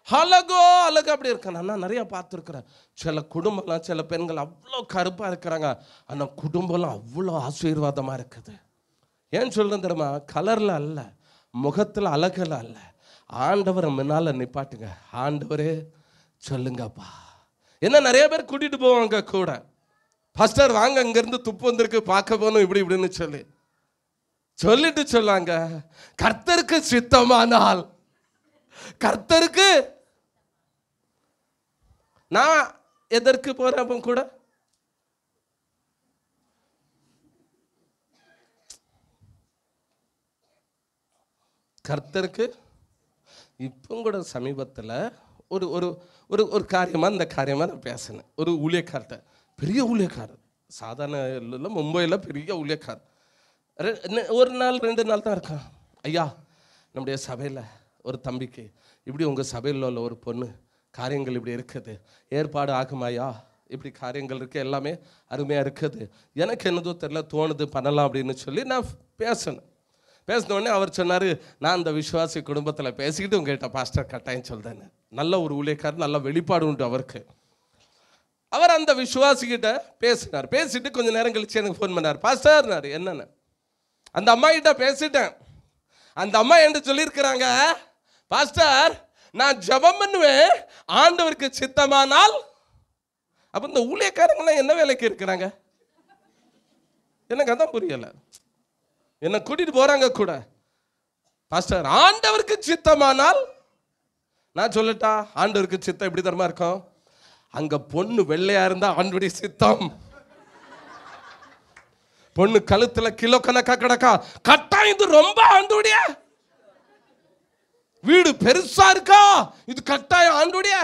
அழகு அப்படி இருக்க. நான் நிறைய பார்த்துருக்குறேன். சில குடும்பம்லாம், சில பெண்கள் அவ்வளோ கருப்பாக இருக்கிறாங்க, ஆனால் குடும்பம்லாம் அவ்வளோ ஆசீர்வாதமாக இருக்குது. ஏன் சொல்கிறேன் தெரியுமா? கலரில் அல்ல, முகத்தில் அழகில் அல்ல. ஆண்டவரை முன்னால் நிப்பாட்டுங்க. ஆண்டவரே சொல்லுங்கப்பா. என்ன நிறைய பேர் கூட்டிகிட்டு போவாங்க கூட, பாஸ்டர் வாங்க அங்கேருந்து துப்பு வந்திருக்கு பார்க்க போகணும் இப்படின்னு சொல்லிட்டு சொல்லாங்க. கர்த்தருக்கு சித்தமானால், கர்த்தருக்கு நான் எதற்கு போறேன் அப்போ கூட கர்த்தருக்கு. இப்போ கூட சமீபத்தில் ஒரு ஒரு ஒரு ஒரு காரியமாக இந்த காரியமாக நான் பேசினேன். ஒரு ஊழியக்கார்ட்ட, பெரிய ஊழியக்காரர், சாதாரண இல்லை, மும்பையில் பெரிய ஊழியக்காரர். ஒரு நாள் 2 நாள் தான் இருக்கான். ஐயா, நம்முடைய சபையில் ஒரு தம்பிக்கு இப்படி உங்கள் சபையில் உள்ள ஒரு பொண்ணு காரியங்கள் இப்படி இருக்குது, ஏற்பாடு ஆகுமாயா? இப்படி காரியங்கள் இருக்குது, எல்லாமே அருமையாக இருக்குது, எனக்கு என்னதோ தெரியல தோணுது பண்ணலாம் அப்படின்னு சொல்லி நான் பேசினோடனே அவர் சொன்னார், நான் அந்த விசுவாசி குடும்பத்தில் பேசிக்கிட்டு உங்கள்கிட்ட பாஸ்டர் கட்டாயம் சொல்கிறேன்னு. நல்ல ஒரு ஊழியக்காரர், நல்ல வெளிப்பாடு உண்டு அவருக்கு. அவர் அந்த விசுவாசிக்கிட்ட பேசினார். பேசிட்டு கொஞ்சம் நேரம் கழிச்சு எனக்கு ஃபோன் பண்ணார். பாஸ்டர்னாரு. என்னென்ன? அந்த அம்மா கிட்ட பேசிட்டேன். அந்த அம்மா என்று சொல்லியிருக்கிறாங்க, பாஸ்டர் நான் ஜெபம் பண்ணுவேன், ஆண்டவருக்கு சித்தமானால். அப்போ இந்த ஊழியக்காரங்களாம் என்ன வேலைக்கு இருக்கிறாங்க? எனக்கு அதான் புரியலை. என்னை கூட்டிட்டு போறாங்க கூட, பாஸ்டர் ஆண்டவருக்கு சித்தமானால். நான் சொல்லட்டா, ஆண்டவருக்கு சித்தம் எப்படி தரமா இருக்கும்? அங்க பொண்ணு வெள்ளையா இருந்தா ஆண்டவருடைய சித்தம். பொண்ணு கழுத்துல கிலோ கணக்கா கிடக்கா, கட்டாயம் இது ரொம்ப ஆண்டவருடைய. வீடு பெருசா இருக்கா, இது கட்டாயம் ஆண்டவருடைய.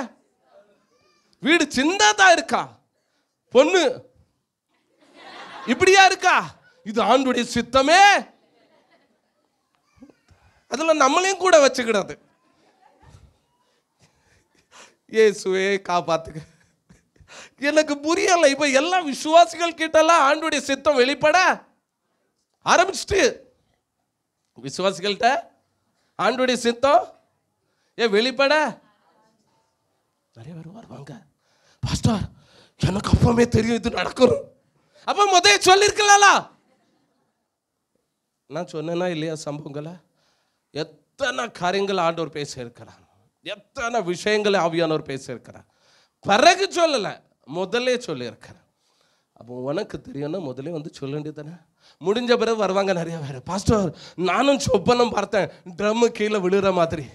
வீடு சின்னதா இருக்கா, பொண்ணு இப்படியா இருக்கா, இது ஆண்டவருடைய சித்தமே. அதுல நம்மளையும் கூட வச்சுக்கிடாது. இயேசுவே காப்பாத்துக்க. எனக்கு புரியல. இப்ப எல்லா விசுவாசிகள் கிட்டலாம் ஆண்டவருடைய சித்தம் வெளிப்பட ஆரம்பிச்சுட்டு, விசுவாசிகள்கிட்ட ஆண்டவருடைய சித்தம் வெளிப்பட நிறைய பேர் வருவாங்க. பாஸ்டர் எனக்கு அப்பவே தெரியும் இது நடக்கும். அப்ப முதல்ல சொல்லிருக்கலாம். நான் சொன்னேன்னா இல்லையா சம்பவங்களை? எத்தனை காரியங்கள் ஆண்டவர் பேச இருக்கிறார், எத்தனை விஷயங்களை ஆவியானவர் பேச இருக்கிறார். பிறகு சொல்லலை, முதல்ல சொல்லியிருக்கிறேன். அப்போ உனக்கு தெரியும்னா முதலே வந்து சொல்ல வேண்டியது தானே. முடிஞ்ச பிறகு வருவாங்க நிறைய பேர். பாஸ்டர் நானும் சொப்பனம் பார்த்தேன், ட்ரம்மு கீழே விழுற மாதிரி.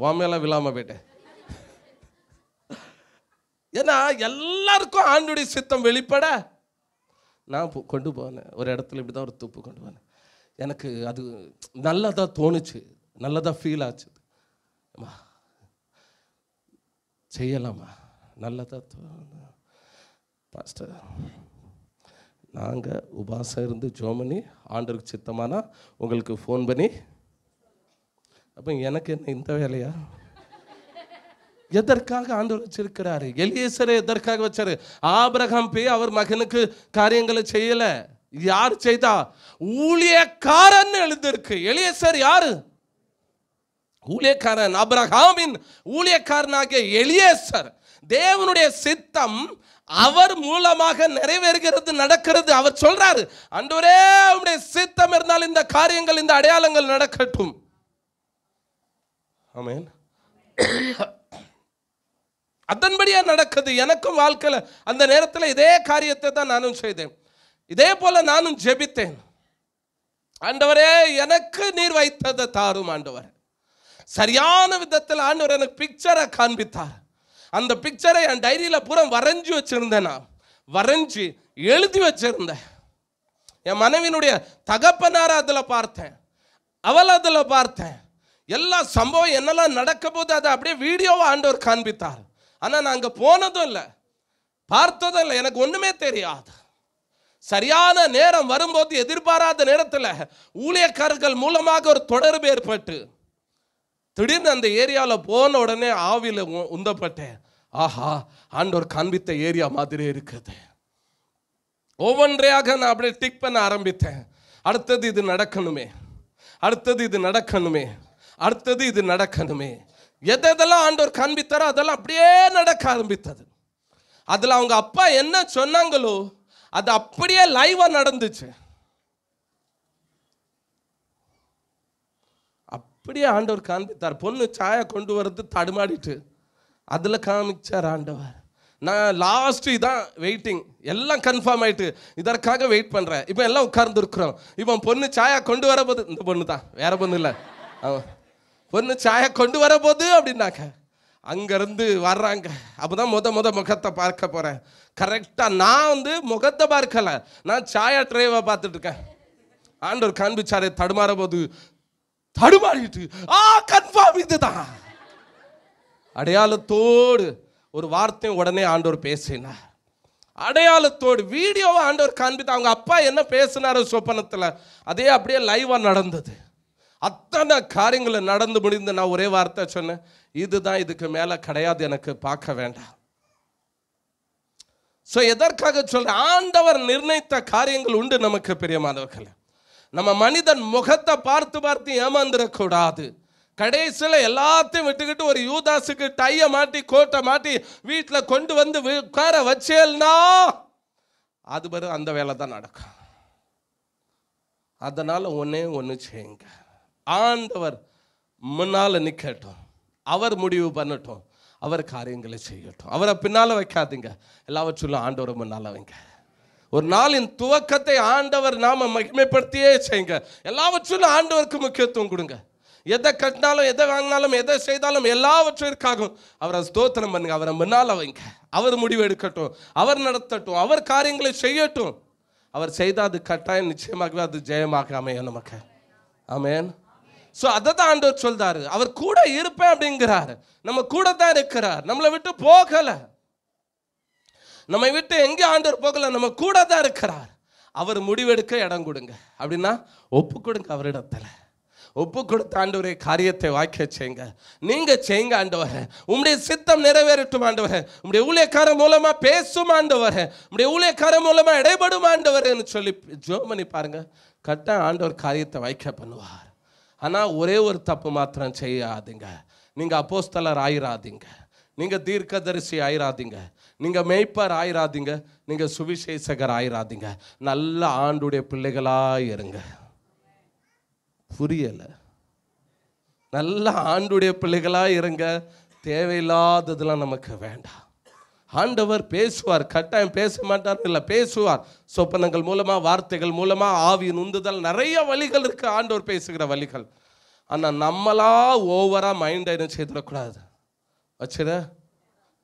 வாமையெல்லாம் விழாம போயிட்டேன். ஏன்னா எல்லாருக்கும் ஆண்டவருடைய சித்தம் வெளிப்பட. நான் கொண்டு போனேன் ஒரு இடத்துல, இப்படி தான் ஒரு துப்பு கொண்டு போனேன். எனக்கு அது நல்லதாக தோணுச்சு, நல்லதாக ஃபீல் ஆச்சு. அம்மா செய்யலாமா, நல்லதாக தோணு. பாஸ்டர் நாங்கள் உபாசம் இருந்து ஜோம் பண்ணி ஆண்டவருக்கு சித்தமானா உங்களுக்கு ஃபோன் பண்ணி. அப்போ எனக்கு என்ன இந்த வேலையா? எதற்காக ஆண்டவர் வச்சிருக்கிறாரு? எலியேசரை எதற்காக வச்சாரு? ஆபிரகாம் போய் அவர் மகனுக்கு காரியங்களை செய்யல. யார் செய்தா? ஊழியக்காரன் எழுதிருக்கு. எலியேசர் யாரு? ஊழியக்காரன். ஆபிரகாமின் ஊழியக்காரனாகிய எலியேசர். தேவனுடைய சித்தம் அவர் மூலமாக நிறைவேறுகிறது, நடக்கிறது. அவர் சொல்றாரு, ஆண்டவரே உம்முடைய சித்தம் இருந்தால் இந்த காரியங்கள், இந்த அடையாளங்கள் நடக்கட்டும். ஆமென். அதன்படியா நடக்குது. எனக்கும் வாழ்க்கையில அந்த நேரத்தில் இதே காரியத்தை தான் நானும் செய்தேன். இதே போல நானும் ஜெபித்தேன். ஆண்டவரே எனக்கு நீர் வைத்ததை தாரும் ஆண்டவர். சரியான விதத்தில் ஆண்டவர் எனக்கு பிக்சரை காண்பித்தார். அந்த பிக்சரை என் டைரியில பூரா வரைஞ்சி வச்சிருந்தேன். நான் வரைஞ்சி எழுதி வச்சிருந்தேன். என் மனைவியினுடைய தகப்பனார அதுல பார்த்தேன், அவள் அதுல பார்த்தேன். எல்லா சம்பவம் என்னெல்லாம் நடக்க போது அதை அப்படியே வீடியோவை ஆண்டவர் காண்பித்தார். ஆனா நான் அங்க போனதும் இல்லை, பார்த்ததும் இல்லை, எனக்கு ஒண்ணுமே தெரியாது. சரியான நேரம் வரும்போது, எதிர்பாராத நேரத்தில் ஊழியக்காரர்கள் மூலமாக ஒரு தொடர்பு ஏற்பட்டு, திடீர்னு அந்த ஏரியாவில் போன உடனே ஆவியில் உந்தப்பட்டேன். ஆஹா, ஆண்டவர் காண்பித்த ஏரியா மாதிரி இருக்குது. ஒவ்வொன்றையாக நான் அப்படியே டிக் பண்ண ஆரம்பித்தேன். அடுத்தது இது நடக்கணுமே, அடுத்தது இது நடக்கணுமே, அடுத்தது இது நடக்கணுமே. எதெல்லாம் ஆண்டவர் காண்பித்தாரோ அதெல்லாம் அப்படியே நடக்க ஆரம்பித்தது. அதில் அவங்க அப்பா என்ன சொன்னாங்களோ அது அப்படியே லைவா நடந்துச்சு. அப்படியே ஆண்டவர் காண்பித்தார். பொண்ணு சாயா கொண்டு வரது தடுமாடிட்டு அதில் காமிச்சார் ஆண்டவர். நான் லாஸ்ட் இதான் வெயிட்டிங், எல்லாம் கன்ஃபார்ம் ஆயிட்டு இதற்காக வெயிட் பண்ணுறேன். இப்போ எல்லாம் உட்கார்ந்து இருக்கிறோம். இப்போ பொண்ணு சாயா கொண்டு வர போது, இந்த பொண்ணு தான், வேற பொண்ணு இல்லை, பொண்ணு சாயா கொண்டு வர போது அப்படின்னாக்க அங்கேருந்து வர்றாங்க. அப்போ தான் முத முகத்தை பார்க்க போகிறேன். கரெக்டாக நான் முகத்தை பார்க்கலை, நான் சாயா ட்ரைவை பார்த்துட்டு இருக்கேன். ஆண்டவர் காண்பிச்சாரே தடுமாற போது தடுமாறிட்டு கன்ஃபார்ம் இதுதான். அடையாளத்தோடு ஒரு வார்த்தை உடனே ஆண்டவர் பேசினார். அடையாளத்தோடு வீடியோவை ஆண்டவர் காண்பித்து அவங்க அப்பா என்ன பேசினாரோ சொப்பனத்தில் அதே அப்படியே லைவா நடந்தது. அத்தனை காரியங்களை நடந்து முடிந்து நான் ஒரே வார்த்தை சொன்னேன், இதுதான், இதுக்கு மேலே கிடையாது, எனக்கு பார்க்க வேண்டாம். ஸோ எதற்காக சொல்றேன், ஆண்டவர் நிர்ணயித்த காரியங்கள் உண்டு நமக்கு பிரியமானவர்களே. நம்ம மனிதன் முகத்தை பார்த்து பார்த்து ஏமாந்துடக்கூடாது. கடைசியில் எல்லாத்தையும் விட்டுக்கிட்டு ஒரு யூதாஸுக்கு டைய மாட்டி கோட்டை மாட்டி வீட்டில் கொண்டு வந்து உட்கார வச்சேல்னா அது பிறகு அந்த வேலை தான் நடக்கும். அதனால ஒன்று செய்யுங்க, ஆண்டவர் முன்னால் நிற்கட்டும், அவர் முடிவு பண்ணட்டும், அவர் காரியங்களை செய்யட்டும். அவரை பின்னால் வைக்காதீங்க, எல்லாவற்றிலும் ஆண்டவரை முன்னால் வைங்க. ஒரு நாளின் துவக்கத்தை ஆண்டவர் நாம மகிமைப்படுத்தியே செய்யுங்க. எல்லாவற்றிலும் ஆண்டவருக்கு முக்கியத்துவம் கொடுங்க. எதை கட்டினாலும் எதை வாங்கினாலும் எதை செய்தாலும் எல்லாவற்றிற்காகவும் அவரை ஸ்தோத்திரம் பண்ணுங்க. அவரை முன்னால் வைங்க. அவர் முடிவு எடுக்கட்டும், அவர் நடத்தட்டும், அவர் காரியங்களை செய்யட்டும். அவர் செய்தால் அது கட்டாயம் நிச்சயமாகவே அது ஜெயமாக அமையும் நமக்கு. ஆமென். ஸோ அதை தான் ஆண்டவர் சொல்றாரு. அவர் கூட இருப்பேன் அப்படிங்கிறாரு. நம்ம கூட தான் இருக்கிறார், நம்மளை விட்டு போகலை. நம்மை விட்டு எங்கே ஆண்டவர் போகல, நம்ம கூட தான் இருக்கிறார். அவர் முடிவெடுக்க இடம் கொடுங்க. அப்படின்னா ஒப்பு கொடுங்க, அவரிடத்துல ஒப்பு கொடுத்த ஆண்டவரே காரியத்தை வாய்க்க செய்யுங்க. நீங்க செய்யுங்க ஆண்டவரே, உம்முடைய சித்தம் நிறைவேறட்டும் ஆண்டவரே, உம்முடைய ஊழியக்கார மூலமா பேசும் ஆண்டவரே, உம்முடைய ஊழியக்கார மூலமா இடைபடும் ஆண்டவரேன்னு சொல்லி ஜெபம் பண்ணி பாருங்க. கரெக்டாக ஆண்டவர் காரியத்தை வாய்க்க பண்ணுவார். ஆனால் ஒரே ஒரு தப்பு மாத்திரம் செய்யாதீங்க. நீங்கள் அப்போஸ்தலர் ஆயிராதீங்க, நீங்கள் தீர்க்கதரிசி ஆயிராதீங்க, நீங்கள் மேய்ப்பர் ஆயிராதீங்க, நீங்கள் சுவிசேஷகர் ஆயிராதீங்க. நல்ல ஆண்டுடைய பிள்ளைகளாக இருங்க. புரியலை? நல்ல ஆண்டுடைய பிள்ளைகளாக இருங்க. தேவையில்லாததெல்லாம் நமக்கு வேண்டாம். ஆண்டவர் பேசுவார், கட்டாயம் பேச மாட்டார் இல்லை, பேசுவார். சொப்பனங்கள் மூலமாக, வார்த்தைகள் மூலமாக, ஆவியின் உந்துதல், நிறைய வழிகள் இருக்கு ஆண்டவர் பேசுகிற வழிகள். ஆனால் நம்மளா ஓவராக மைண்டை என்ன செய்திடக்கூடாது. வச்சுட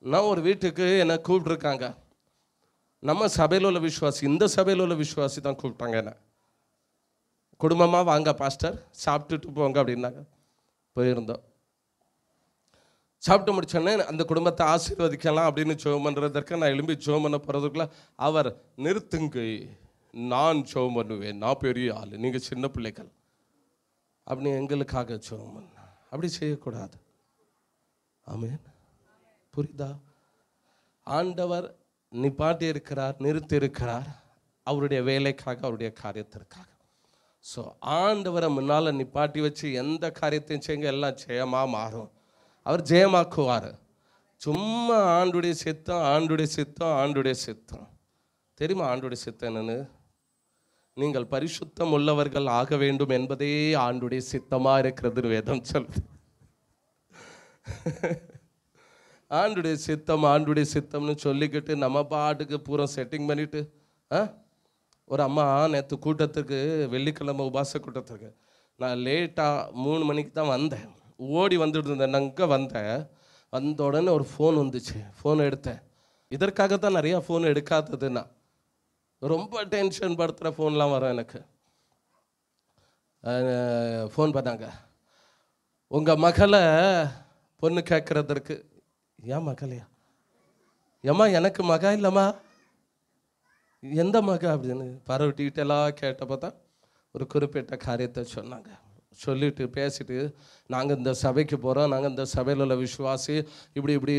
நான் ஒரு வீட்டுக்கு என்னை கூப்பிட்ருக்காங்க. நம்ம சபையில் உள்ள விசுவாசி, இந்த சபையில் உள்ள விசுவாசி தான் கூப்பிட்டாங்க. என்ன குடும்பமாக வாங்க பாஸ்டர், சாப்பிட்டுட்டு போங்க அப்படின்னாங்க. போயிருந்தோம். சாப்பிட்டு முடிச்சோடனே அந்த குடும்பத்தை ஆசீர்வதிக்கலாம் அப்படின்னு ஜெபம் பண்ணுறதற்கு நான் எழும்பி ஜெபம் பண்ண போகிறதுக்குள்ள அவர் நிறுத்துங்க, நான் ஜெபம் பண்ணுவேன், நான் பெரிய ஆள், நீங்கள் சின்ன பிள்ளைகள் அப்படின்னு எங்களுக்காக ஜெபம் பண்ண. அப்படி செய்யக்கூடாது. ஆமென். புரியுதா? ஆண்டவர் நிப்பாட்டி இருக்கிறார், நிறுத்தி இருக்கிறார், அவருடைய வேலைக்காக, அவருடைய காரியத்திற்காக. ஸோ ஆண்டவரை முன்னால் நிப்பாட்டி வச்சு எந்த காரியத்தையும் செய்யுங்க, எல்லாம் ஜெயமாக மாறும். அவர் ஜெயமாக்குவார். சும்மா ஆண்டுடைய சித்தம், ஆண்டுடைய சித்தம், ஆண்டுடைய சித்தம். தெரியுமா ஆண்டுடைய சித்தம் என்னன்னு? நீங்கள் பரிசுத்தம் உள்ளவர்கள் ஆக வேண்டும் என்பதே ஆண்டுடைய சித்தமாக இருக்கிறது வேதம் சொல்லுது. ஆண்டுடைய சித்தம், ஆண்டுடைய சித்தம்னு சொல்லிக்கிட்டு நம்ம பாட்டுக்கு பூரா செட்டிங் பண்ணிட்டு. ஒரு அம்மா நேற்று கூட்டத்துக்கு, வெள்ளிக்கிழமை உபாச கூட்டத்துக்கு நான் லேட்டாக 3 மணிக்கு தான் வந்தேன். ஓடி வந்துட்டு இருந்தேன். நான் அங்கே வந்தேன். வந்த உடனே ஒரு ஃபோன் வந்துச்சு. ஃபோன் எடுத்தேன். இதற்காகத்தான் நிறையா ஃபோன் எடுக்காததுன்னா, ரொம்ப டென்ஷன் படுத்துகிற ஃபோன்லாம் வரும் எனக்கு. ஃபோன் பண்ணாங்க, உங்கள் மகளை பொண்ணு கேட்குறதற்கு. ஏன் மகளையா? ஏம்மா எனக்கு மகா இல்லைம்மா. எந்த மக அப்படின்னு பரவ டீட்டெயிலாக கேட்டப்போ தான் ஒரு குறிப்பிட்ட காரியத்தை சொன்னாங்க. சொல்லிட்டு பேசிட்டு, நாங்கள் இந்த சபைக்கு போகிறோம், நாங்கள் இந்த சபையில் உள்ள விசுவாசி, இப்படி இப்படி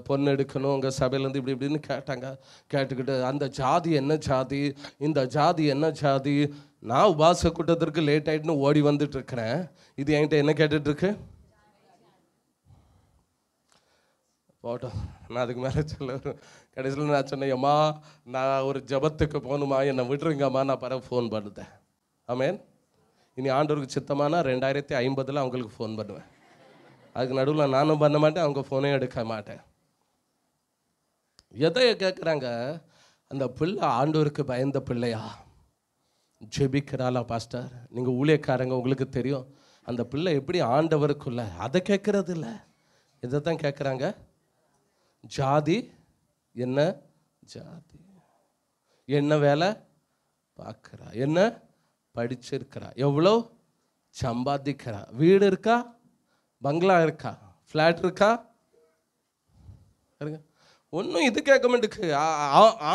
பொண்ணு எடுக்கணும் உங்கள் சபையிலேருந்து இப்படி இப்படின்னு கேட்டாங்க. கேட்டுக்கிட்டு அந்த ஜாதி என்ன ஜாதி, இந்த ஜாதி என்ன ஜாதி. நான் உபாச கூட்டத்திற்கு லேட் ஆகிட்டுன்னு ஓடி வந்துட்டுருக்கிறேன். இது என்கிட்ட என்ன கேட்டுட்ருக்கு? போட்டோம். நான் அதுக்கு மேலே சொல்ல கடைசியில் நான் சொன்னேன், அம்மா நான் ஒரு ஜபத்துக்கு போகணுமா, என்னை விட்டுருங்கம்மா, நான் பிறகு ஃபோன் பண்ணுறேன். ஆமேன். இனி ஆண்டவருக்கு சித்தமானா 2050 அவங்களுக்கு ஃபோன் பண்ணுவேன். அதுக்கு நடுவில் நானும் பண்ண மாட்டேன், அவங்க ஃபோனே எடுக்க மாட்டேன். எதை கேட்குறாங்க, அந்த பிள்ளை ஆண்டவருக்கு பயந்த பிள்ளையா, ஜெபிக்கிறாளா பாஸ்டர்? நீங்கள் ஊழியக்காரங்க, உங்களுக்கு தெரியும் அந்த பிள்ளை எப்படி ஆண்டவருக்குள்ள, அதை கேட்கறது இல்லை, இதை தான் கேட்குறாங்க. ஜாதி என்ன, ஜாதி என்ன வேலை பார்க்குறா, என்ன படிச்சிருக்கிறா, எவ்வளோ சம்பாதிக்கிறா, வீடு இருக்கா, பங்களா இருக்கா, ஃப்ளாட் இருக்கா, ஒன்றும் இது கேட்க மாட்டுக்கு.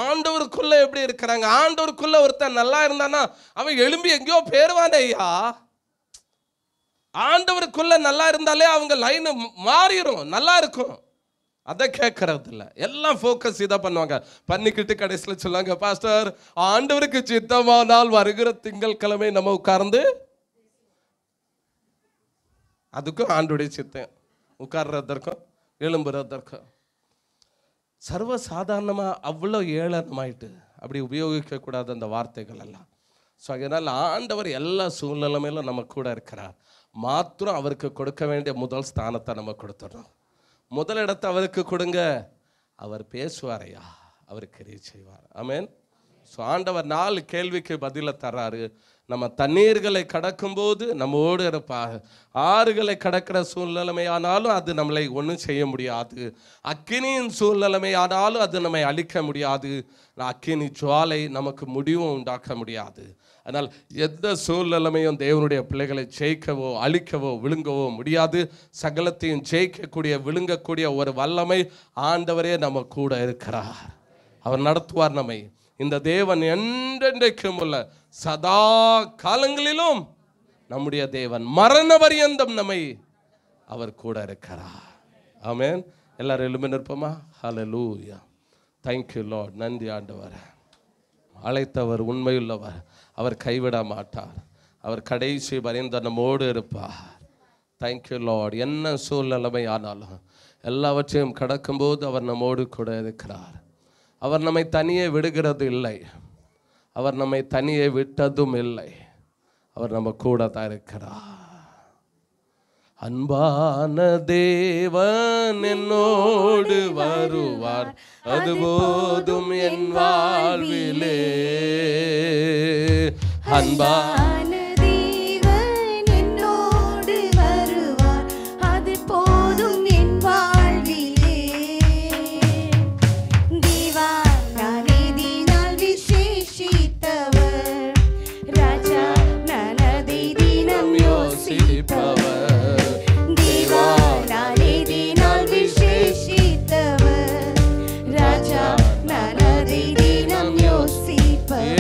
ஆண்டவருக்குள்ள எப்படி இருக்கிறாங்க? ஆண்டவருக்குள்ள ஒருத்தன் நல்லா இருந்தானா அவன் எழும்பி எங்கேயோ பேருவானே ஐயா. ஆண்டவருக்குள்ள நல்லா இருந்தாலே அவங்க லைன் மாறிடும், நல்லா இருக்கும். அதை கேட்கறது இல்லை, எல்லாம் ஃபோக்கஸ் இதை பண்ணுவாங்க. பண்ணிக்கிட்டு கடைசியில் சொல்லுவாங்க, பாஸ்டர் ஆண்டவருக்கு சித்தமானால் வருகிற திங்கட்கிழமை நம்ம உட்கார்ந்து, அதுக்கும் ஆண்டோடைய சித்தம், உட்கார்றதற்கும் எழும்புறதற்கும். சர்வசாதாரணமாக அவ்வளோ ஏளனமாயிட்டு அப்படி உபயோகிக்கக்கூடாது அந்த வார்த்தைகள் எல்லாம். ஸோ அதனால் ஆண்டவர் எல்லா சூழ்நிலைமையிலும் நம்ம கூட இருக்கிறார். மாத்திரம் அவருக்கு கொடுக்க வேண்டிய முதல் ஸ்தானத்தை நம்ம கொடுத்துடுறோம். முதலிடத்தை அவருக்கு கொடுங்க, அவர் பேசுவாரையா, அவர் கிரியை செய்வார். ஆமேன். ஸோ ஆண்டவர் 4 கேள்விக்கு பதிலை தர்றாரு. நம்ம தண்ணீர்களை கடக்கும்போது நம்மோடு இருப்பார். ஆறுகளை கடக்கிற சூழ்நிலைமையானாலும் அது நம்மளை ஒன்றும் செய்ய முடியாது. அக்கினியின் சூழ்நிலைமையானாலும் அது நம்மை அழிக்க முடியாது. அக்கினி ஜுவாலை நமக்கு முடிவும் உண்டாக்க முடியாது. அதனால் எந்த சூழ்நிலைமையும் தேவனுடைய பிள்ளைகளை ஜெயிக்கவோ அழிக்கவோ விழுங்கவோ முடியாது. சகலத்தையும் ஜெயிக்கக்கூடிய விழுங்கக்கூடிய ஒரு வல்லமை ஆண்டவரே நம்ம கூட இருக்கிறார். அவர் நடத்துவார் நம்மை. இந்த தேவன் என்றென்றைக்கும் உள்ள சதா காலங்களிலும் நம்முடைய தேவன், மரண பரியந்தம் நம்மை அவர் கூட இருக்கிறார். ஆமென். எல்லாரும் எழும்பி நிற்போமா? ஹல்லேலூயா. Thank you Lord. நன்றி ஆண்டவர். அழைத்தவர் உண்மையுள்ளவர், அவர் கைவிட மாட்டார், அவர் கடைசி பரியந்தம் நம்மோடு இருப்பார். Thank you Lord. என்ன சூழ்நிலைமை ஆனாலும் எல்லாவற்றையும் கடக்கும்போது அவர் நம்மோடு கூட இருக்கிறார். அவர் நம்மை தனியே விடுகிறது இல்லை, அவர் நம்மை தனியே விட்டதும் இல்லை, அவர் நம்ம கூட தான் இருக்கிறார். அன்பான தேவன் என்னோடு வருவார், அது போதும் என் வாழ்விலே. அன்பான தேவன் என்னோடு வருவார், அது போதும் என் வாழ்விலே. தேவா நான் எதினால் விசேஷித்தவர், ராஜா நான் அதை தினம் யோசிப்பவர். தேவா நான் எதினால் விசேஷித்தவர், ராஜா நான் அதை தினம் யோசிப்பவர்.